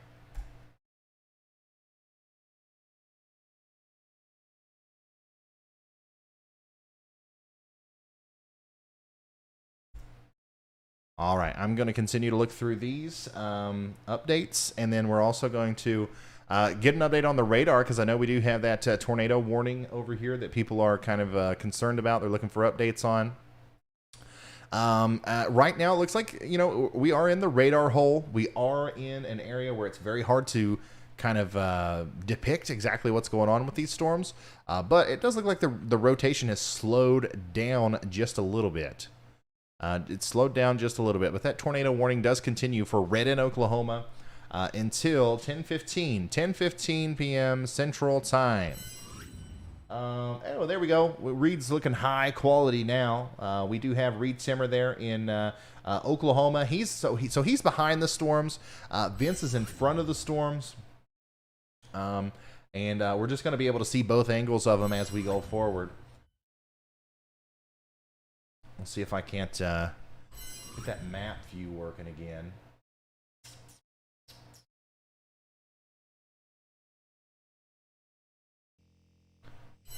All right, I'm going to continue to look through these updates, and then we're also going to get an update on the radar, because I know we do have that tornado warning over here that people are kind of concerned about. They're looking for updates on. Right now, it looks like, we are in the radar hole. We are in an area where it's very hard to kind of depict exactly what's going on with these storms. But it does look like the rotation has slowed down just a little bit. It's slowed down just a little bit, but that tornado warning does continue for Redden, Oklahoma, until 10:15 p.m. Central Time. Oh, there we go. Reed's looking high quality now. We do have Reed Simmer there in Oklahoma. He's behind the storms. Vince is in front of the storms. And we're just going to be able to see both angles of them as we go forward. Let's see if I can't get that map view working again.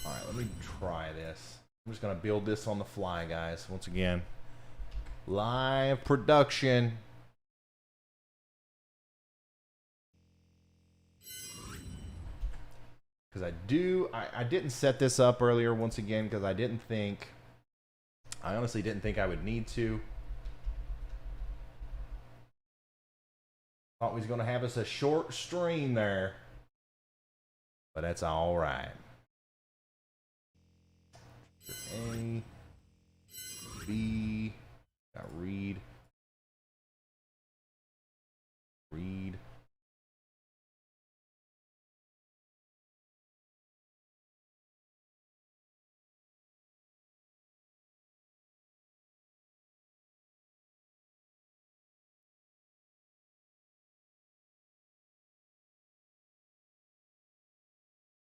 All right, let me try this. I'm just going to build this on the fly, guys. Once again, live production. Because I didn't set this up earlier once again because I honestly didn't think I would need to. Thought we was going to have us a short stream there. But that's all right. A, B, got Reed.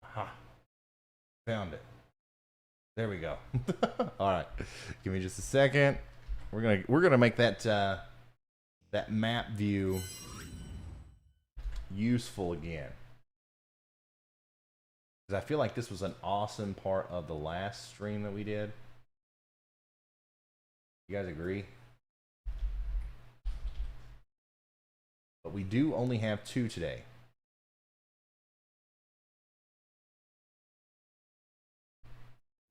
Aha. Found it. There we go. All right. Give me just a second. We're gonna make that that map view useful again. Because I feel like this was an awesome part of the last stream that we did. You guys agree? But we do only have 2 today.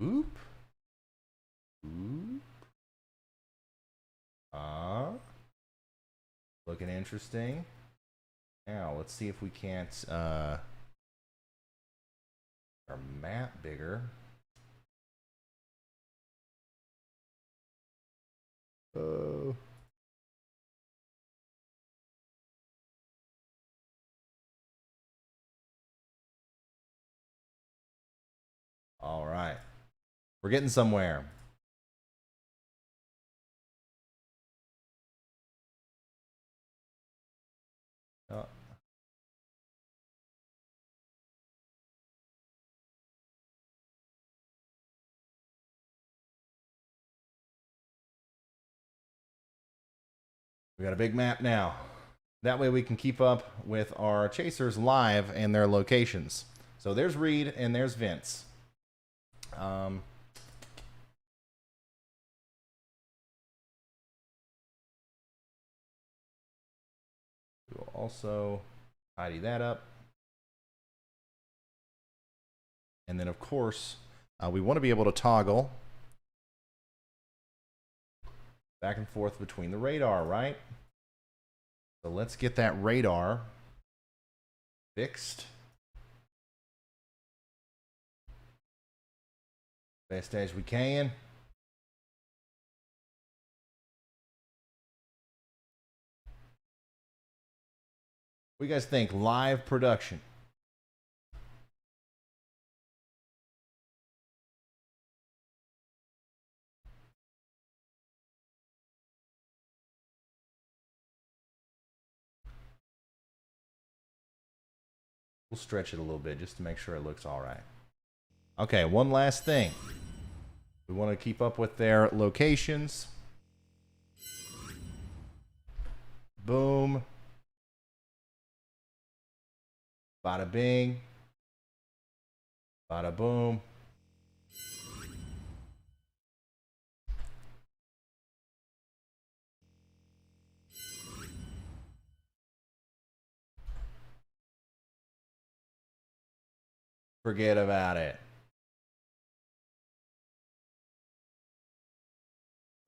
Oop. Looking interesting. Now, let's see if we can't our map bigger. Oh. All right. We're getting somewhere. Oh. We got a big map now. That way we can keep up with our chasers live and their locations. So there's Reed and there's Vince. We'll also tidy that up. And then, of course, we want to be able to toggle back and forth between the radar, right? So let's get that radar fixed. Best as we can. What do you guys think? Live production. We'll stretch it a little bit just to make sure it looks all right. Okay, one last thing. We want to keep up with their locations. Boom. Bada bing. Bada boom. Forget about it.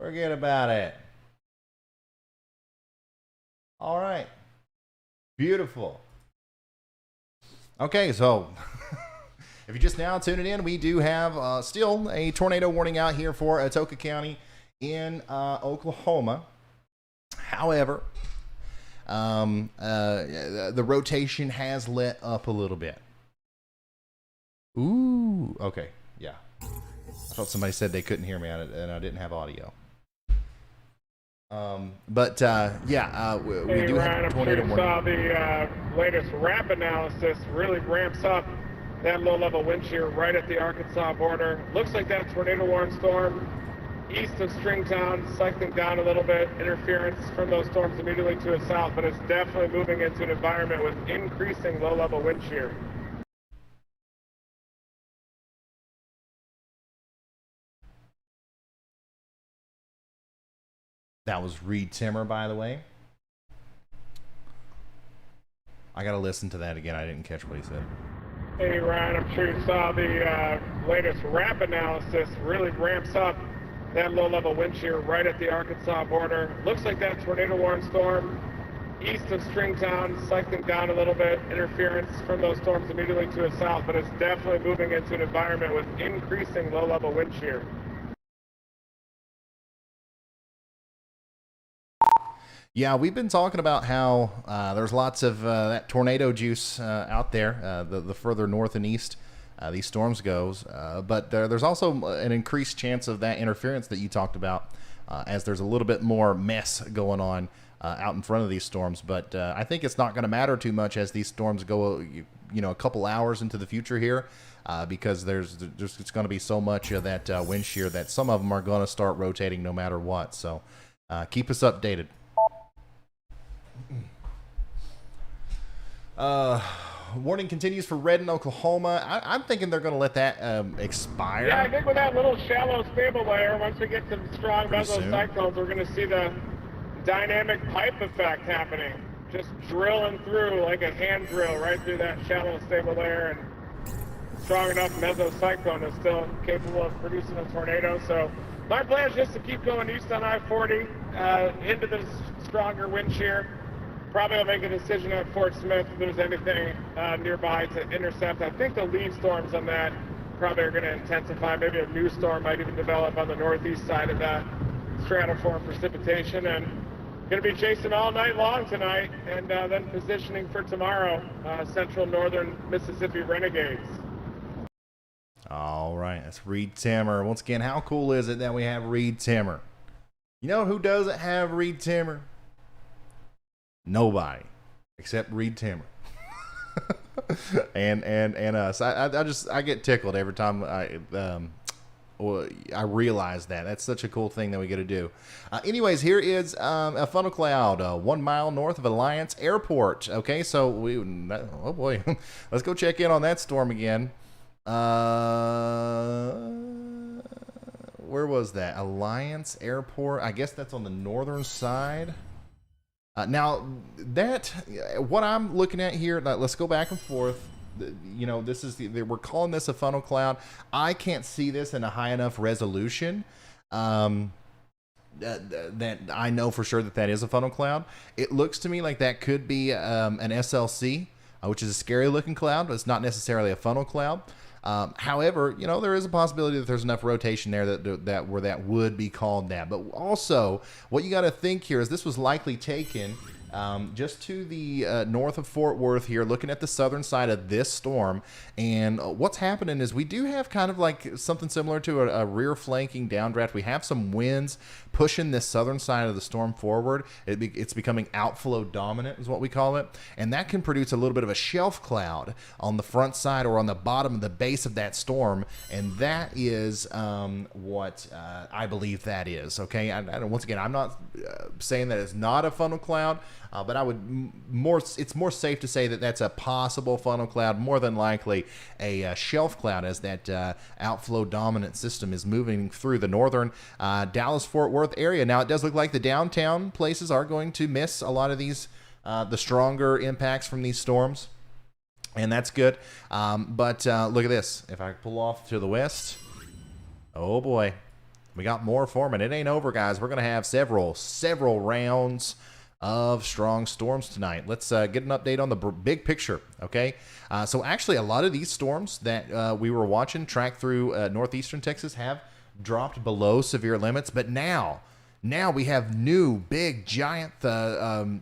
Forget about it. All right. Beautiful. Okay, so if you're just now tuning in, we do have still a tornado warning out here for Atoka County in Oklahoma. However, the rotation has let up a little bit. Ooh, okay, yeah. I thought somebody said they couldn't hear me and I didn't have audio. But yeah, we Hey, do Ryan, have a I'm sure tornado you warning. saw the latest RAP analysis really ramps up that low-level wind shear right at the Arkansas border. Looks like that tornado warning storm east of Stringtown, cycling down a little bit, interference from those storms immediately to the south, but it's definitely moving into an environment with increasing low-level wind shear. That was Reed Timmer, by the way. I gotta listen to that again. I didn't catch what he said. Hey, Ryan, I'm sure you saw the latest RAP analysis really ramps up that low-level wind shear right at the Arkansas border. Looks like that tornado warning storm east of Stringtown, cycling down a little bit, interference from those storms immediately to the south, but it's definitely moving into an environment with increasing low-level wind shear. Yeah, we've been talking about how there's lots of that tornado juice out there, the further north and east these storms goes. But there's also an increased chance of that interference that you talked about, as there's a little bit more mess going on out in front of these storms. But I think it's not going to matter too much as these storms go, a couple hours into the future here, because there's it's going to be so much of that wind shear that some of them are going to start rotating no matter what. So keep us updated. Warning continues for red in Oklahoma. I'm thinking they're going to let that expire. Yeah, I think with that little shallow stable layer, once we get some strong Pretty soon. mesocyclones, we're going to see the dynamic pipe effect happening. Just drilling through like a hand drill right through that shallow stable layer, and strong enough mesocyclone is still capable of producing a tornado. So my plan is just to keep going east on I-40 into this stronger wind shear. Probably I'll make a decision at Fort Smith if there's anything nearby to intercept. I think the lead storms on that probably are going to intensify. Maybe a new storm might even develop on the northeast side of that stratiform precipitation. And going to be chasing all night long tonight, and then positioning for tomorrow, central northern Mississippi renegades. All right, that's Reed Timmer. Once again, how cool is it that we have Reed Timmer? You know who doesn't have Reed Timmer? Nobody, except Reed Timmer. and us. I get tickled every time I realize that. That's such a cool thing that we get to do. Anyways, here is a funnel cloud 1 mile north of Alliance Airport. Okay, so oh boy, let's go check in on that storm again. Where was that? Alliance Airport. I guess that's on the northern side. Now, what I'm looking at here, let's go back and forth. This is we're calling this a funnel cloud. I can't see this in a high enough resolution that I know for sure that is a funnel cloud. It looks to me like that could be an SLC, which is a scary looking cloud, but it's not necessarily a funnel cloud. However, there is a possibility that there's enough rotation there that would be called that. But also, what you got to think here is this was likely taken just to the north of Fort Worth here, looking at the southern side of this storm. And what's happening is we do have kind of like something similar to a rear flanking downdraft. We have some winds pushing this southern side of the storm forward. It's becoming outflow dominant is what we call it. And that can produce a little bit of a shelf cloud on the front side or on the bottom of the base of that storm. And that is what I believe that is. Okay. Once again, I'm not saying that it's not a funnel cloud. But I would it's more safe to say that that's a possible funnel cloud, more than likely a shelf cloud, as that outflow dominant system is moving through the northern Dallas-Fort Worth area. Now, it does look like the downtown places are going to miss a lot of these, the stronger impacts from these storms, and that's good. But look at this. If I pull off to the west, oh boy. We got more forming. It ain't over, guys. We're going to have several rounds of strong storms tonight. Let's get an update on the big picture, okay? So actually, a lot of these storms that we were watching track through northeastern Texas have dropped below severe limits, but now we have new big giant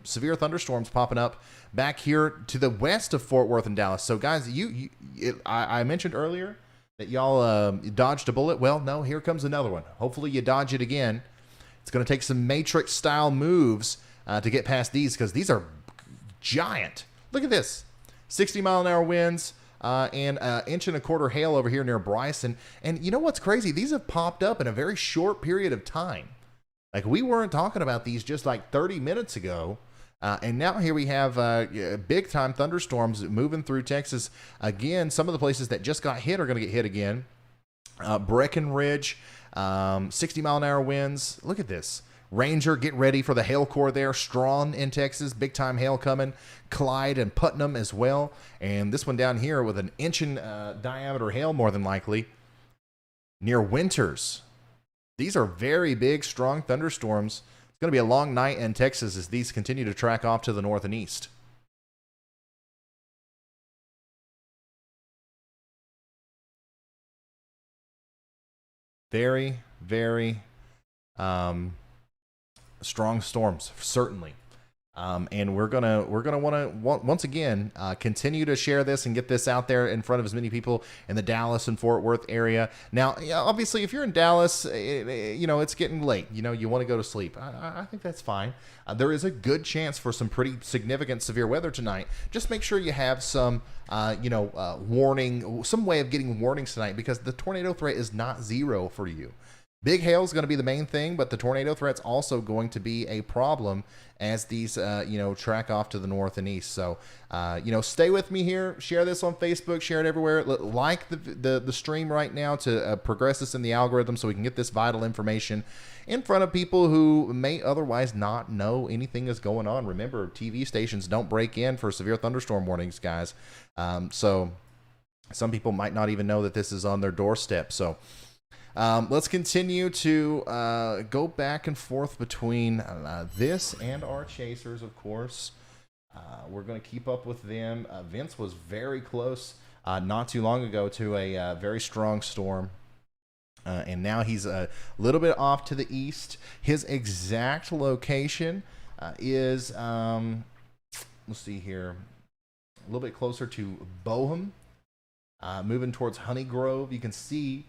severe thunderstorms popping up back here to the west of Fort Worth and Dallas. So guys, I mentioned earlier that y'all dodged a bullet. Well, no, here comes another one. Hopefully you dodge it again. It's going to take some Matrix style moves to get past these, because these are giant. Look at this, 60-mile-an-hour winds and 1.25 inches hail over here near Bryson. And you know what's crazy? These have popped up in a very short period of time. Like, we weren't talking about these just like 30 minutes ago. And now here we have big-time thunderstorms moving through Texas. Again, some of the places that just got hit are going to get hit again. Breckenridge, 60-mile-an-hour winds. Look at this. Ranger, get ready for the hail core there. Strawn in Texas, big-time hail coming. Clyde and Putnam as well. And this one down here with an 1-inch diameter hail, more than likely, near Winters. These are very big, strong thunderstorms. It's going to be a long night in Texas as these continue to track off to the north and east. Very, very strong storms, certainly. And we're gonna want to once again continue to share this and get this out there in front of as many people in the Dallas and Fort Worth area. Now, obviously, if you're in Dallas, it's getting late. You want to go to sleep. I think that's fine. There is a good chance for some pretty significant severe weather tonight. Just make sure you have some warning, some way of getting warnings tonight, because the tornado threat is not zero for you. Big hail is going to be the main thing, but the tornado threat's also going to be a problem as these, track off to the north and east. So, stay with me here. Share this on Facebook. Share it everywhere. Like the stream right now to progress this in the algorithm so we can get this vital information in front of people who may otherwise not know anything is going on. Remember, TV stations don't break in for severe thunderstorm warnings, guys. So some people might not even know that this is on their doorstep. So, let's continue to go back and forth between this and our chasers, of course. We're going to keep up with them. Vince was very close not too long ago to a very strong storm. And now he's a little bit off to the east. His exact location is, let's see here, a little bit closer to Bohem, moving towards Honey Grove. You can see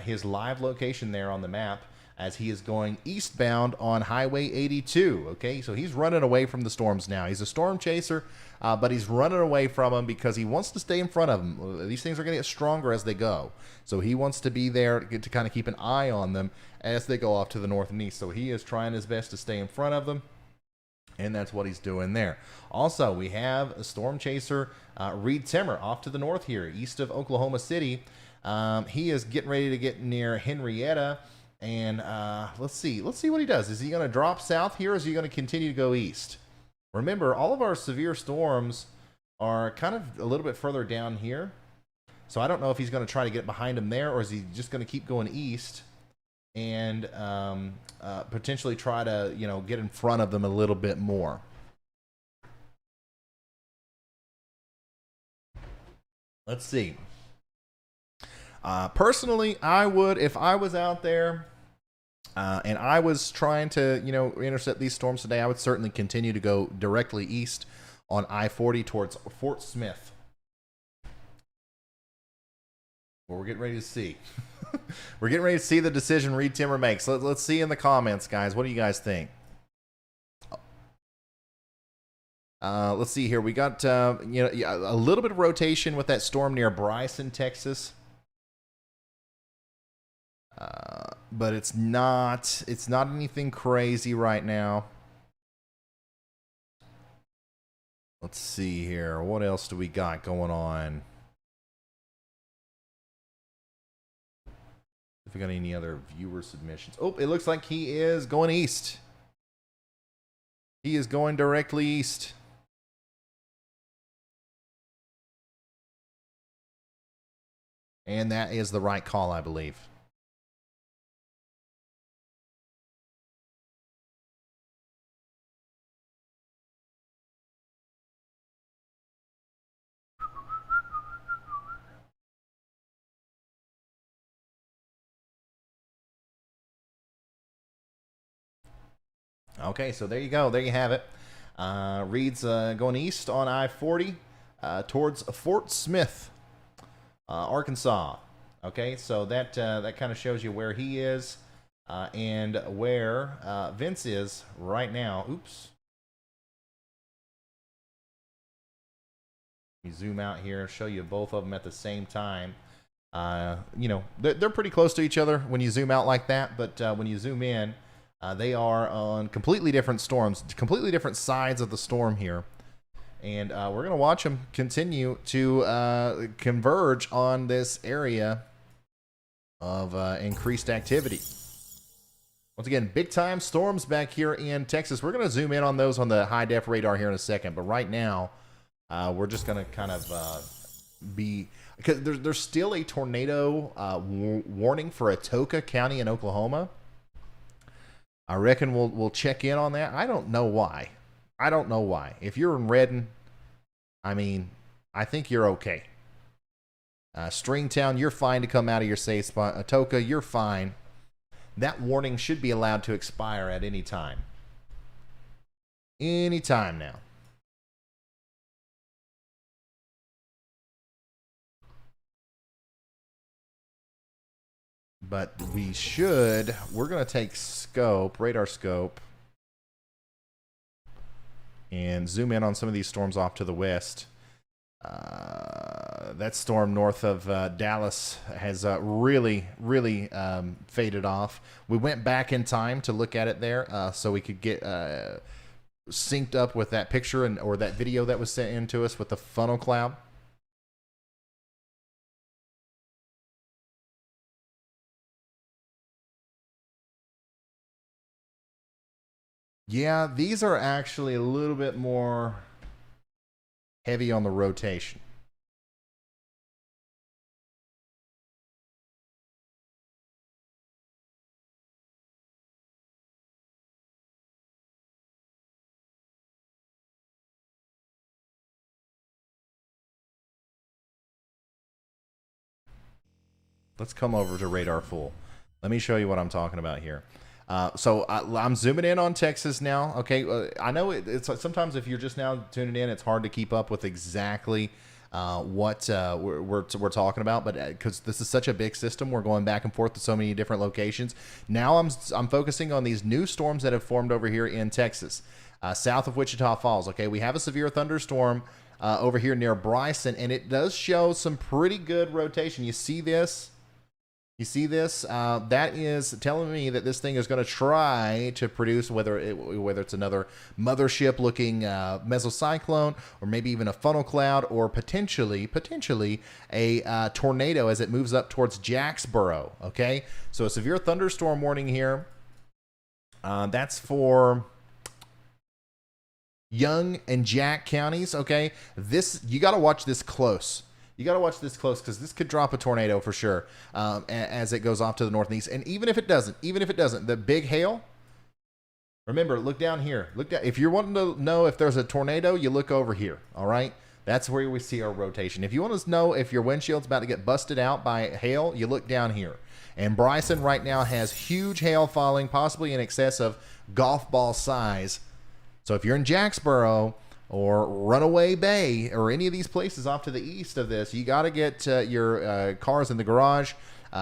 his live location there on the map as he is going eastbound on Highway 82. Okay, so he's running away from the storms now. He's a storm chaser, but he's running away from them because he wants to stay in front of them. These things are going to get stronger as they go, so he wants to be there to kind of keep an eye on them as they go off to the north and east. So he is trying his best to stay in front of them, and that's what he's doing there. Also, we have a storm chaser, Reed Timmer, off to the north here, east of Oklahoma City. He is getting ready to get near Henrietta, and let's see what he does. Is he going to drop south here, or is he going to continue to go east? Remember, all of our severe storms are kind of a little bit further down here, so I don't know if he's going to try to get behind him there, or is he just going to keep going east and potentially try to get in front of them a little bit more. Let's see. Personally, I would, if I was out there and I was trying to, intercept these storms today, I would certainly continue to go directly east on I-40 towards Fort Smith. Well, we're getting ready to see. We're getting ready to see the decision Reed Timmer makes. Let's see in the comments, guys. What do you guys think? Let's see here. We got a little bit of rotation with that storm near Bryson, Texas. But it's not anything crazy right now. Let's see here. What else do we got going on? If we got any other viewer submissions. Oh, it looks like he is going east. He is going directly east. And that is the right call, I believe. Okay, so there you go. There you have it. Reed's going east on I-40 towards Fort Smith, Arkansas. Okay, so that kind of shows you where he is and where Vince is right now. Oops. You zoom out here, show you both of them at the same time. You know, they're pretty close to each other when you zoom out like that, but when you zoom in, they are on completely different storms, completely different sides of the storm here. And we're going to watch them continue to converge on this area of increased activity. Once again, big time storms back here in Texas. We're going to zoom in on those on the high def radar here in a second, but right now, we're just going to kind of be, because there's still a tornado warning for Atoka County in Oklahoma. I reckon we'll check in on that. I don't know why. I don't know why. If you're in Redden, I mean, I think you're okay. Stringtown, you're fine to come out of your safe spot. Atoka, you're fine. That warning should be allowed to expire at any time. Any time now. But we're going to take radar scope, and zoom in on some of these storms off to the west. That storm north of Dallas has really faded off. We went back in time to look at it there so we could get synced up with that picture or that video that was sent in to us with the funnel cloud. Yeah, these are actually a little bit more heavy on the rotation. Let's come over to radar full. Let me show you what I'm talking about here. So I'm zooming in on Texas now. Okay, I know it's sometimes if you're just now tuning in, it's hard to keep up with exactly what we're talking about. But because this is such a big system, we're going back and forth to so many different locations. Now I'm focusing on these new storms that have formed over here in Texas, south of Wichita Falls. Okay, we have a severe thunderstorm over here near Bryson, and it does show some pretty good rotation. You see this? You see this? That is telling me that this thing is going to try to produce whether it's another mothership-looking mesocyclone, or maybe even a funnel cloud, or potentially a tornado as it moves up towards Jacksboro. Okay, so a severe thunderstorm warning here. That's for Young and Jack counties. Okay, you got to watch this close. You got to watch this close because this could drop a tornado for sure as it goes off to the north and east. And even if it doesn't, the big hail, remember, look down here. Look down. If you're wanting to know if there's a tornado, you look over here. All right. That's where we see our rotation. If you want to know if your windshield's about to get busted out by hail, you look down here. And Bryson right now has huge hail falling, possibly in excess of golf ball size. So if you're in Jacksboro or Runaway Bay or any of these places off to the east of this, you got to get your cars in the garage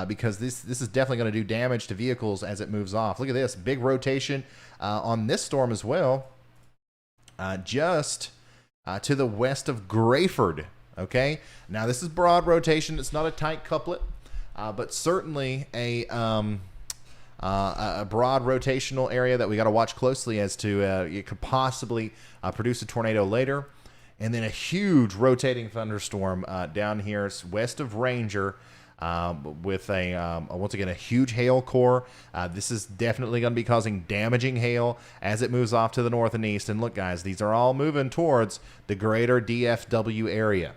because this is definitely going to do damage to vehicles as it moves off. Look at this big rotation on this storm as well, just to the west of Grayford. Okay, now this is broad rotation. It's not a tight couplet, but certainly a broad rotational area that we got to watch closely as to it could possibly produce a tornado later. And then a huge rotating thunderstorm down here west of Ranger with once again a huge hail core. This is definitely going to be causing damaging hail as it moves off to the north and east. And look, guys, these are all moving towards the greater DFW area.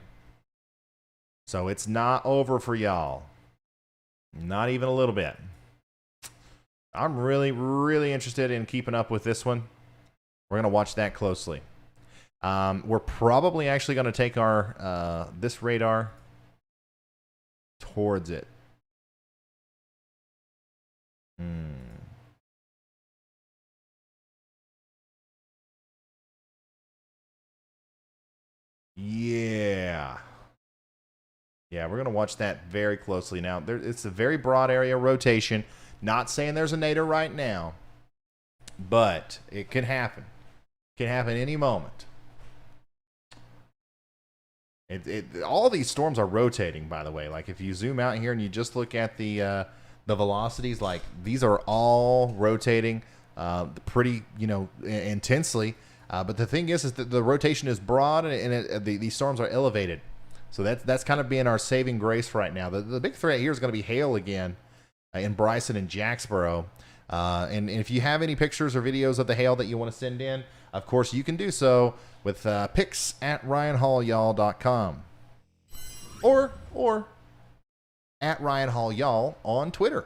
So it's not over for y'all. Not even a little bit. I'm really interested in keeping up with this one. We're going to watch that closely. We're probably actually going to take our this radar towards it. Yeah. Yeah, we're going to watch that very closely. Now, it's a very broad area rotation. Not saying there's a nadir right now, but it could happen. It can happen any moment. All these storms are rotating, by the way. Like, if you zoom out here and you just look at the velocities, like, these are all rotating pretty, intensely. But the thing is that the rotation is broad and these storms are elevated. So that's kind of being our saving grace right now. The big threat here is going to be hail again in Bryson and Jacksboro. And if you have any pictures or videos of the hail that you want to send in, of course you can do so with pics at RyanHallYall.com or at RyanHallYall on Twitter.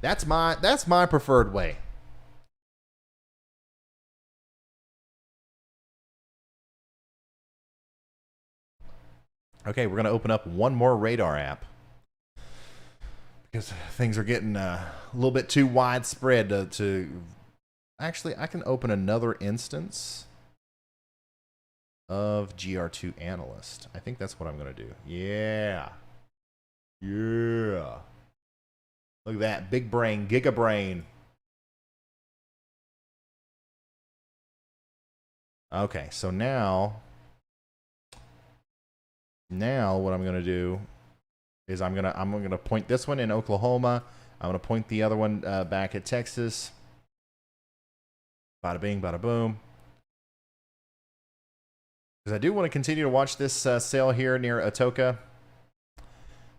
That's my preferred way. Okay, we're going to open up one more radar app because things are getting a little bit too widespread to... Actually, I can open another instance of GR2 Analyst. I think that's what I'm going to do. Yeah. Yeah. Look at that. Big brain. Giga brain. Okay, so now what I'm going to do is I'm going to point this one in Oklahoma. I'm going to point the other one back at Texas. Bada bing, bada boom. Because I do want to continue to watch this sail here near Atoka.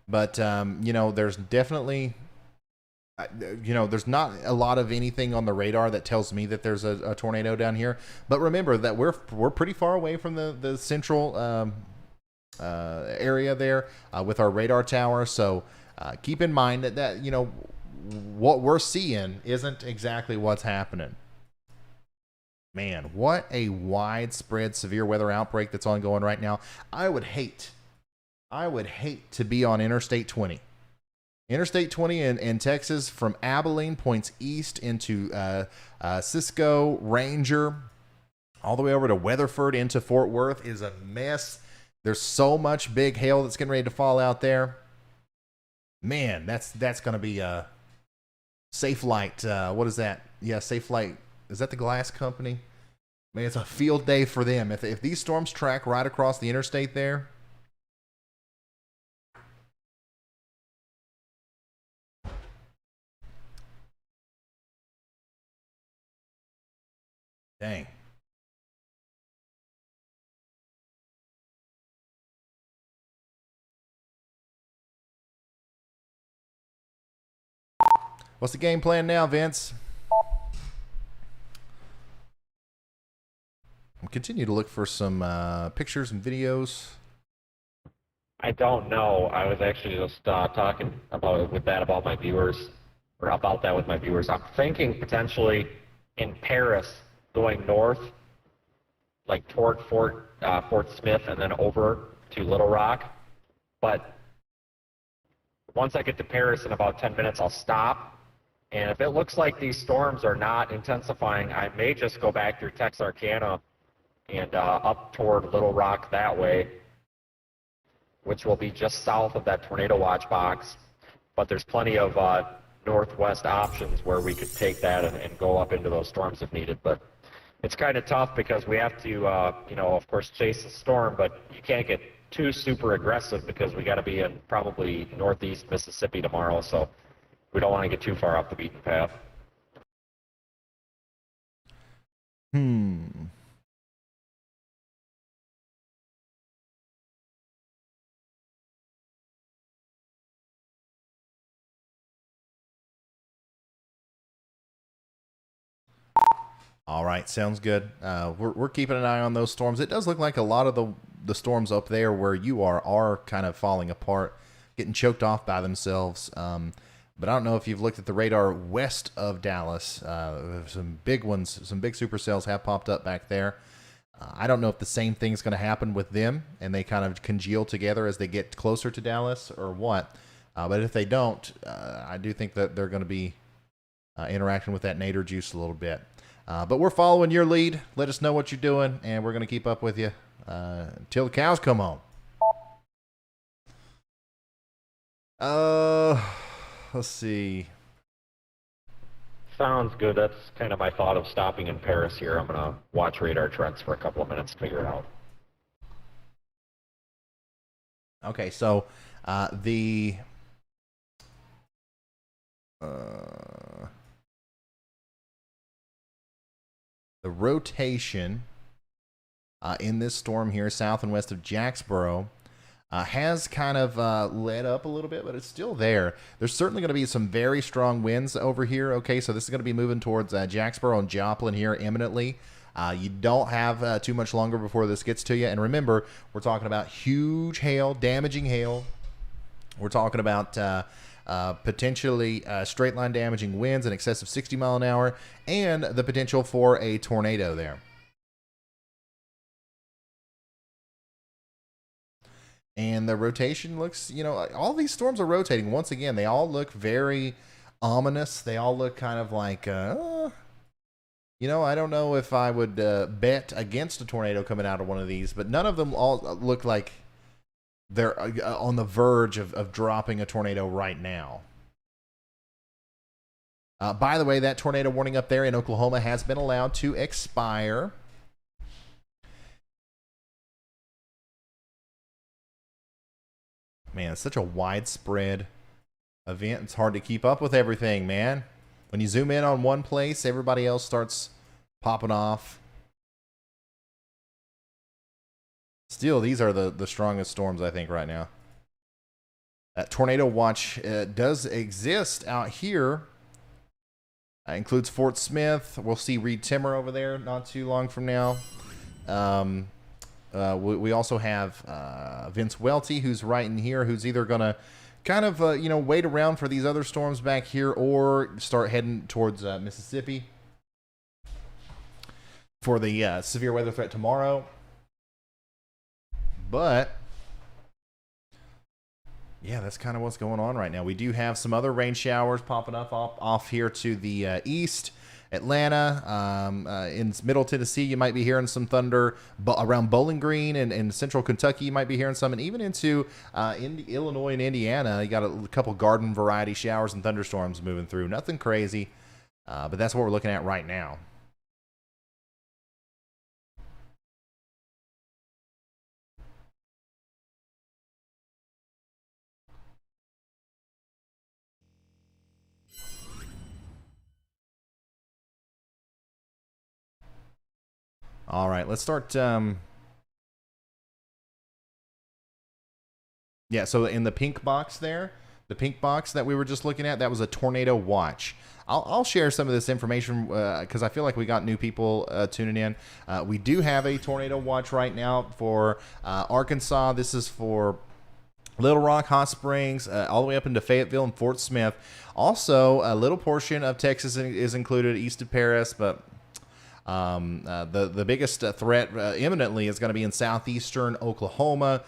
But, there's definitely, there's not a lot of anything on the radar that tells me that there's a tornado down here. But remember that we're pretty far away from the central area there with our radar tower. So keep in mind that what we're seeing isn't exactly what's happening. Man, what a widespread severe weather outbreak that's ongoing right now. I would hate to be on Interstate 20. Interstate 20 in Texas from Abilene points east into Cisco, Ranger, all the way over to Weatherford into Fort Worth is a mess. There's so much big hail that's getting ready to fall out there. Man, that's going to be a Safe Light. What is that? Yeah, Safe Light. Is that the glass company? Man, it's a field day for them. If these storms track right across the interstate there. Dang. What's the game plan now, Vince? I'll continue to look for some pictures and videos. I don't know. I was actually just talking about my viewers, or about that with my viewers. I'm thinking potentially in Paris, going north, like toward Fort Smith, and then over to Little Rock. But once I get to Paris in about 10 minutes, I'll stop. And if it looks like these storms are not intensifying, I may just go back through Texarkana and up toward Little Rock that way, which will be just south of that tornado watch box. But there's plenty of northwest options where we could take that and go up into those storms if needed. But it's kind of tough because we have to, of course, chase the storm, but you can't get too super aggressive because we got to be in probably northeast Mississippi tomorrow, so we don't want to get too far off the beaten path. All right, sounds good. We're keeping an eye on those storms. It does look like a lot of the storms up there where you are kind of falling apart, getting choked off by themselves. But I don't know if you've looked at the radar west of Dallas. Some big ones, some big supercells have popped up back there. I don't know if the same thing's going to happen with them and they kind of congeal together as they get closer to Dallas or what. But if they don't, I do think that they're going to be interacting with that nadir juice a little bit. But we're following your lead. Let us know what you're doing, and we're going to keep up with you until the cows come home. Let's see. Sounds good. That's kind of my thought of stopping in Paris here. I'm going to watch radar trends for a couple of minutes to figure it out. Okay, so the rotation in this storm here, south and west of Jacksboro, has kind of let up a little bit, but it's still there. There's certainly going to be some very strong winds over here. Okay, so this is going to be moving towards Jacksboro and Joplin here imminently. You don't have too much longer before this gets to you. And remember, we're talking about huge hail, damaging hail. We're talking about potentially straight line damaging winds in excess of 60 mile an hour and the potential for a tornado there. And the rotation looks, you know, all these storms are rotating. Once again, they all look very ominous. They all look kind of like, you know, I don't know if I would bet against a tornado coming out of one of these, but none of them all look like they're on the verge of dropping a tornado right now. By the way, that tornado warning up there in Oklahoma has been allowed to expire. Man, it's such a widespread event. It's hard to keep up with everything, man. When you zoom in on one place, everybody else starts popping off. Still, these are the strongest storms, I think, right now. That tornado watch does exist out here. Includes Fort Smith. We'll see Reed Timmer over there not too long from now. We also have Vince Welty, who's right in here, who's either going to kind of, you know, wait around for these other storms back here or start heading towards Mississippi for the severe weather threat tomorrow. But, yeah, that's kind of what's going on right now. We do have some other rain showers popping up off here to the east. Atlanta, in Middle Tennessee, you might be hearing some thunder. Around Bowling Green and in central Kentucky, you might be hearing some. And even into Illinois and Indiana, you got a couple garden variety showers and thunderstorms moving through. Nothing crazy, but that's what we're looking at right now. All right, let's start. Yeah, so in the pink box there, the pink box that we were just looking at, that was a tornado watch. I'll share some of this information because I feel like we got new people tuning in. We do have a tornado watch right now for Arkansas. This is for Little Rock, Hot Springs, all the way up into Fayetteville and Fort Smith. Also, a little portion of Texas is included east of Paris, but the biggest threat imminently is going to be in southeastern Oklahoma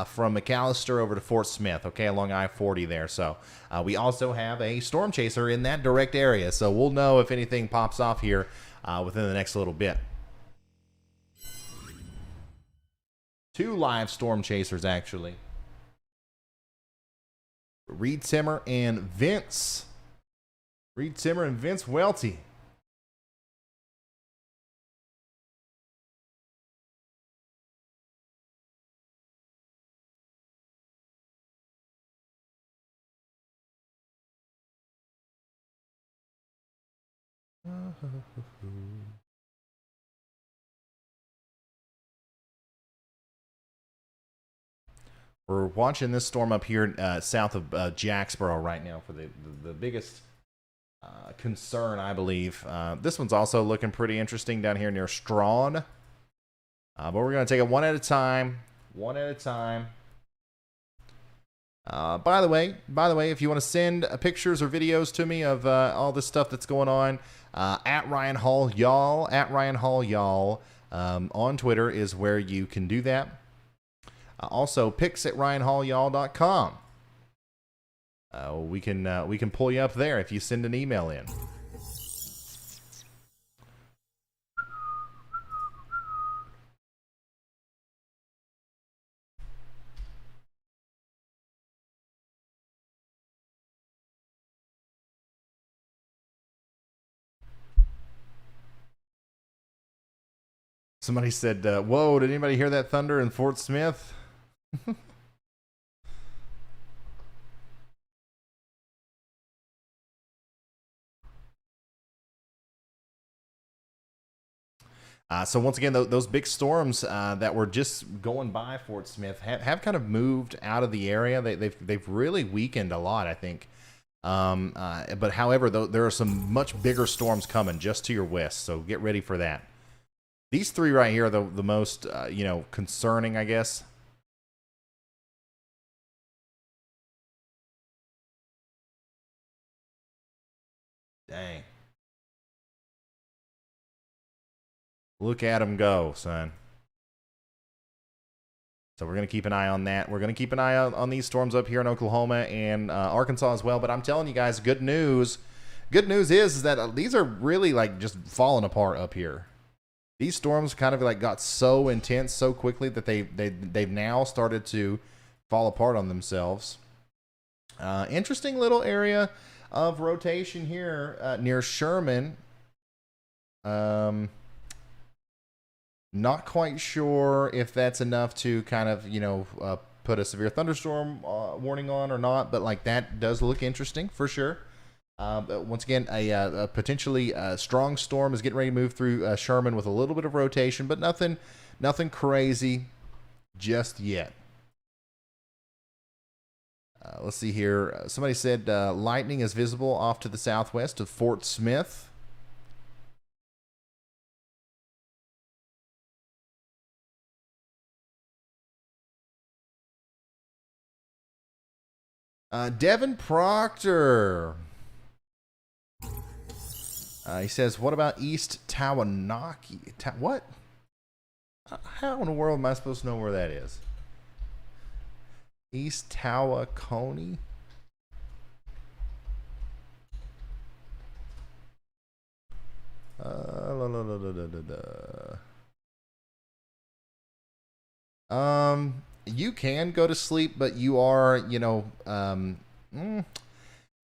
from McAllister over to Fort Smith, okay, along I-40 there. So we also have a storm chaser in that direct area. So we'll know if anything pops off here within the next little bit. 2 live storm chasers, actually. Reed Timmer and Vince. Reed Timmer and Vince Welty. We're watching this storm up here south of Jacksboro right now for the biggest concern, I believe. This one's also looking pretty interesting down here near Strawn. But we're going to take it one at a time. One at a time. By the way, if you want to send pictures or videos to me of all this stuff that's going on, at Ryan Hall Y'all, on Twitter is where you can do that. Also, pics at ryanhallyall.com. We can pull you up there if you send an email in. Somebody said, whoa, did anybody hear that thunder in Fort Smith? So once again, those big storms that were just going by Fort Smith have kind of moved out of the area. They've really weakened a lot, I think. But however, there are some much bigger storms coming just to your west, so get ready for that. These three right here are the most concerning, I guess. Dang. Look at them go, son. So we're going to keep an eye on that. We're going to keep an eye on these storms up here in Oklahoma and Arkansas as well. But I'm telling you guys, good news. Good news is that these are really like just falling apart up here. These storms kind of like got so intense so quickly that they've now started to fall apart on themselves. Interesting little area of rotation here near Sherman. Not quite sure if that's enough to kind of, put a severe thunderstorm warning on or not, but like that does look interesting for sure. But once again, a potentially strong storm is getting ready to move through Sherman with a little bit of rotation, but nothing crazy just yet. Let's see here. Somebody said lightning is visible off to the southwest of Fort Smith. Devin Proctor. He says, what about East Tawanaki? What? How in the world am I supposed to know where that is? East Tawaconee? You can go to sleep, but you are,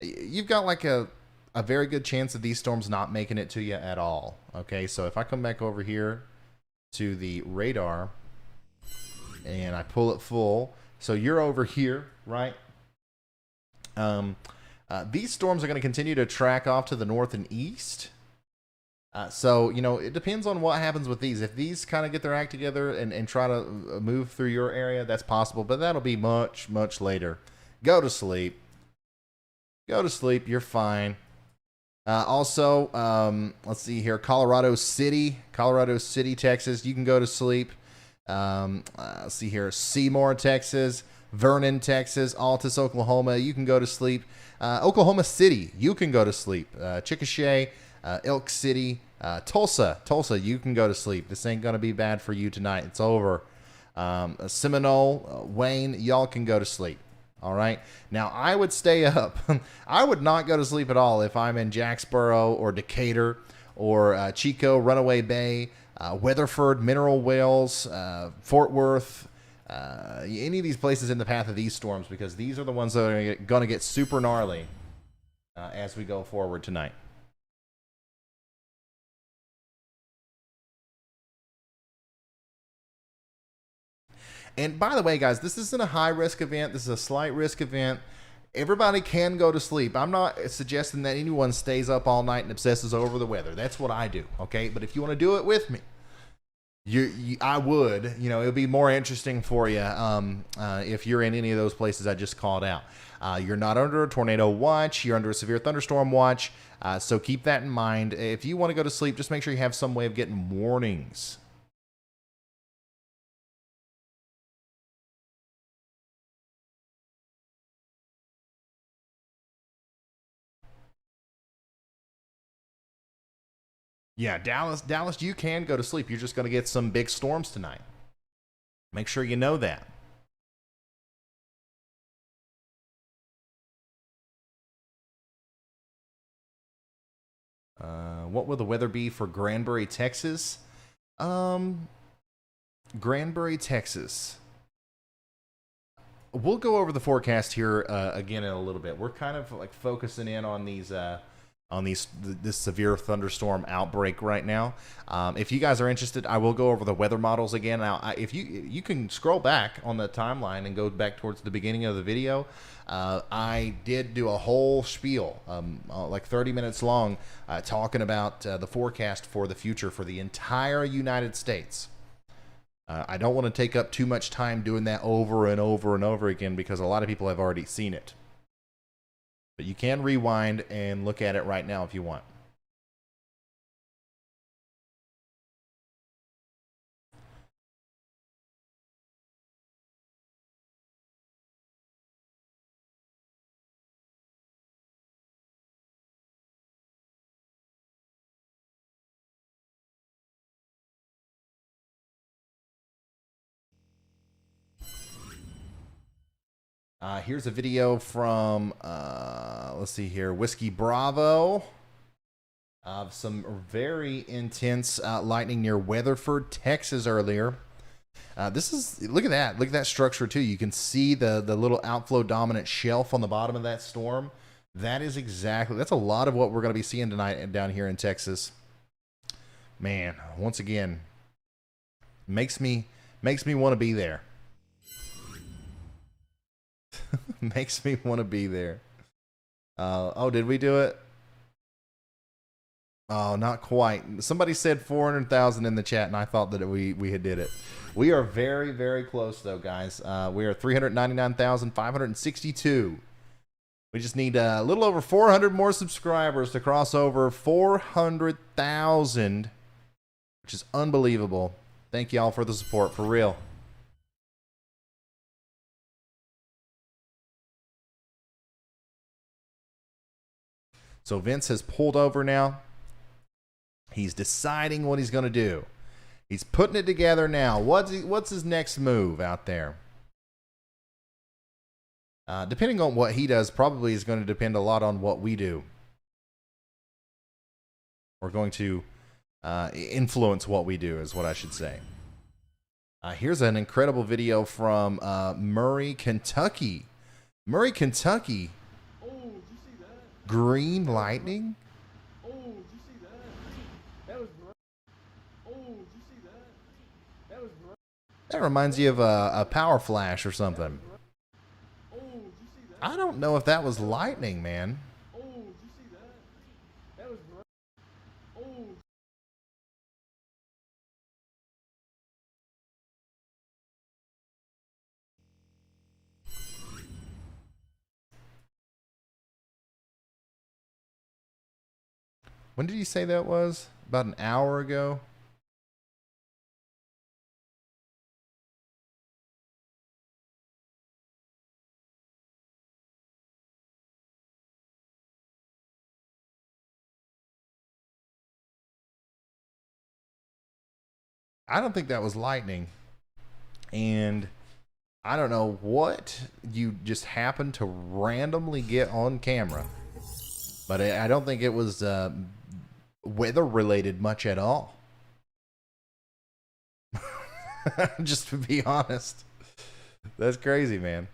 you've got like a very good chance of these storms not making it to you at all. Okay, so if I come back over here to the radar and I pull it full, so you're over here, right? These storms are going to continue to track off to the north and east. So, it depends on what happens with these. If these kind of get their act together and try to move through your area, that's possible, but that'll be much, much later. Go to sleep. Go to sleep. You're fine. Also, let's see here. Colorado City, Texas. You can go to sleep. Let's see here. Seymour, Texas. Vernon, Texas. Altus, Oklahoma. You can go to sleep. Oklahoma City. You can go to sleep. Chickasha. Elk City, Tulsa, you can go to sleep. This ain't going to be bad for you tonight. It's over. Seminole, Wayne, y'all can go to sleep. All right. Now, I would stay up. I would not go to sleep at all if I'm in Jacksboro or Decatur or Chico, Runaway Bay, Weatherford, Mineral Wells, Fort Worth, any of these places in the path of these storms, because these are the ones that are going to get super gnarly as we go forward tonight. And by the way, guys, this isn't a high-risk event. This is a slight-risk event. Everybody can go to sleep. I'm not suggesting that anyone stays up all night and obsesses over the weather. That's what I do, okay? But if you want to do it with me, I would. It would be more interesting for you if you're in any of those places I just called out. You're not under a tornado watch. You're under a severe thunderstorm watch. So keep that in mind. If you want to go to sleep, just make sure you have some way of getting warnings. Yeah, Dallas, you can go to sleep. You're just going to get some big storms tonight. Make sure you know that. What will the weather be for Granbury, Texas? Granbury, Texas. We'll go over the forecast here again in a little bit. We're kind of like focusing in on these on this severe thunderstorm outbreak right now. If you guys are interested, I will go over the weather models again. Now, if you can scroll back on the timeline and go back towards the beginning of the video, I did do a whole spiel, like 30 minutes long, talking about the forecast for the future for the entire United States. I don't want to take up too much time doing that over and over and over again because a lot of people have already seen it. But you can rewind and look at it right now if you want. Here's a video from, let's see here, Whiskey Bravo, of some very intense lightning near Weatherford, Texas earlier. This is, look at that structure too. You can see the little outflow dominant shelf on the bottom of that storm. That is exactly, that's a lot of what we're going to be seeing tonight down here in Texas. Man, once again, makes me want to be there. Makes me want to be there. Oh, did we do it? Oh, not quite. Somebody said 400,000 in the chat, and I thought that we had did it. We are very, very close, though, guys. We are 399,562. We just need a little over 400 more subscribers to cross over 400,000, which is unbelievable. Thank you all for the support, for real. So Vince has pulled over now. He's deciding what he's going to do. He's putting it together now. What's his next move out there? Depending on what he does, probably is going to depend a lot on what we do. We're going to influence what we do, is what I should say. Here's an incredible video from Murray, Kentucky. Murray, Kentucky. Green lightning? Oh, did you see that? That was great. Oh, did you see that? That was great. That reminds you of a power flash or something. Oh, did you see that? I don't know if that was lightning, man. Oh, did you see that? That was great. Oh. When did you say that was? About an hour ago? I don't think that was lightning. And I don't know what you just happened to randomly get on camera. But I don't think it was weather related much at all. Just to be honest. That's crazy, man.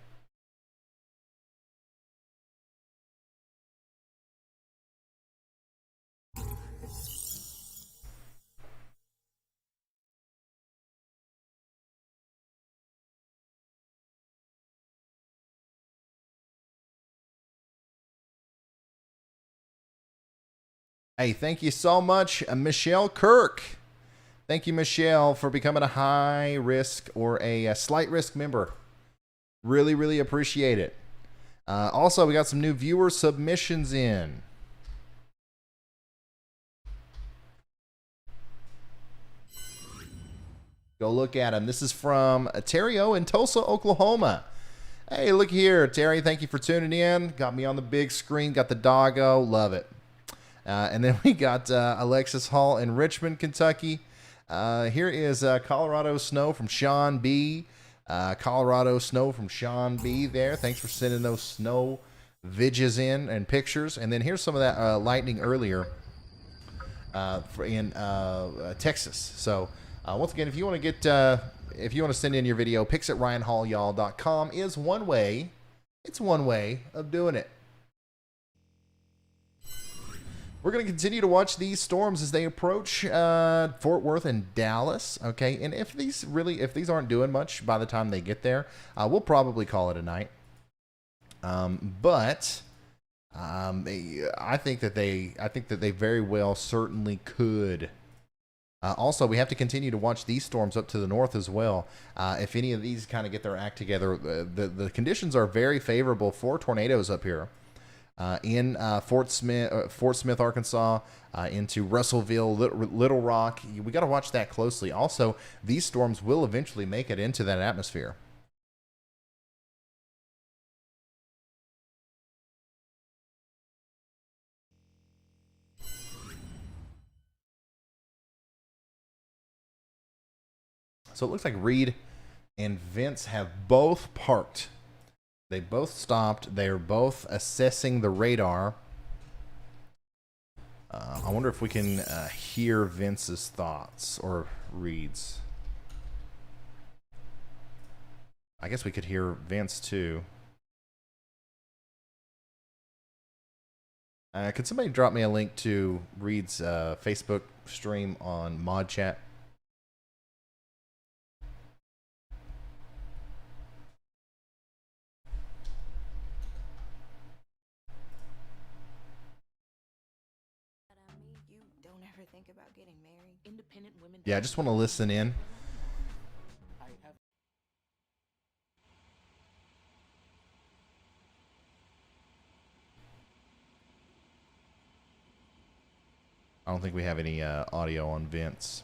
Hey, thank you so much, Michelle Kirk. Thank you, Michelle, for becoming a high risk or a slight risk member. Really, really appreciate it. Also, we got some new viewer submissions in. Go look at them. This is from Terry O in Tulsa, Oklahoma. Hey, look here, Terry. Thank you for tuning in. Got me on the big screen. Got the doggo. Love it. And then we got Alexis Hall in Richmond, Kentucky. Here is Colorado Snow from Sean B. Colorado Snow from Sean B. there. Thanks for sending those snow vidges in and pictures. And then here's some of that lightning earlier in Texas. So once again, if you want to get, if you want to send in your video, pics@ryanhallyall.com is one way. It's one way of doing it. We're going to continue to watch these storms as they approach Fort Worth and Dallas. Okay, and if these aren't doing much by the time they get there, we'll probably call it a night. But I think that they very well certainly could. Also, we have to continue to watch these storms up to the north as well. If any of these kind of get their act together, the conditions are very favorable for tornadoes up here. In Fort Smith, Arkansas, into Russellville, Little Rock. We got to watch that closely. Also, these storms will eventually make it into that atmosphere. So it looks like Reed and Vince have both parked. They both stopped. They are both assessing the radar. I wonder if we can hear Vince's thoughts or Reed's. I guess we could hear Vince too. Could somebody drop me a link to Reed's Facebook stream on Mod Chat? Yeah, I just want to listen in. I don't think we have any audio on Vince.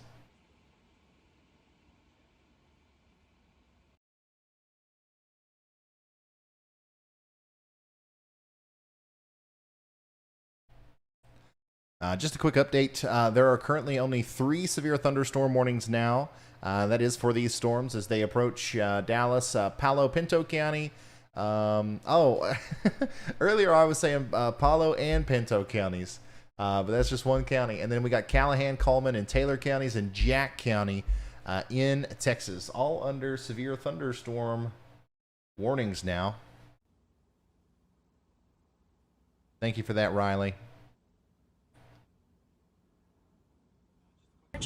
Just a quick update. There are currently only 3 severe thunderstorm warnings now. That is for these storms as they approach Dallas, Palo Pinto County. Earlier I was saying Palo and Pinto counties, but that's just one county. And then we got Callahan, Coleman, and Taylor counties, and Jack County in Texas, all under severe thunderstorm warnings now. Thank you for that, Riley.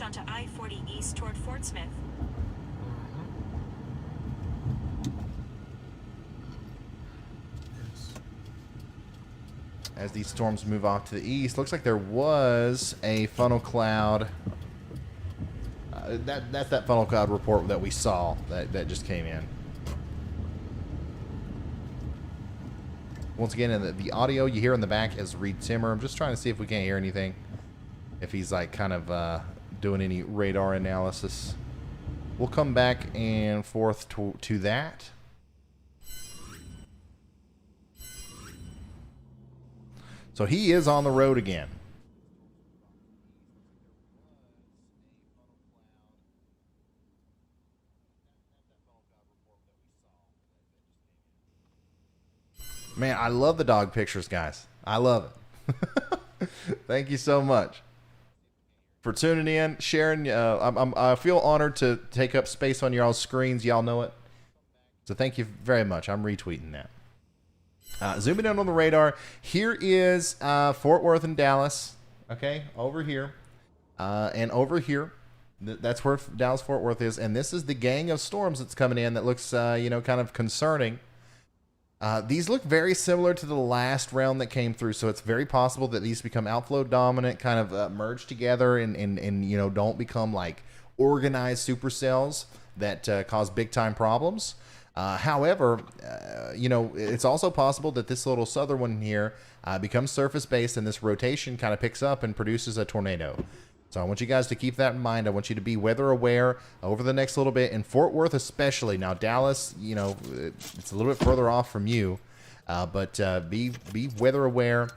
Onto I-40 east toward Fort Smith. As these storms move off to the east, looks like there was a funnel cloud. That's that funnel cloud report that we saw that just came in. Once again, the audio you hear in the back is Reed Timmer. I'm just trying to see if we can't hear anything. If he's like kind of doing any radar analysis. We'll come back and forth to that. So he is on the road again. Man, I love the dog pictures, guys. I love it. Thank you so much for tuning in, sharing. I feel honored to take up space on y'all's screens. Y'all know it. So thank you very much. I'm retweeting that. Zooming in on the radar. Here is Fort Worth and Dallas. Okay, over here. And over here. That's where Dallas-Fort Worth is. And this is the gang of storms that's coming in that looks, kind of concerning. These look very similar to the last round that came through, so it's very possible that these become outflow dominant, kind of merge together and don't become like organized supercells that cause big time problems. However, it's also possible that this little southern one here becomes surface based and this rotation kind of picks up and produces a tornado. So I want you guys to keep that in mind. I want you to be weather aware over the next little bit, in Fort Worth especially. Now Dallas, it's a little bit further off from you, but be weather aware.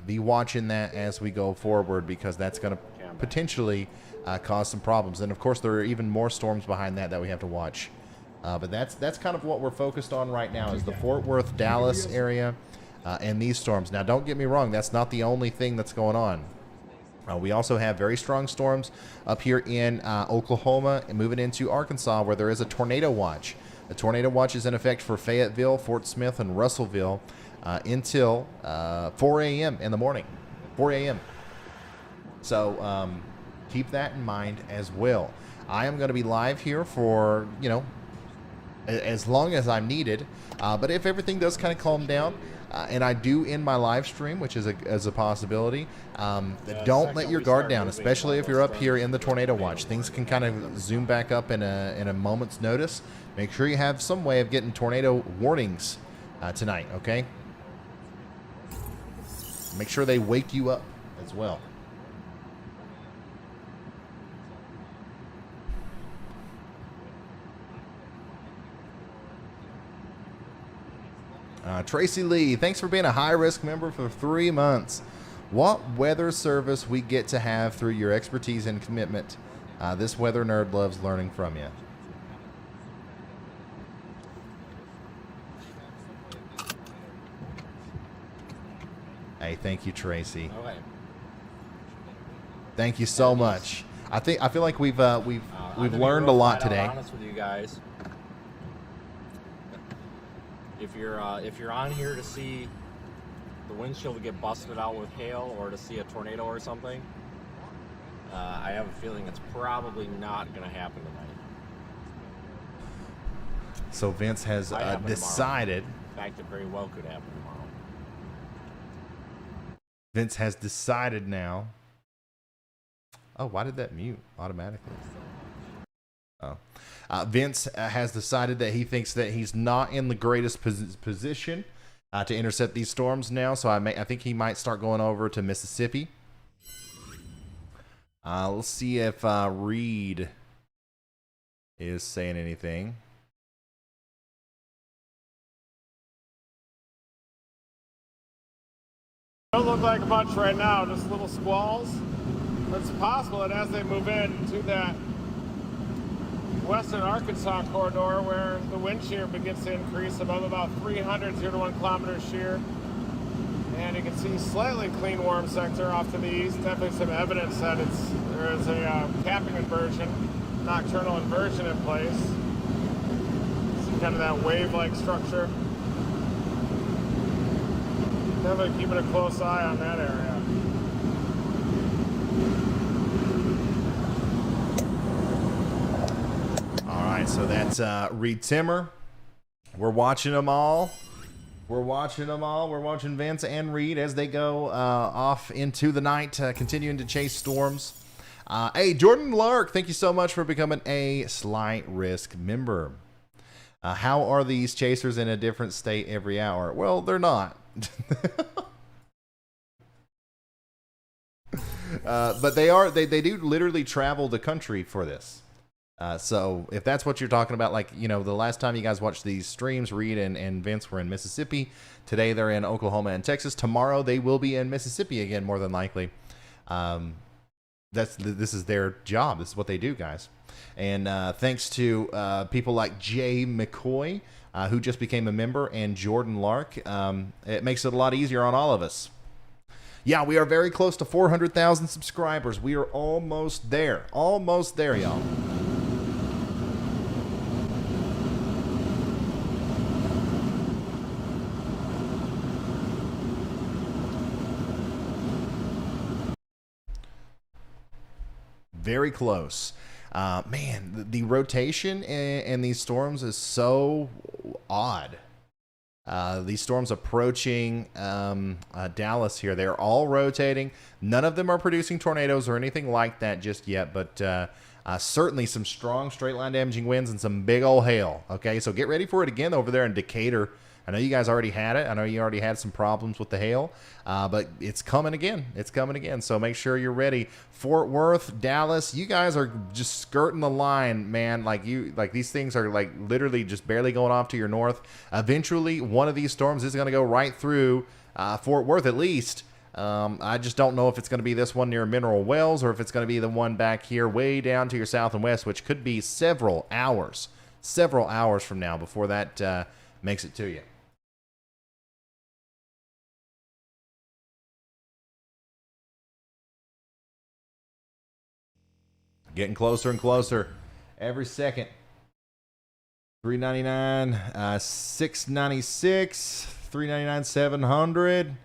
Be watching that as we go forward, because that's going to potentially cause some problems. And of course, there are even more storms behind that we have to watch. But that's kind of what we're focused on right now, is the Fort Worth, Dallas area and these storms. Now, don't get me wrong. That's not the only thing that's going on. We also have very strong storms up here in Oklahoma and moving into Arkansas, where there is a tornado watch. The tornado watch is in effect for Fayetteville, Fort Smith, and Russellville until 4 a.m. in the morning. 4 a.m. So keep that in mind as well. I am going to be live here for, you know, as long as I'm needed. But if everything does kind of calm down, and I do end my live stream, which is a possibility, don't let your guard down, especially if you're up here in the tornado watch. Things can kind of zoom back up in a moment's notice. Make sure you have some way of getting tornado warnings tonight, okay? Make sure they wake you up as well. Tracy Lee, thanks for being a high-risk member for 3 months. What weather service we get to have through your expertise and commitment? This weather nerd loves learning from you. Hey, thank you, Tracy. Okay. Thank you so much. I feel like we've learned a lot today. Honest with you guys. If you're on here to see the windshield get busted out with hail or to see a tornado or something, I have a feeling it's probably not going to happen tonight. So Vince has decided. In fact, it very well could happen tomorrow. Vince has decided now. Oh, why did that mute automatically? Oh. Vince has decided that he thinks that he's not in the greatest position to intercept these storms now, so I think he might start going over to Mississippi. Let's see if Reed is saying anything. Don't look like much right now, just little squalls. But it's possible that as they move in to that western Arkansas corridor where the wind shear begins to increase above about 300, 0 to 1 kilometer shear. And you can see slightly clean warm sector off to the east. Definitely some evidence that there is a capping inversion, nocturnal inversion in place. See kind of that wave-like structure. Definitely keeping a close eye on that area. All right, so that's Reed Timmer. We're watching them all. We're watching Vince and Reed as they go off into the night, continuing to chase storms. Hey, Jordan Lark, thank you so much for becoming a Slight Risk member. How are these chasers in a different state every hour? Well, they're not. But they do literally travel the country for this. So if that's what you're talking about, like, you know, the last time you guys watched these streams, Reed and Vince were in Mississippi. Today they're in Oklahoma and Texas. Tomorrow they will be in Mississippi again, more than likely. This is their job. This is what they do, guys. And thanks to people like Jay McCoy, who just became a member, and Jordan Lark, it makes it a lot easier on all of us. Yeah, we are very close to 400,000 subscribers. We are almost there. Almost there, y'all. Very close. Man, the rotation in these storms is so odd. These storms approaching Dallas here, they're all rotating. None of them are producing tornadoes or anything like that just yet, but certainly some strong straight line damaging winds and some big old hail. Okay, so get ready for it again over there in Decatur. I know you guys already had it. I know you already had some problems with the hail, but it's coming again. It's coming again. So make sure you're ready. Fort Worth, Dallas, you guys are just skirting the line, man. Like these things are like literally just barely going off to your north. Eventually, one of these storms is going to go right through Fort Worth at least. I just don't know if it's going to be this one near Mineral Wells or if it's going to be the one back here way down to your south and west, which could be several hours from now before that makes it to you. Getting closer and closer every second. 399, 696, 399, 700.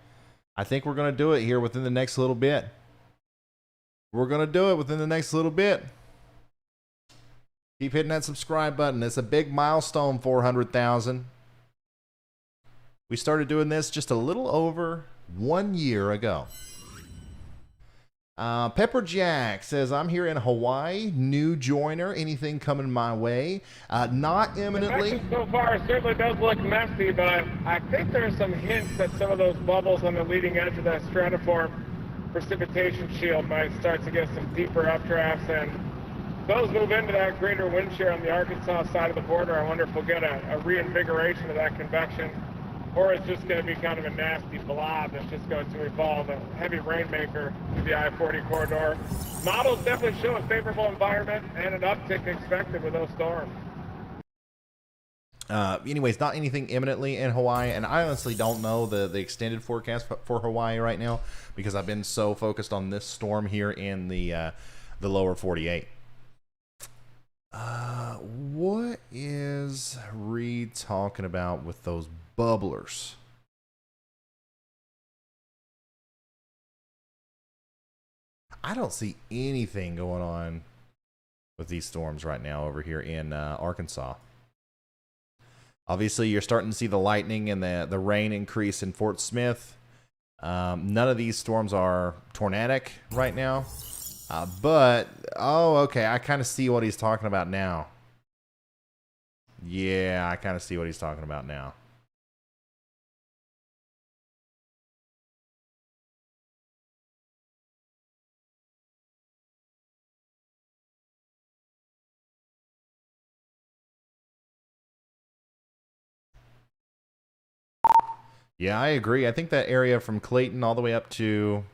I think we're going to do it here within the next little bit. We're going to do it within the next little bit. Keep hitting that subscribe button. It's a big milestone, 400,000. We started doing this just a little over 1 year ago. Pepper Jack says, I'm here in Hawaii. New joiner. Anything coming my way? Not imminently. So far, it certainly does look messy, but I think there's some hints that some of those bubbles on the leading edge of that stratiform precipitation shield might start to get some deeper updrafts, and those move into that greater wind shear on the Arkansas side of the border. I wonder if we'll get a reinvigoration of that convection, or it's just going to be kind of a nasty blob that's just going to evolve a heavy rainmaker through the I-40 corridor. Models definitely show a favorable environment and an uptick expected with those storms. Anyways, not anything imminently in Hawaii, and I honestly don't know the extended forecast for Hawaii right now because I've been so focused on this storm here in the lower 48. What is Reed talking about with those bubblers? I don't see anything going on with these storms right now over here in Arkansas. Obviously, you're starting to see the lightning and the rain increase in Fort Smith. None of these storms are tornadic right now. But, oh, okay, I kind of see what he's talking about now. Yeah, I kind of see what he's talking about now. Yeah, I agree. I think that area from Clayton all the way up to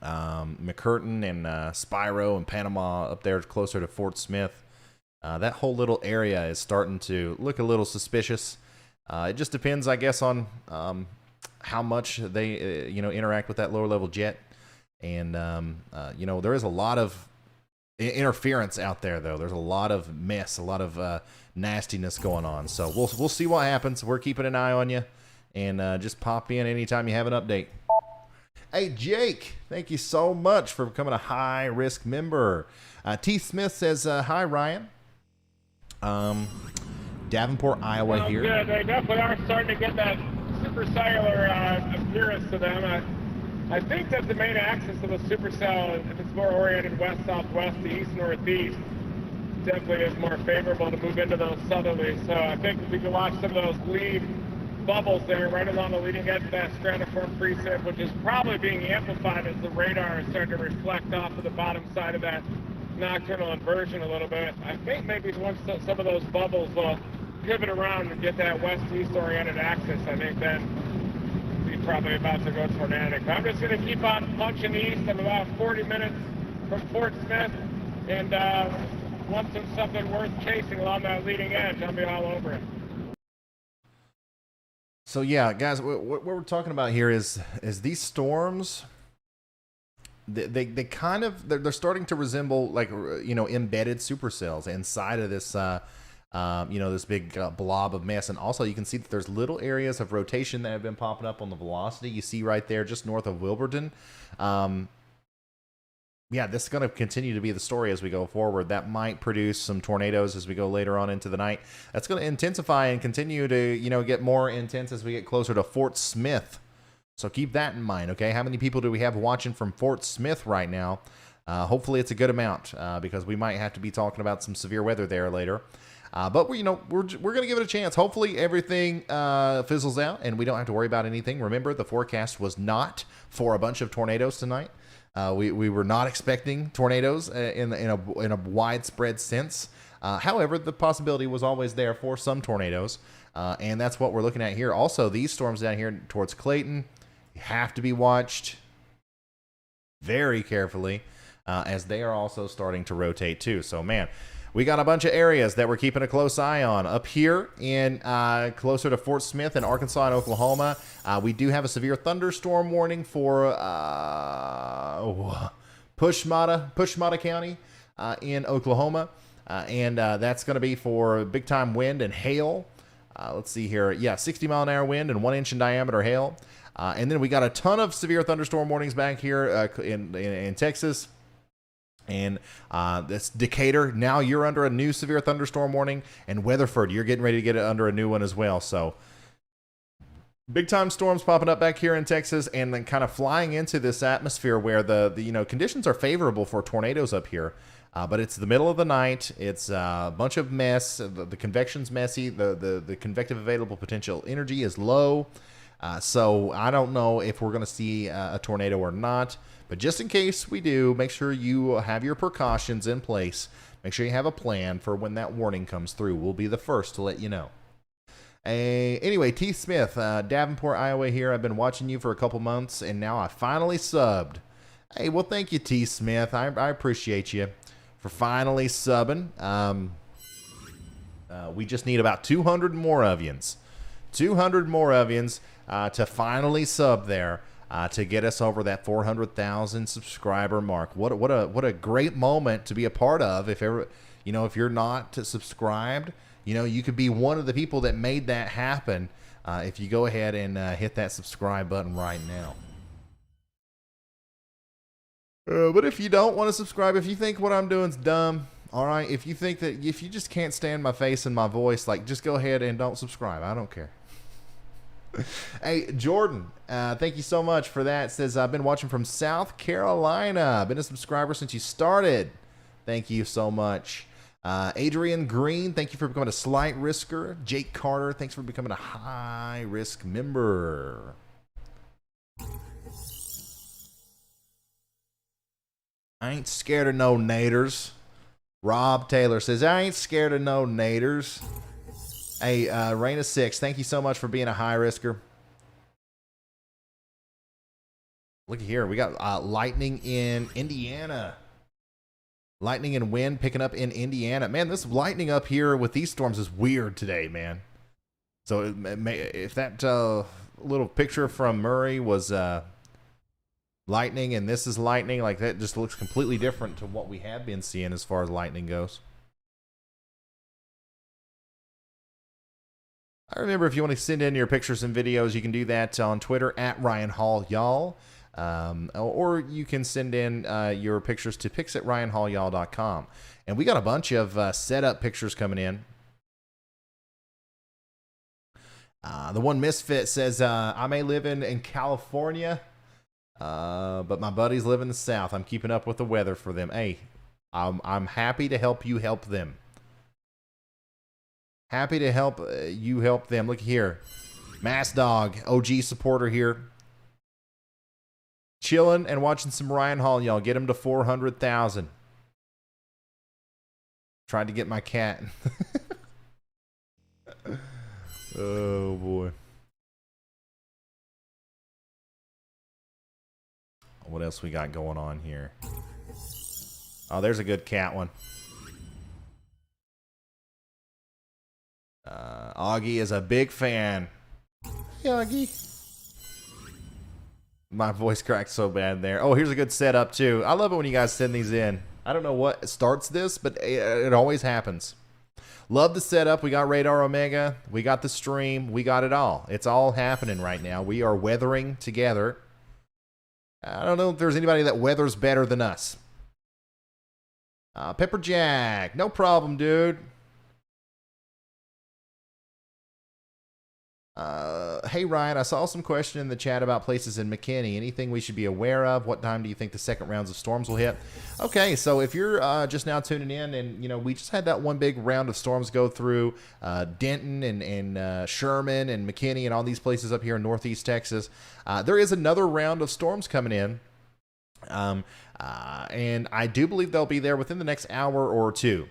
McCurtain and Spiro and Panama up there closer to Fort Smith, that whole little area is starting to look a little suspicious. It just depends, I guess, on how much they interact with that lower level jet. And there is a lot of interference out there, though. There's a lot of mess, a lot of nastiness going on. So we'll see what happens. We're keeping an eye on you. And just pop in anytime you have an update. Hey, Jake, thank you so much for becoming a high-risk member. T. Smith says, hi, Ryan. Davenport, Iowa here. Yeah, they definitely are starting to get that supercellular appearance to them. I think that the main axis of the supercell, if it's more oriented west-southwest to east-northeast, definitely is more favorable to move into those southerly. So I think we can watch some of those lead bubbles there right along the leading edge of that stratiform precip, which is probably being amplified as the radar is starting to reflect off of the bottom side of that nocturnal inversion a little bit. I think maybe once some of those bubbles will pivot around and get that west-east oriented axis, I think then we're probably about to go tornadic. I'm just going to keep on punching east. I'm about 40 minutes from Fort Smith, and once there's something worth chasing along that leading edge, I'll be all over it. So yeah, guys, what we're talking about here is these storms. They kind of they're starting to resemble like embedded supercells inside of this this big blob of mess. And also you can see that there's little areas of rotation that have been popping up on the velocity. You see right there, just north of Wilburton. Yeah, this is going to continue to be the story as we go forward. That might produce some tornadoes as we go later on into the night. That's going to intensify and continue to, get more intense as we get closer to Fort Smith. So keep that in mind, okay? How many people do we have watching from Fort Smith right now? Hopefully it's a good amount because we might have to be talking about some severe weather there later. But we're going to give it a chance. Hopefully everything fizzles out and we don't have to worry about anything. Remember, the forecast was not for a bunch of tornadoes tonight. We were not expecting tornadoes in a widespread sense. However, the possibility was always there for some tornadoes, and that's what we're looking at here. Also, these storms down here towards Clayton have to be watched very carefully as they are also starting to rotate too. So, man, we got a bunch of areas that we're keeping a close eye on. Up here in closer to Fort Smith in Arkansas and Oklahoma, we do have a severe thunderstorm warning for Pushmata County in Oklahoma. And that's going to be for big time wind and hail. Let's see here. Yeah, 60-mile-an-hour wind and 1 inch in diameter hail. And then we got a ton of severe thunderstorm warnings back here in Texas. And that's Decatur. Now you're under a new severe thunderstorm warning, and Weatherford, you're getting ready to get it under a new one as well. So big time storms popping up back here in Texas, and then kind of flying into this atmosphere where the conditions are favorable for tornadoes up here. But it's the middle of the night. It's a bunch of mess. The convection's messy. The convective available potential energy is low. So I don't know if we're going to see a tornado or not. But just in case we do, make sure you have your precautions in place. Make sure you have a plan for when that warning comes through. We'll be the first to let you know. Anyway, T. Smith, Davenport, Iowa here. I've been watching you for a couple months, and now I finally subbed. Hey, well, thank you, T. Smith. I appreciate you for finally subbing. We just need about 200 more of yous. 200 more of yous to finally sub there. To get us over that 400,000 subscriber mark. What a great moment to be a part of. If ever, if you're not subscribed, you could be one of the people that made that happen. If you go ahead and hit that subscribe button right now. But if you don't want to subscribe, if you think what I'm doing is dumb, all right. If you think that if you just can't stand my face and my voice, like just go ahead and don't subscribe. I don't care. Hey, Jordan, thank you so much for that. It says, I've been watching from South Carolina. Been a subscriber since you started. Thank you so much. Adrian Green, thank you for becoming a slight risker. Jake Carter, thanks for becoming a high risk member. I ain't scared of no naders. Rob Taylor says, I ain't scared of no naders. Hey, Raina 6, thank you so much for being a high risker. Look at here. We got lightning in Indiana. Lightning and wind picking up in Indiana. Man, this lightning up here with these storms is weird today, man. So if that little picture from Murray was lightning and this is lightning, like that just looks completely different to what we have been seeing as far as lightning goes. I remember if you want to send in your pictures and videos, you can do that on Twitter at Ryan Hall Y'all. Or you can send in your pictures to pics@ryanhallyall.com. And we got a bunch of setup pictures coming in. The one misfit says, I may live in California, but my buddies live in the South. I'm keeping up with the weather for them. Hey, I'm happy to help you help them. Happy to help you help them. Look here. Mass Dog, OG supporter here. Chilling and watching some Ryan Hall, y'all. Get him to 400,000. Tried to get my cat. Oh, boy. What else we got going on here? Oh, there's a good cat one. Augie is a big fan. Hey, Augie. My voice cracked so bad there. Oh, here's a good setup, too. I love it when you guys send these in. I don't know what starts this, but it always happens. Love the setup. We got Radar Omega. We got the stream. We got it all. It's all happening right now. We are weathering together. I don't know if there's anybody that weathers better than us. Pepper Jack. No problem, dude. Hey Ryan, I saw some question in the chat about places in McKinney. Anything we should be aware of? What time do you think the second rounds of storms will hit? Okay, so if you're just now tuning in, and we just had that one big round of storms go through Denton and Sherman and McKinney and all these places up here in Northeast Texas. There is another round of storms coming in, and I do believe they'll be there within the next hour or two.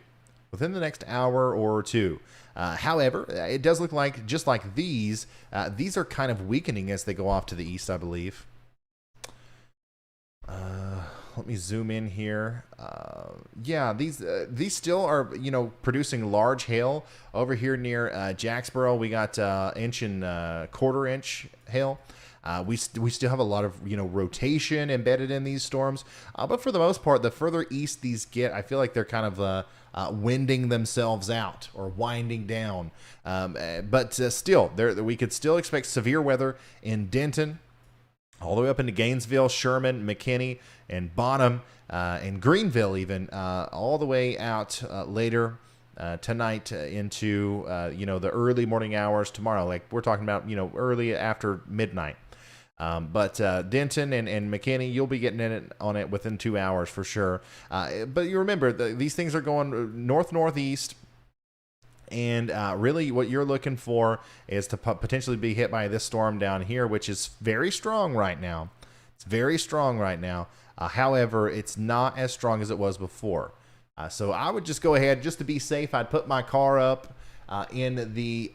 However, it does look like, just like these are kind of weakening as they go off to the east, I believe. Let me zoom in here. Yeah, these still are, producing large hail. Over here near Jacksboro, we got inch and quarter inch hail. We still have a lot of, rotation embedded in these storms. But for the most part, the further east these get, I feel like they're kind of winding themselves out or winding down. But still, we could still expect severe weather in Denton, all the way up into Gainesville, Sherman, McKinney, and Bonham, and Greenville even, all the way out later tonight into, the early morning hours tomorrow. Like we're talking about, early after midnight. But Denton and McKinney, you'll be getting on it within 2 hours for sure. But you remember, these things are going north-northeast. And really what you're looking for is to potentially be hit by this storm down here, which is very strong right now. It's very strong right now. However, it's not as strong as it was before. So I would just go ahead, just to be safe, I'd put my car up in the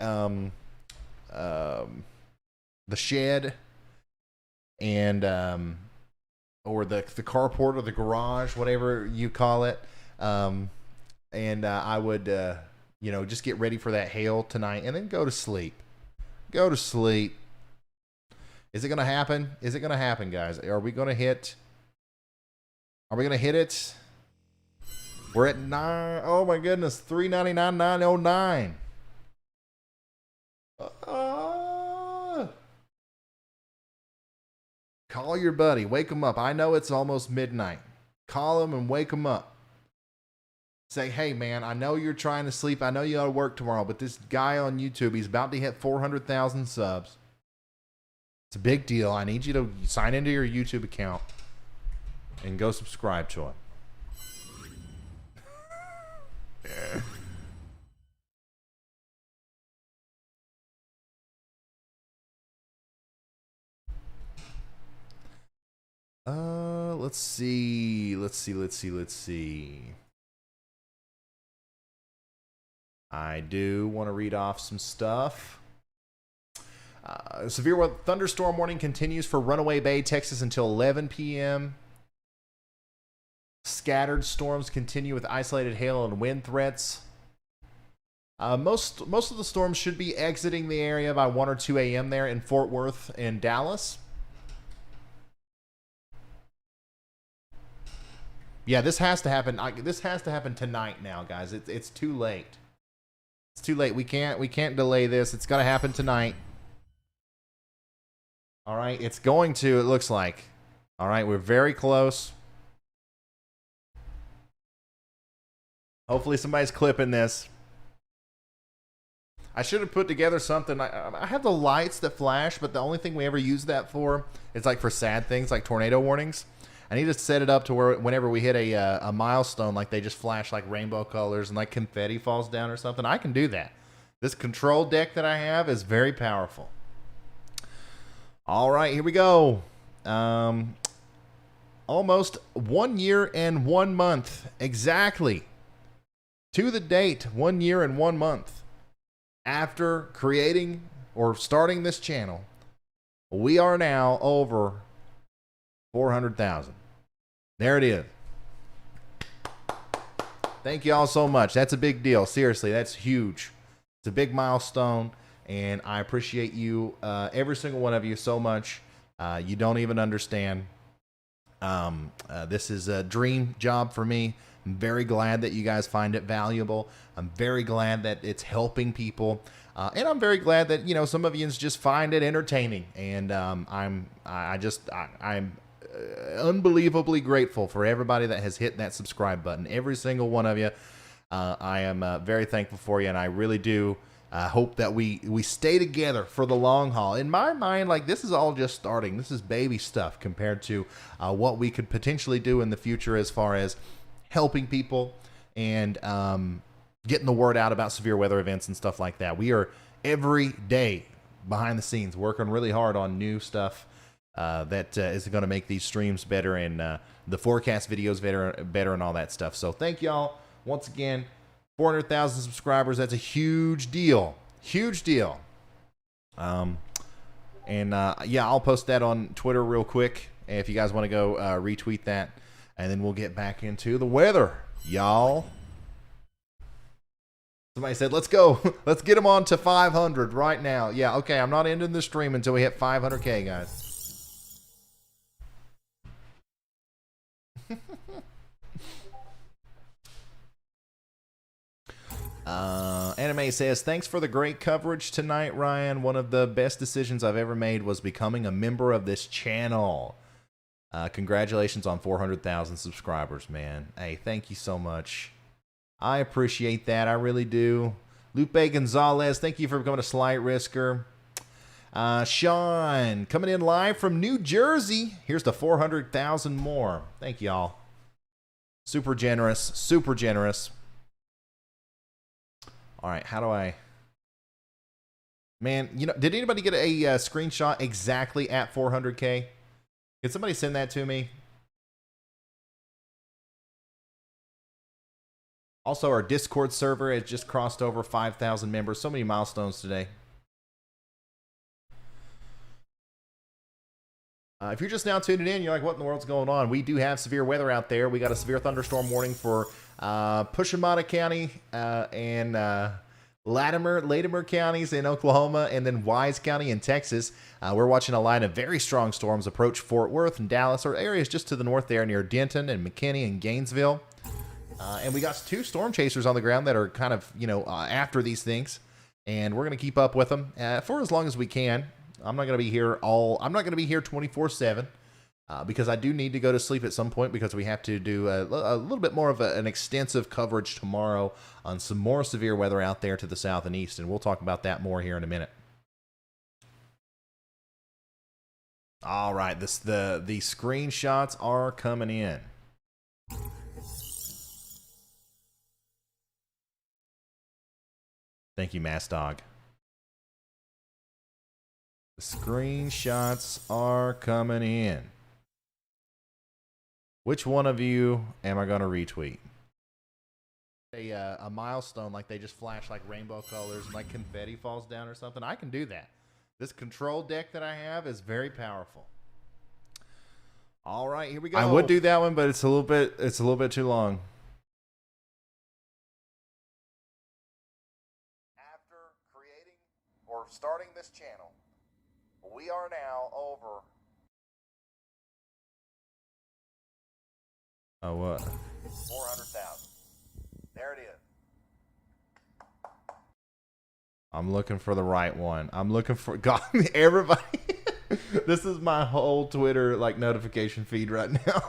shed and or the carport or the garage, whatever you call it. And I would just get ready for that hail tonight and then go to sleep. Go to sleep. Is it going to happen? Is it going to happen, guys? Are we going to hit it? We're at 9. Oh my goodness, 399,909. Call your buddy, wake him up. I know it's almost midnight. Call him and wake him up. Say, hey man, I know you're trying to sleep. I know you got to work tomorrow, but this guy on YouTube, he's about to hit 400,000 subs. It's a big deal. I need you to sign into your YouTube account and go subscribe to it. Let's see. I do want to read off some stuff. Severe weather thunderstorm warning continues for Runaway Bay, Texas until 11 p.m. Scattered storms continue with isolated hail and wind threats. Most of the storms should be exiting the area by 1 or 2 a.m. there in Fort Worth and Dallas. Yeah, this has to happen. This has to happen tonight now, guys. It's too late. It's too late. We can't delay this. It's got to happen tonight. All right, it's going to. It looks like. All right, we're very close. Hopefully somebody's clipping this. I should have put together something. I have the lights that flash, but the only thing we ever use that for is like for sad things like tornado warnings. I need to set it up to where whenever we hit a milestone, like they just flash like rainbow colors and like confetti falls down or something. I can do that. This control deck that I have is very powerful. All right, here we go. Almost 1 year and 1 month. Exactly. To the date, 1 year and 1 month after creating or starting this channel, we are now over 400,000. There it is. Thank you all so much. That's a big deal. Seriously, that's huge. It's a big milestone, and I appreciate you, every single one of you, so much. You don't even understand. This is a dream job for me. I'm very glad that you guys find it valuable. I'm very glad that it's helping people. And I'm very glad that, some of you just find it entertaining. And I'm unbelievably grateful for everybody that has hit that subscribe button. Every single one of you. I am very thankful for you, and I really do hope that we stay together for the long haul. In my mind, like, this is all just starting. This is baby stuff compared to what we could potentially do in the future as far as helping people and getting the word out about severe weather events and stuff like that. We are every day behind the scenes working really hard on new stuff that is going to make these streams better and the forecast videos better and all that stuff. So thank y'all once again. 400,000 subscribers. That's a huge deal. Huge deal. Yeah, I'll post that on Twitter real quick if you guys want to go retweet that, and then we'll get back into the weather, y'all. Somebody said, let's go. Let's get them on to 500 right now. Yeah, okay, I'm not ending the stream until we hit 500K, guys. Anime says, thanks for the great coverage tonight, Ryan. One of the best decisions I've ever made was becoming a member of this channel. Congratulations on 400,000 subscribers, man. Hey, thank you so much. I appreciate that. I really do. Lupe Gonzalez, thank you for becoming a slight risker. Sean, coming in live from New Jersey. Here's the 400,000 more. Thank y'all. Super generous. Super generous. All right, how do I... Man, you know, did anybody get a screenshot exactly at 400K? Can somebody send that to me? Also, our Discord server has just crossed over 5,000 members. So many milestones today. If you're just now tuning in, you're like, what in the world's going on? We do have severe weather out there. We got a severe thunderstorm warning for Pushamata County and Latimer counties in Oklahoma, and then Wise County in Texas. We're watching a line of very strong storms approach Fort Worth and Dallas, or areas just to the north there near Denton and McKinney and Gainesville. And we got 2 storm chasers on the ground that are kind of, after these things. And we're going to keep up with them for as long as we can. I'm not going to be here 24/7 because I do need to go to sleep at some point because we have to do a little bit more of an extensive coverage tomorrow on some more severe weather out there to the south and east. And we'll talk about that more here in a minute. All right, the screenshots are coming in. Thank you, Mass Dog. The screenshots are coming in. Which one of you am I going to retweet? A milestone, like they just flash like rainbow colors and like confetti falls down or something. I can do that. This control deck that I have is very powerful. All right, here we go. I would do that one, but it's a little bit too long. After creating or starting this channel, we are now over. Oh, what? 400,000. There it is. I'm looking for the right one. I'm looking for God. Everybody. This is my whole Twitter notification feed right now.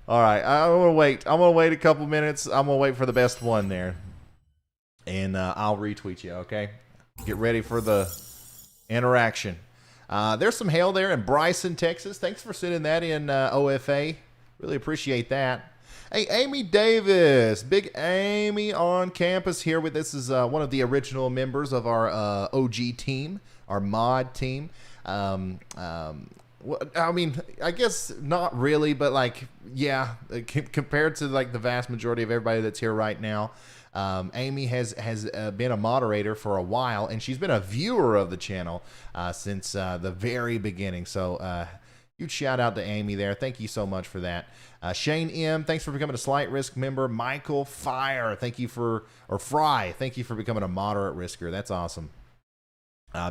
All right, I'm gonna wait. I'm gonna wait a couple minutes. I'm gonna wait for the best one there, and I'll retweet you. Okay. Get ready for the interaction. There's some hail there in Bryson, Texas. Thanks for sending that in, OFA. Really appreciate that. Hey, Amy Davis, big Amy on campus here with this is one of the original members of our OG team, our mod team. I mean, I guess not really, but yeah, compared to the vast majority of everybody that's here right now. Amy has been a moderator for a while, and she's been a viewer of the channel since the very beginning. So huge shout out to Amy there. Thank you so much for that. Shane M, thanks for becoming a slight risk member. Michael Fire, thank you for becoming a moderate risker. That's awesome.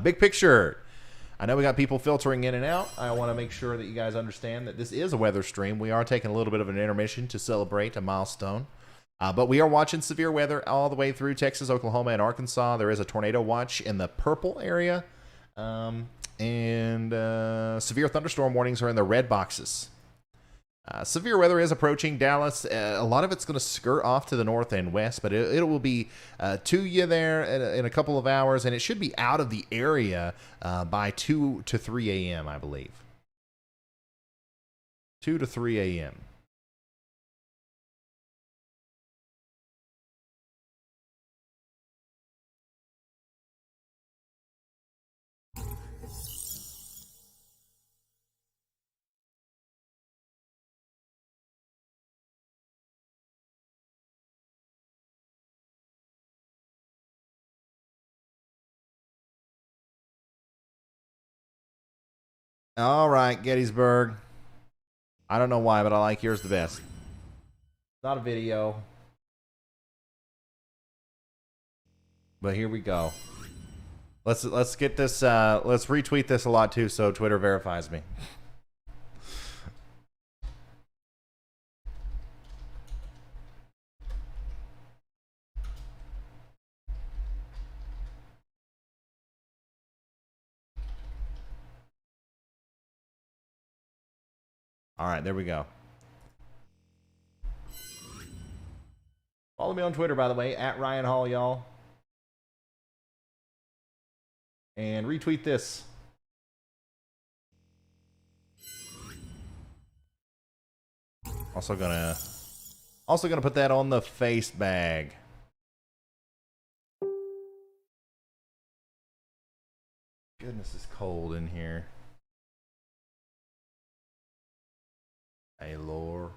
Big picture. I know we got people filtering in and out. I want to make sure that you guys understand that this is a weather stream. We are taking a little bit of an intermission to celebrate a milestone. But we are watching severe weather all the way through Texas, Oklahoma, and Arkansas. There is a tornado watch in the purple area. And severe thunderstorm warnings are in the red boxes. Severe weather is approaching Dallas. A lot of it's going to skirt off to the north and west, but it will be to you there in a couple of hours, and it should be out of the area by 2 to 3 a.m., I believe. 2 to 3 a.m. All right, Gettysburg. I don't know why, but I like yours the best. Not a video. But here we go. Let's get this let's retweet this a lot too so Twitter verifies me. All right, there we go. Follow me on Twitter, by the way, at Ryan Hall, y'all. And retweet this. Also gonna put that on the face bag. Goodness, it's cold in here. Hey, Lord.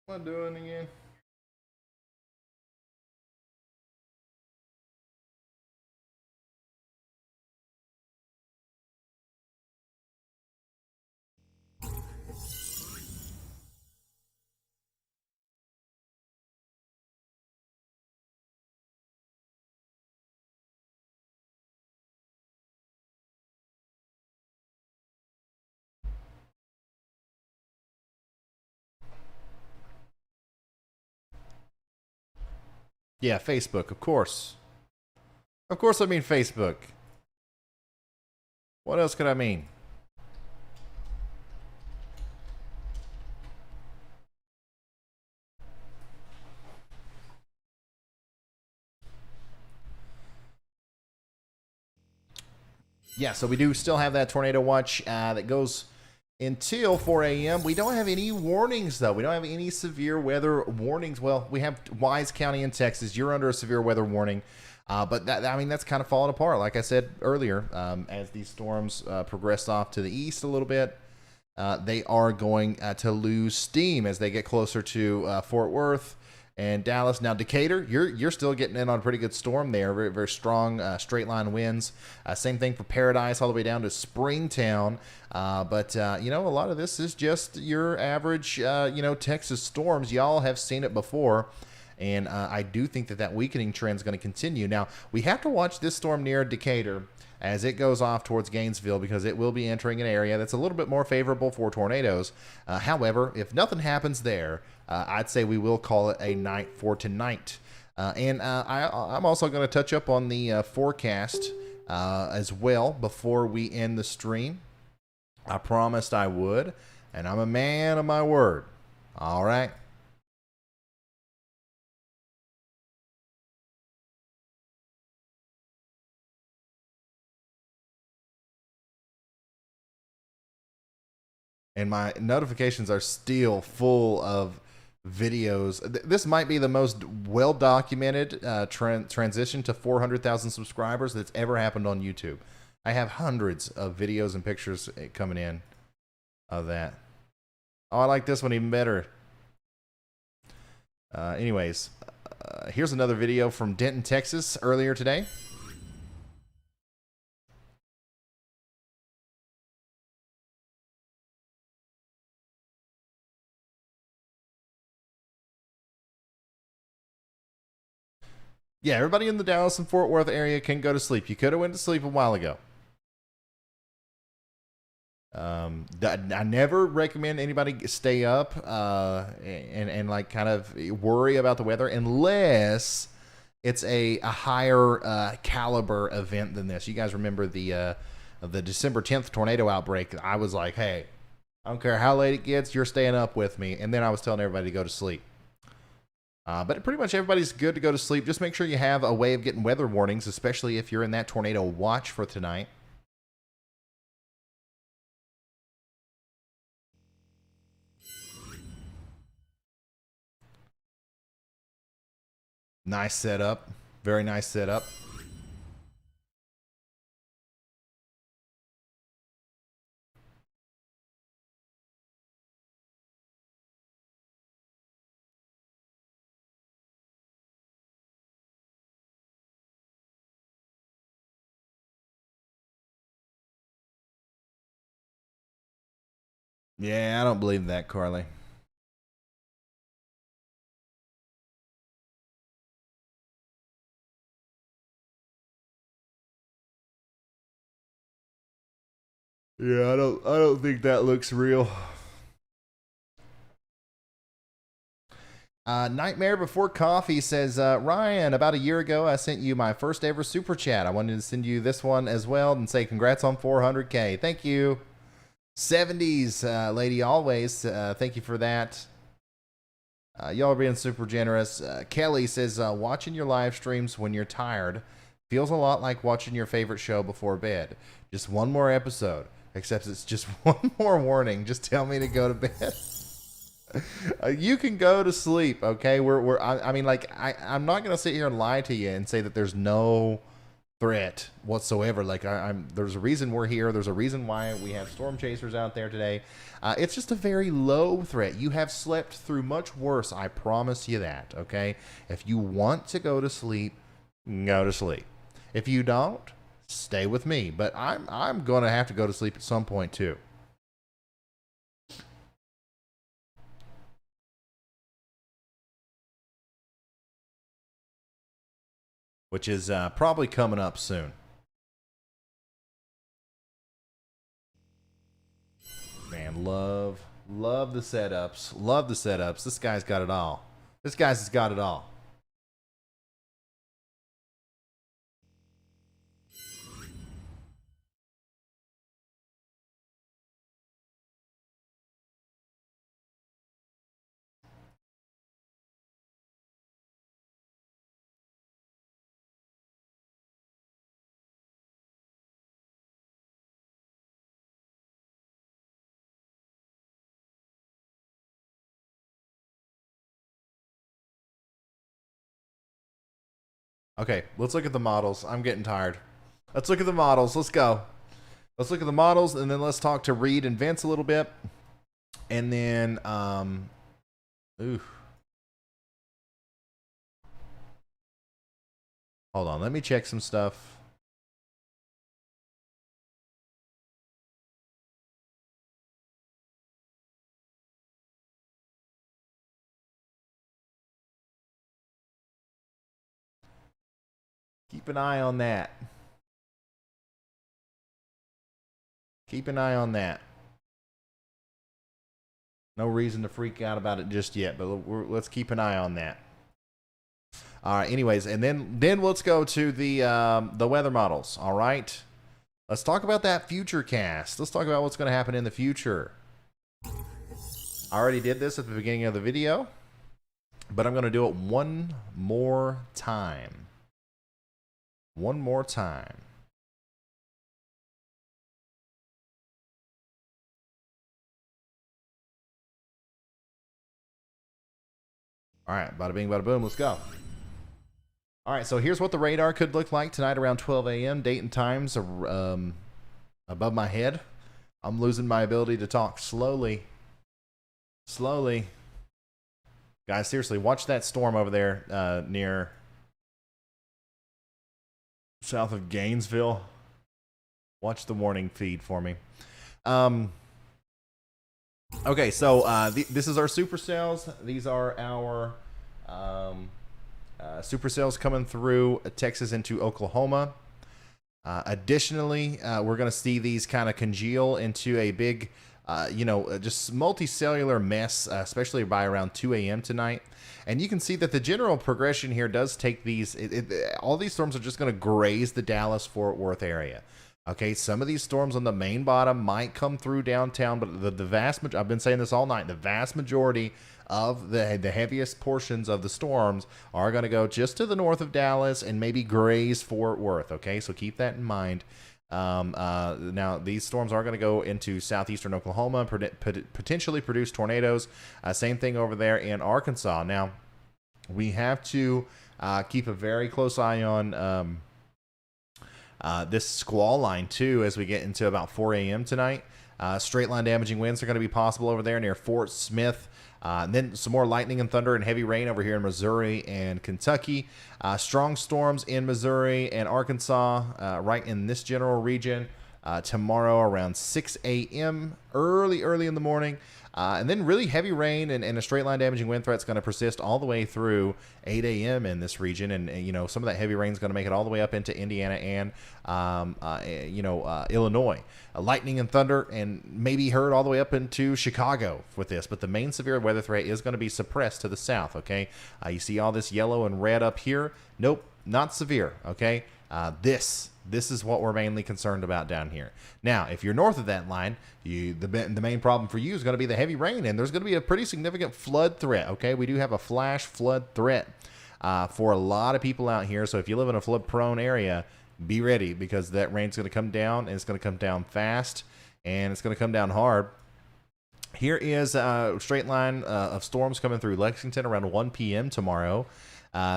What am I doing again? Yeah, Facebook, of course. Of course I mean Facebook. What else could I mean? Yeah, so we do still have that tornado watch that goes until 4 a.m. We don't have any warnings, though. We don't have any severe weather warnings. Well, we have Wise County in Texas. You're under a severe weather warning. But that's kind of falling apart. Like I said earlier, as these storms progress off to the east a little bit, they are going to lose steam as they get closer to Fort Worth and Dallas. Now, Decatur, you're still getting in on a pretty good storm there. Very, very strong straight line winds. Same thing for Paradise all the way down to Springtown. But a lot of this is just your average, Texas storms. Y'all have seen it before. And I do think that weakening trend is going to continue. Now, we have to watch this storm near Decatur as it goes off towards Gainesville because it will be entering an area that's a little bit more favorable for tornadoes. However, if nothing happens there, I'd say we will call it a night for tonight. I'm also going to touch up on the forecast as well before we end the stream. I promised I would, and I'm a man of my word. All right. And my notifications are still full of videos. This might be the most well-documented transition to 400,000 subscribers that's ever happened on YouTube. I have hundreds of videos and pictures coming in of that. Oh, I like this one even better. Anyways, here's another video from Denton, Texas earlier today. Yeah, everybody in the Dallas and Fort Worth area can go to sleep. You could have went to sleep a while ago. I never recommend anybody stay up and like kind of worry about the weather unless it's a higher caliber event than this. You guys remember the December 10th tornado outbreak? I was like, hey, I don't care how late it gets, you're staying up with me. And then I was telling everybody to go to sleep. But pretty much everybody's good to go to sleep. Just make sure you have a way of getting weather warnings, especially if you're in that tornado watch for tonight. Nice setup. Very nice setup. Yeah, I don't believe that, Carly. Yeah, I don't think that looks real. Nightmare Before Coffee says, Ryan, about a year ago, I sent you my first ever super chat. I wanted to send you this one as well and say congrats on 400K. Thank you. 70s, lady always. Thank you for that. Y'all are being super generous. Kelly says, watching your live streams when you're tired feels a lot like watching your favorite show before bed. Just one more episode, except it's just one more warning. Just tell me to go to bed. You can go to sleep, okay? I mean, like, I'm not gonna sit here and lie to you and say that there's no threat whatsoever. Like, there's a reason we're here. There's a reason why we have storm chasers out there today. It's just a very low threat. You have slept through much worse. I promise you that, okay? If you want to go to sleep, go to sleep. If you don't, stay with me. But I'm gonna have to go to sleep at some point too. Which is probably coming up soon. Man, love the setups. Love the setups. This guy's got it all. This guy's got it all. Okay, let's look at the models. I'm getting tired. Let's look at the models. Let's go. Let's look at the models, and then let's talk to Reed and Vince a little bit. And then, ooh. Hold on, let me check some stuff. Keep an eye on that. Keep an eye on that. No reason to freak out about it just yet, but let's keep an eye on that. All right. Anyways, and then let's go to the weather models. All right. Let's talk about that future cast. Let's talk about what's going to happen in the future. I already did this at the beginning of the video, but I'm going to do it one more time. One more time. All right, bada bing, bada boom, let's go. All right, so here's what the radar could look like tonight around 12 a.m. Date and times are above my head. I'm losing my ability to talk slowly. Slowly. Guys, seriously, watch that storm over there near south of Gainesville. Watch the warning feed for me. Okay, so this is our supercells. These are our supercells coming through Texas into Oklahoma. Additionally, we're going to see these kind of congeal into a big, just multicellular mess, especially by around 2 a.m. tonight. And you can see that the general progression here does take these. All these storms are just going to graze the Dallas-Fort Worth area. Okay, some of these storms on the main bottom might come through downtown, but the vast majority, I've been saying this all night, the vast majority of the heaviest portions of the storms are going to go just to the north of Dallas and maybe graze Fort Worth. Okay, so keep that in mind. Now, these storms are going to go into southeastern Oklahoma, potentially produce tornadoes. Same thing over there in Arkansas. Now, we have to keep a very close eye on this squall line, too, as we get into about 4 a.m. tonight. Straight line damaging winds are going to be possible over there near Fort Smith. And then some more lightning and thunder and heavy rain over here in Missouri and Kentucky. Strong storms in Missouri and Arkansas, right in this general region. tomorrow around 6 a.m. early in the morning. And then really heavy rain and a straight line damaging wind threat is going to persist all the way through 8 a.m. in this region. And some of that heavy rain is going to make it all the way up into Indiana and, Illinois. Lightning and thunder and maybe heard all the way up into Chicago with this. But the main severe weather threat is going to be suppressed to the south, okay? You see all this yellow and red up here? Nope, not severe, okay? This is what we're mainly concerned about down here. Now, if you're north of that line, the main problem for you is going to be the heavy rain, and there's going to be a pretty significant flood threat, okay? We do have a flash flood threat for a lot of people out here, so if you live in a flood-prone area, be ready because that rain's going to come down, and it's going to come down fast, and it's going to come down hard. Here is a straight line of storms coming through Lexington around 1 p.m. tomorrow.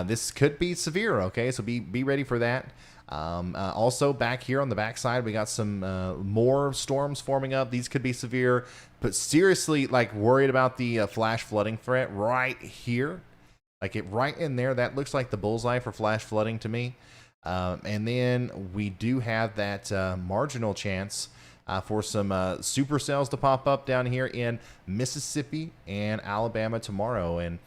This could be severe, okay? So be ready for that. Also, back here on the backside, we got some more storms forming up. These could be severe, but seriously, like worried about the flash flooding threat right here. Like it right in there. That looks like the bullseye for flash flooding to me. And then we do have that marginal chance for some supercells to pop up down here in Mississippi and Alabama tomorrow. And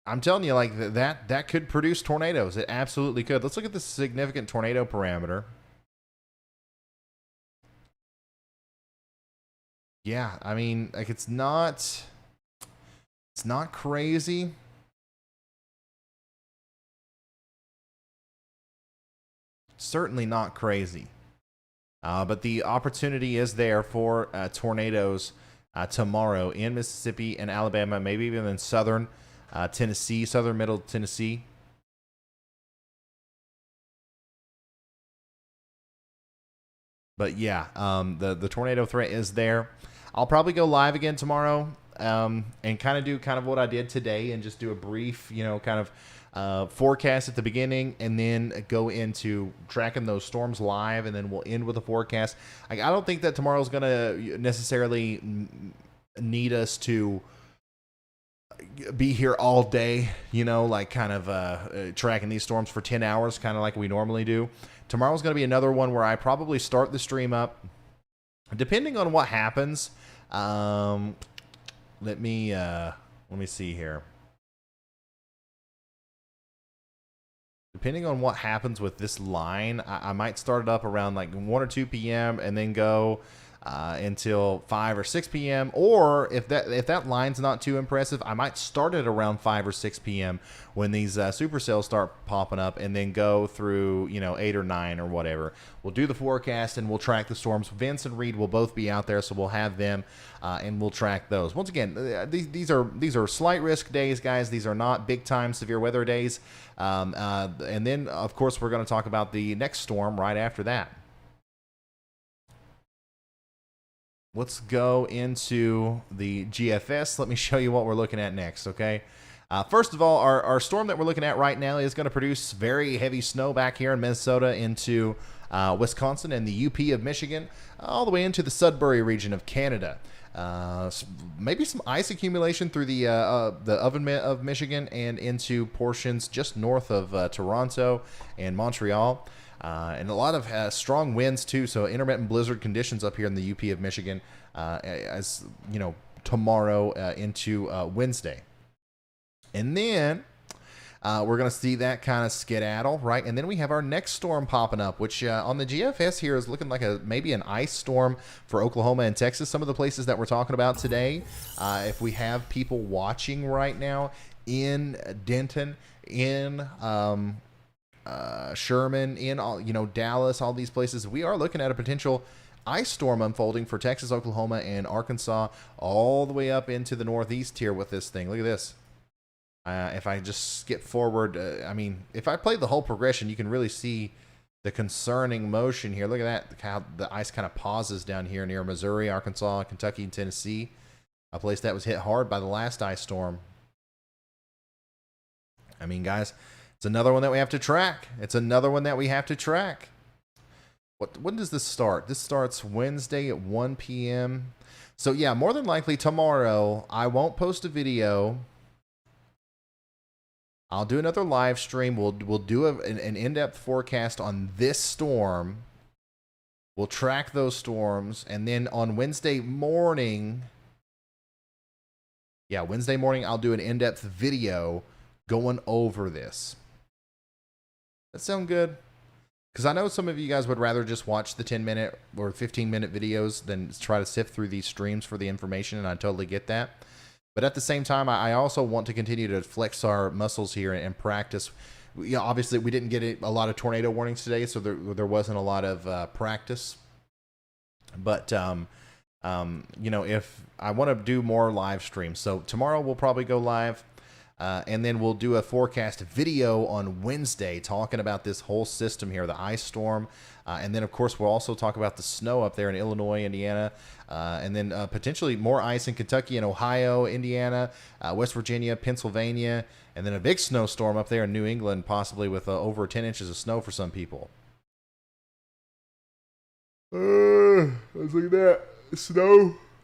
I'm telling you, like that could produce tornadoes. It absolutely could. Let's look at the significant tornado parameter. Yeah, I mean, like it's not crazy. Certainly not crazy. But the opportunity is there for tornadoes tomorrow in Mississippi and Alabama, maybe even in southern Tennessee, southern middle Tennessee. But yeah, the tornado threat is there. I'll probably go live again tomorrow and kind of what I did today and just do a brief, kind of forecast at the beginning and then go into tracking those storms live, and then we'll end with a forecast. I don't think that tomorrow's going to necessarily need us to be here all day, like kind of tracking these storms for 10 hours, kind of like we normally do. Tomorrow's going to be another one where I probably start the stream up, depending on what happens. Let me see here. Depending on what happens with this line, I might start it up around like 1 or 2 p.m. and then go until 5 or 6 p.m. Or if that line's not too impressive, I might start it around 5 or 6 p.m. when these supercells start popping up, and then go through 8 or 9 or whatever. We'll do the forecast and we'll track the storms. Vince and Reed will both be out there, so we'll have them and we'll track those. Once again, these are slight risk days, guys. These are not big time severe weather days. And then of course we're going to talk about the next storm right after that. Let's go into the GFS. Let me show you what we're looking at next, okay? First of all, our storm that we're looking at right now is going to produce very heavy snow back here in Minnesota into Wisconsin and the UP of Michigan, all the way into the Sudbury region of Canada. Maybe some ice accumulation through the oven of Michigan and into portions just north of Toronto and Montreal. And a lot of strong winds too, so intermittent blizzard conditions up here in the UP of Michigan, as tomorrow into Wednesday. And then we're going to see that kind of skedaddle, right? And then we have our next storm popping up, which on the GFS here is looking like maybe an ice storm for Oklahoma and Texas, some of the places that we're talking about today. If we have people watching right now in Denton, in Sherman, in all, Dallas, all these places, we are looking at a potential ice storm unfolding for Texas, Oklahoma, and Arkansas, all the way up into the northeast here with this thing. Look at this. If I just skip forward, if I play the whole progression, you can really see the concerning motion here. Look at that, how the ice kind of pauses down here near Missouri, Arkansas, Kentucky, and Tennessee, a place that was hit hard by the last ice storm. Guys, it's another one that we have to track. When does this start? This starts Wednesday at 1 p.m. So yeah, more than likely tomorrow, I won't post a video. I'll do another live stream. We'll do an in-depth forecast on this storm. We'll track those storms, and then on Wednesday morning, I'll do an in-depth video going over this. That sound good? Because I know some of you guys would rather just watch the 10-minute or 15-minute videos than try to sift through these streams for the information, and I totally get that. But at the same time, I also want to continue to flex our muscles here and practice. Obviously, we didn't get a lot of tornado warnings today, so there wasn't a lot of practice. But, if I want to do more live streams. So tomorrow we'll probably go live. And then we'll do a forecast video on Wednesday talking about this whole system here, the ice storm. And then, of course, we'll also talk about the snow up there in Illinois, Indiana, and then potentially more ice in Kentucky and Ohio, Indiana, West Virginia, Pennsylvania, and then a big snowstorm up there in New England, possibly with over 10 inches of snow for some people. Let's look at that.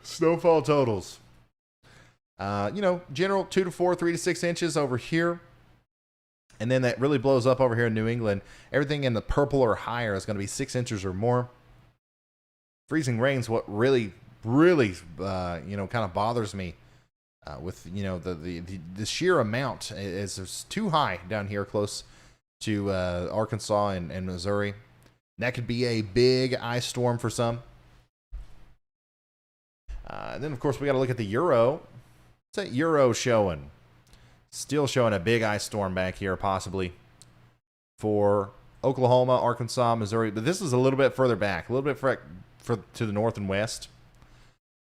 Snowfall totals. General 2 to 4, 3 to 6 inches over here. And then that really blows up over here in New England. Everything in the purple or higher is going to be 6 inches or more. Freezing rain's what really, kind of bothers me with, the sheer amount is too high down here close to Arkansas and Missouri. That could be a big ice storm for some. And then, of course, we got to look at the Euro. What's that Euro showing? Still showing a big ice storm back here, possibly, for Oklahoma, Arkansas, Missouri. But this is a little bit further back, a little bit to the north and west.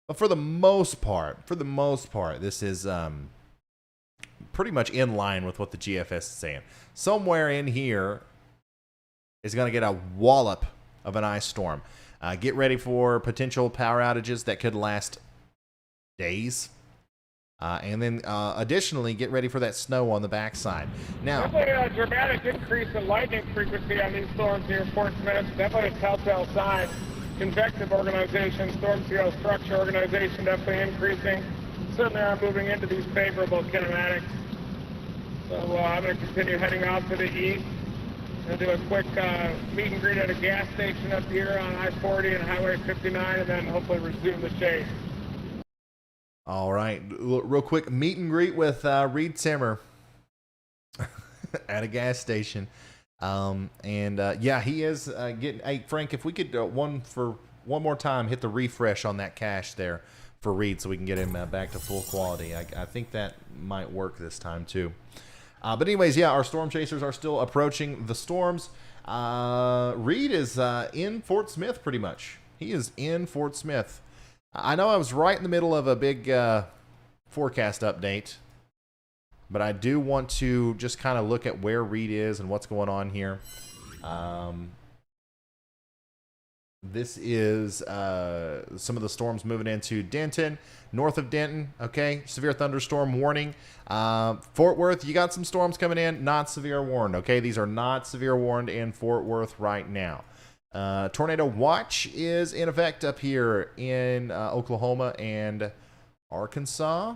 But for the most part, this is pretty much in line with what the GFS is saying. Somewhere in here is going to get a wallop of an ice storm. Get ready for potential power outages that could last days. And then additionally, get ready for that snow on the backside. Now, definitely a dramatic increase in lightning frequency on these storms here in Fort Smith. Definitely a telltale sign. Convective organization, storm zero structure organization definitely increasing. Certainly are moving into these favorable kinematics. So I'm going to continue heading out to the east and do a quick meet and greet at a gas station up here on I-40 and Highway 59, and then hopefully resume the chase. All right, real quick meet and greet with Reed Timmer at a gas station. He is getting. Hey, Frank, if we could one more time hit the refresh on that cache there for Reed, so we can get him back to full quality. I think that might work this time too. But anyways, our storm chasers are still approaching the storms. Reed is in Fort Smith pretty much. He is in Fort Smith. I know I was right in the middle of a big forecast update, but I do want to just kind of look at where Reed is and what's going on here. This is some of the storms moving into Denton, north of Denton. Okay, severe thunderstorm warning. Fort Worth, you got some storms coming in, not severe warned. Okay, these are not severe warned in Fort Worth right now. Tornado watch is in effect up here in Oklahoma and Arkansas.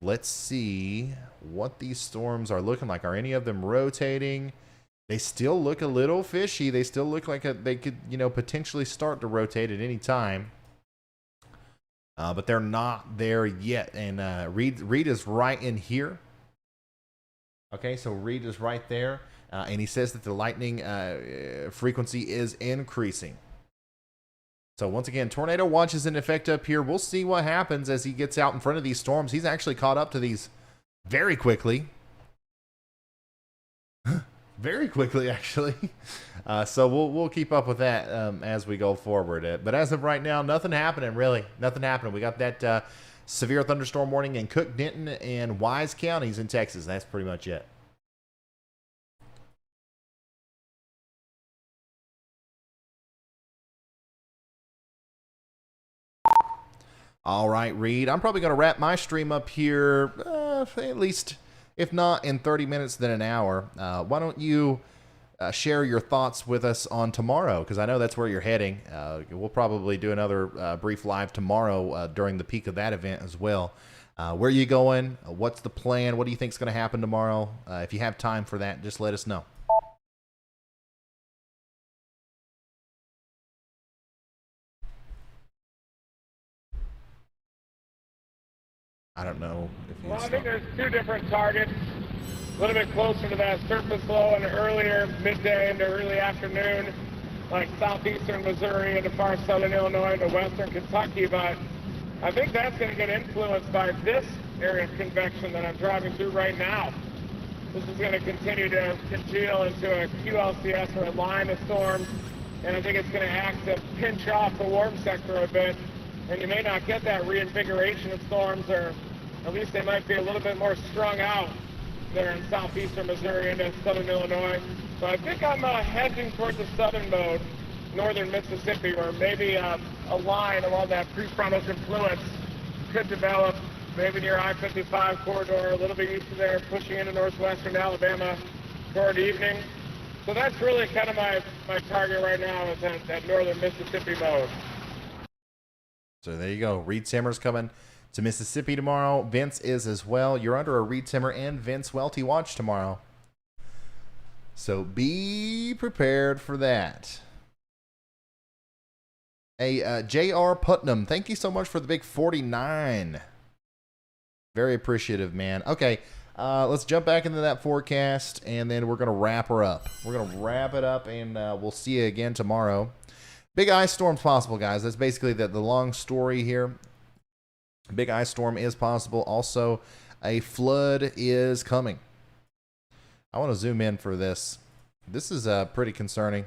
Let's see what these storms are looking like. Are any of them rotating? They still look a little fishy. They still look like they could, potentially start to rotate at any time. But they're not there yet. And Reed is right in here. Okay, so Reed is right there. And he says that the lightning frequency is increasing. So once again, tornado watch is in effect up here. We'll see what happens as he gets out in front of these storms. He's actually caught up to these very quickly. Very quickly, actually. So we'll keep up with that as we go forward. But as of right now, nothing happening, really. Nothing happening. We got that severe thunderstorm warning in Cook, Denton, and Wise counties in Texas. That's pretty much it. All right, Reed. I'm probably going to wrap my stream up here, at least, if not in 30 minutes, then an hour. Why don't you share your thoughts with us on tomorrow? Because I know that's where you're heading. We'll probably do another brief live tomorrow during the peak of that event as well. Where are you going? What's the plan? What do you think is going to happen tomorrow? If you have time for that, just let us know. I don't know if you Well, I saw. think there's two different targets. A little bit closer to that surface low and earlier midday into early afternoon, like southeastern Missouri into far southern Illinois into western Kentucky. But I think that's going to get influenced by this area of convection that I'm driving through right now. This is going to continue to congeal into a QLCS or a line of storms, and I think it's going to act to pinch off the warm sector a bit, and you may not get that reinvigoration of storms, or at least they might be a little bit more strung out there in southeastern Missouri into southern Illinois. So I think I'm hedging towards the southern mode, northern Mississippi, where maybe a line along that prefrontal confluence could develop, maybe near I-55 corridor, a little bit east of there, pushing into northwestern Alabama toward evening. So that's really kind of my target right now, is that northern Mississippi mode. So there you go. Reed Simmer's coming to Mississippi tomorrow. Vince is as well. You're under a Reed Simmer and Vince Welty watch tomorrow. So be prepared for that. Hey, J.R. Putnam, thank you so much for the big 49. Very appreciative, man. Okay, let's jump back into that forecast, and then we're going to wrap her up. We're going to wrap it up, and we'll see you again tomorrow. Big ice storms possible, guys. That's basically the long story here. Big ice storm is possible. Also, a flood is coming. I want to zoom in for this. This is pretty concerning.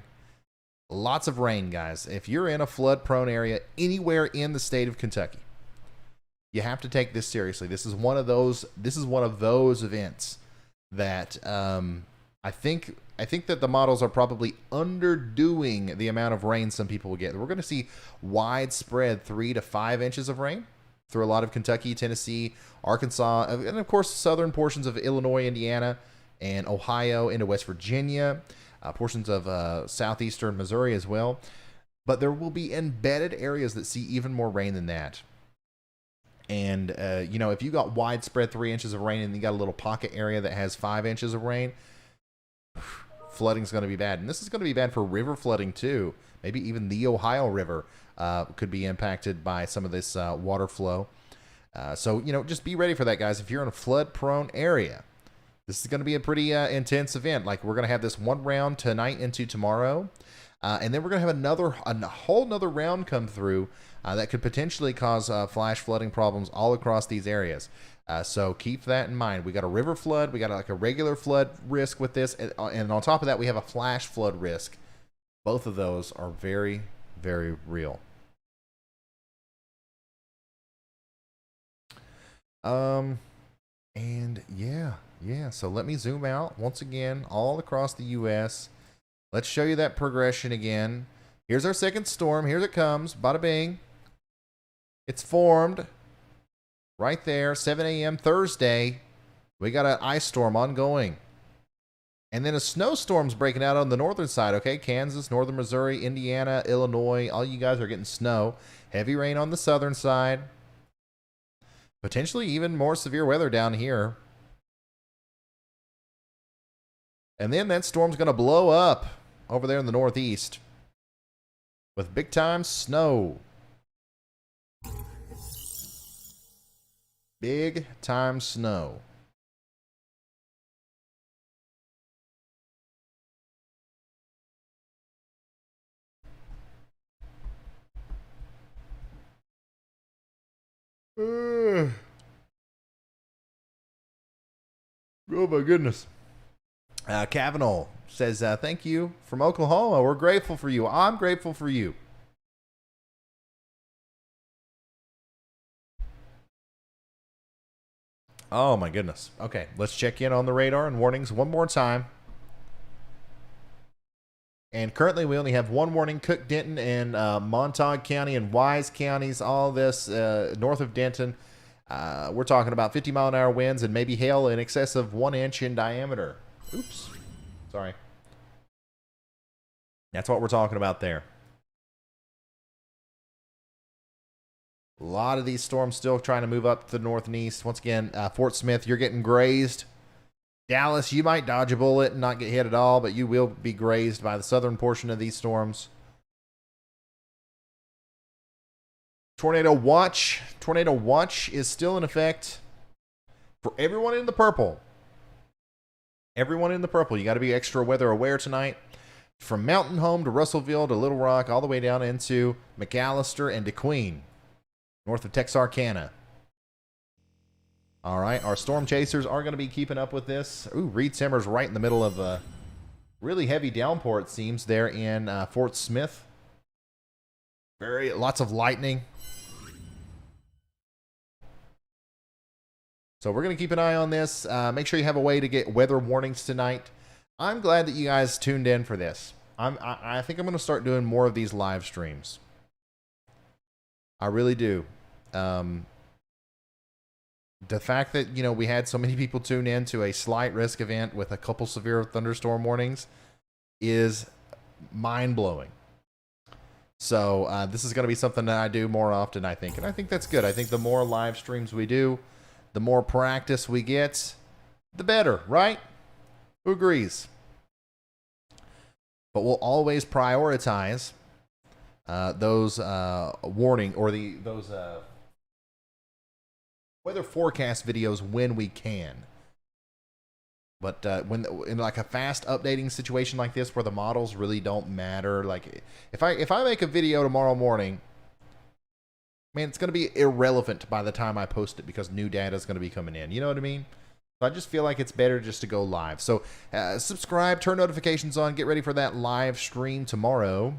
Lots of rain, guys. If you're in a flood-prone area anywhere in the state of Kentucky, you have to take this seriously. This is one of those. This is one of those events that I think that the models are probably underdoing the amount of rain some people will get. We're going to see widespread 3 to 5 inches of rain through a lot of Kentucky, Tennessee, Arkansas, and of course southern portions of Illinois, Indiana, and Ohio into West Virginia, portions of southeastern Missouri as well. But there will be embedded areas that see even more rain than that. And, you know, if you got widespread 3 inches of rain and you got a little pocket area that has 5 inches of rain, flooding is going to be bad. And this is going to be bad for river flooding too. Maybe even the Ohio River could be impacted by some of this water flow. So, you know, just be ready for that, guys. If you're in a flood-prone area, this is going to be a pretty intense event. Like, we're going to have this one round tonight into tomorrow. And then we're going to have a whole nother round come through that could potentially cause flash flooding problems all across these areas. So keep that in mind. We got a river flood. We got like a regular flood risk with this. And on top of that, we have a flash flood risk. Both of those are very, very real. And yeah. So let me zoom out once again all across the U.S. Let's show you that progression again. Here's our second storm. Here it comes. Bada bing. It's formed right there, 7 a.m. Thursday. We got an ice storm ongoing. And then a snowstorm's breaking out on the northern side, okay? Kansas, northern Missouri, Indiana, Illinois. All you guys are getting snow. Heavy rain on the southern side. Potentially even more severe weather down here. And then that storm's going to blow up over there in the northeast with big time snow. Big time snow. Oh my goodness. Kavanaugh says, thank you from Oklahoma. We're grateful for you. I'm grateful for you. Oh my goodness. Okay, let's check in on the radar and warnings one more time. And currently we only have one warning: Cook, Denton, and Montauk County and Wise counties. All this north of Denton. We're talking about 50-mile-an-hour winds and maybe hail in excess of 1 inch in diameter. Oops. Sorry. That's what we're talking about there. A lot of these storms still trying to move up to the north and east. Once again, Fort Smith, you're getting grazed. Dallas, you might dodge a bullet and not get hit at all, but you will be grazed by the southern portion of these storms. Tornado watch. Tornado watch is still in effect for everyone in the purple. Everyone in the purple. You got to be extra weather aware tonight. From Mountain Home to Russellville to Little Rock, all the way down into McAllister and DeQueen, north of Texarkana. All right, our storm chasers are going to be keeping up with this. Ooh, Reed Simmer's right in the middle of a really heavy downpour, it seems, there in Fort Smith. Lots of lightning. So we're going to keep an eye on this. Make sure you have a way to get weather warnings tonight. I'm glad that you guys tuned in for this. I think I'm going to start doing more of these live streams. I really do. The fact that, you know, we had so many people tune in to a slight risk event with a couple severe thunderstorm warnings is mind-blowing. So this is going to be something that I do more often, I think. And I think that's good. I think the more live streams we do, the more practice we get, the better, right? Who agrees? But we'll always prioritize those warning or those weather forecast videos when we can. But when in like a fast updating situation like this, where the models really don't matter, like if I make a video tomorrow morning, man, it's going to be irrelevant by the time I post it because new data is going to be coming in. You know what I mean? So I just feel like it's better just to go live. So subscribe, turn notifications on, get ready for that live stream tomorrow.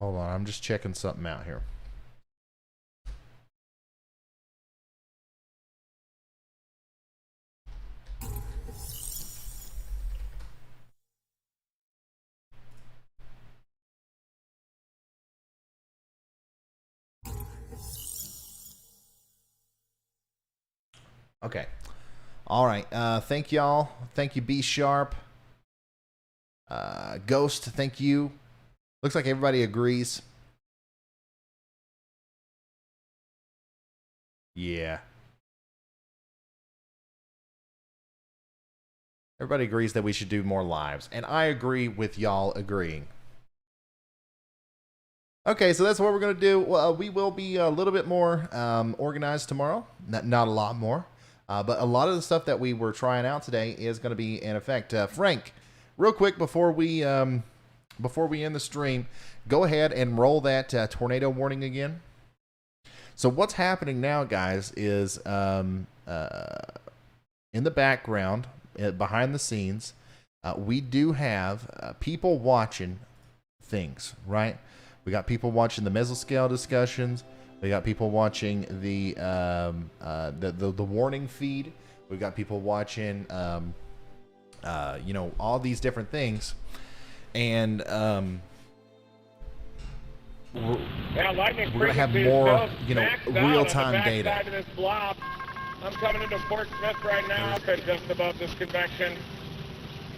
Hold on, I'm just checking something out here. Okay. All right. Thank y'all. Thank you, B Sharp. Ghost, thank you. Looks like everybody agrees. Yeah. Everybody agrees that we should do more lives. And I agree with y'all agreeing. Okay, so that's what we're going to do. Well, we will be a little bit more organized tomorrow. Not a lot more. But a lot of the stuff that we were trying out today is going to be in effect. Frank, real quick before we end the stream, go ahead and roll that tornado warning again. So what's happening now, guys, is in the background, behind the scenes, we do have people watching things, right? We got people watching the mesoscale discussions. We got people watching the warning feed. We got people watching, you know, all these different things, and lightning we're gonna have more, you know, real-time data. Of this blob. I'm coming into Fort Smith right now, just above this convection.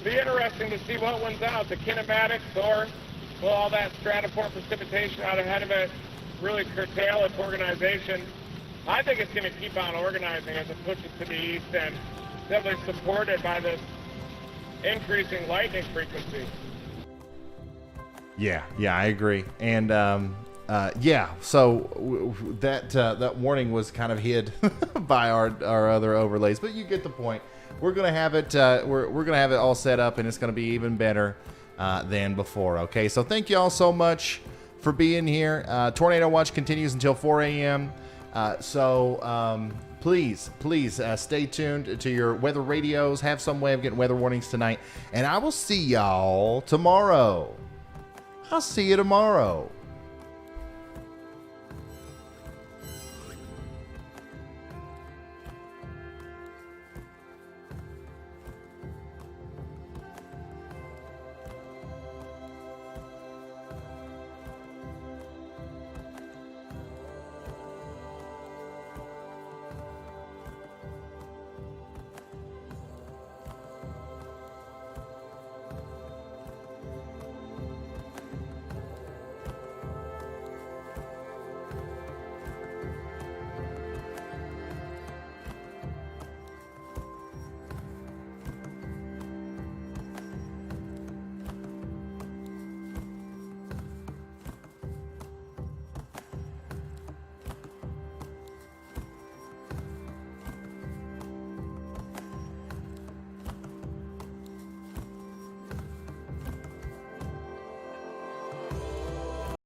Be interesting to see what one's out, the kinematics, or will all that stratiform precipitation out ahead of it really curtail its organization? I think it's going to keep on organizing as it pushes to the east and definitely supported by this increasing lightning frequency. Yeah, I agree. And yeah, so that warning was kind of hid by our other overlays, but you get the point. We're gonna have it. We're gonna have it all set up, and it's gonna be even better than before. Okay, so thank you all so much for being here. Tornado Watch continues until 4 a.m. So please stay tuned to your weather radios. Have some way of getting weather warnings tonight, and I will see y'all tomorrow. I'll see you tomorrow.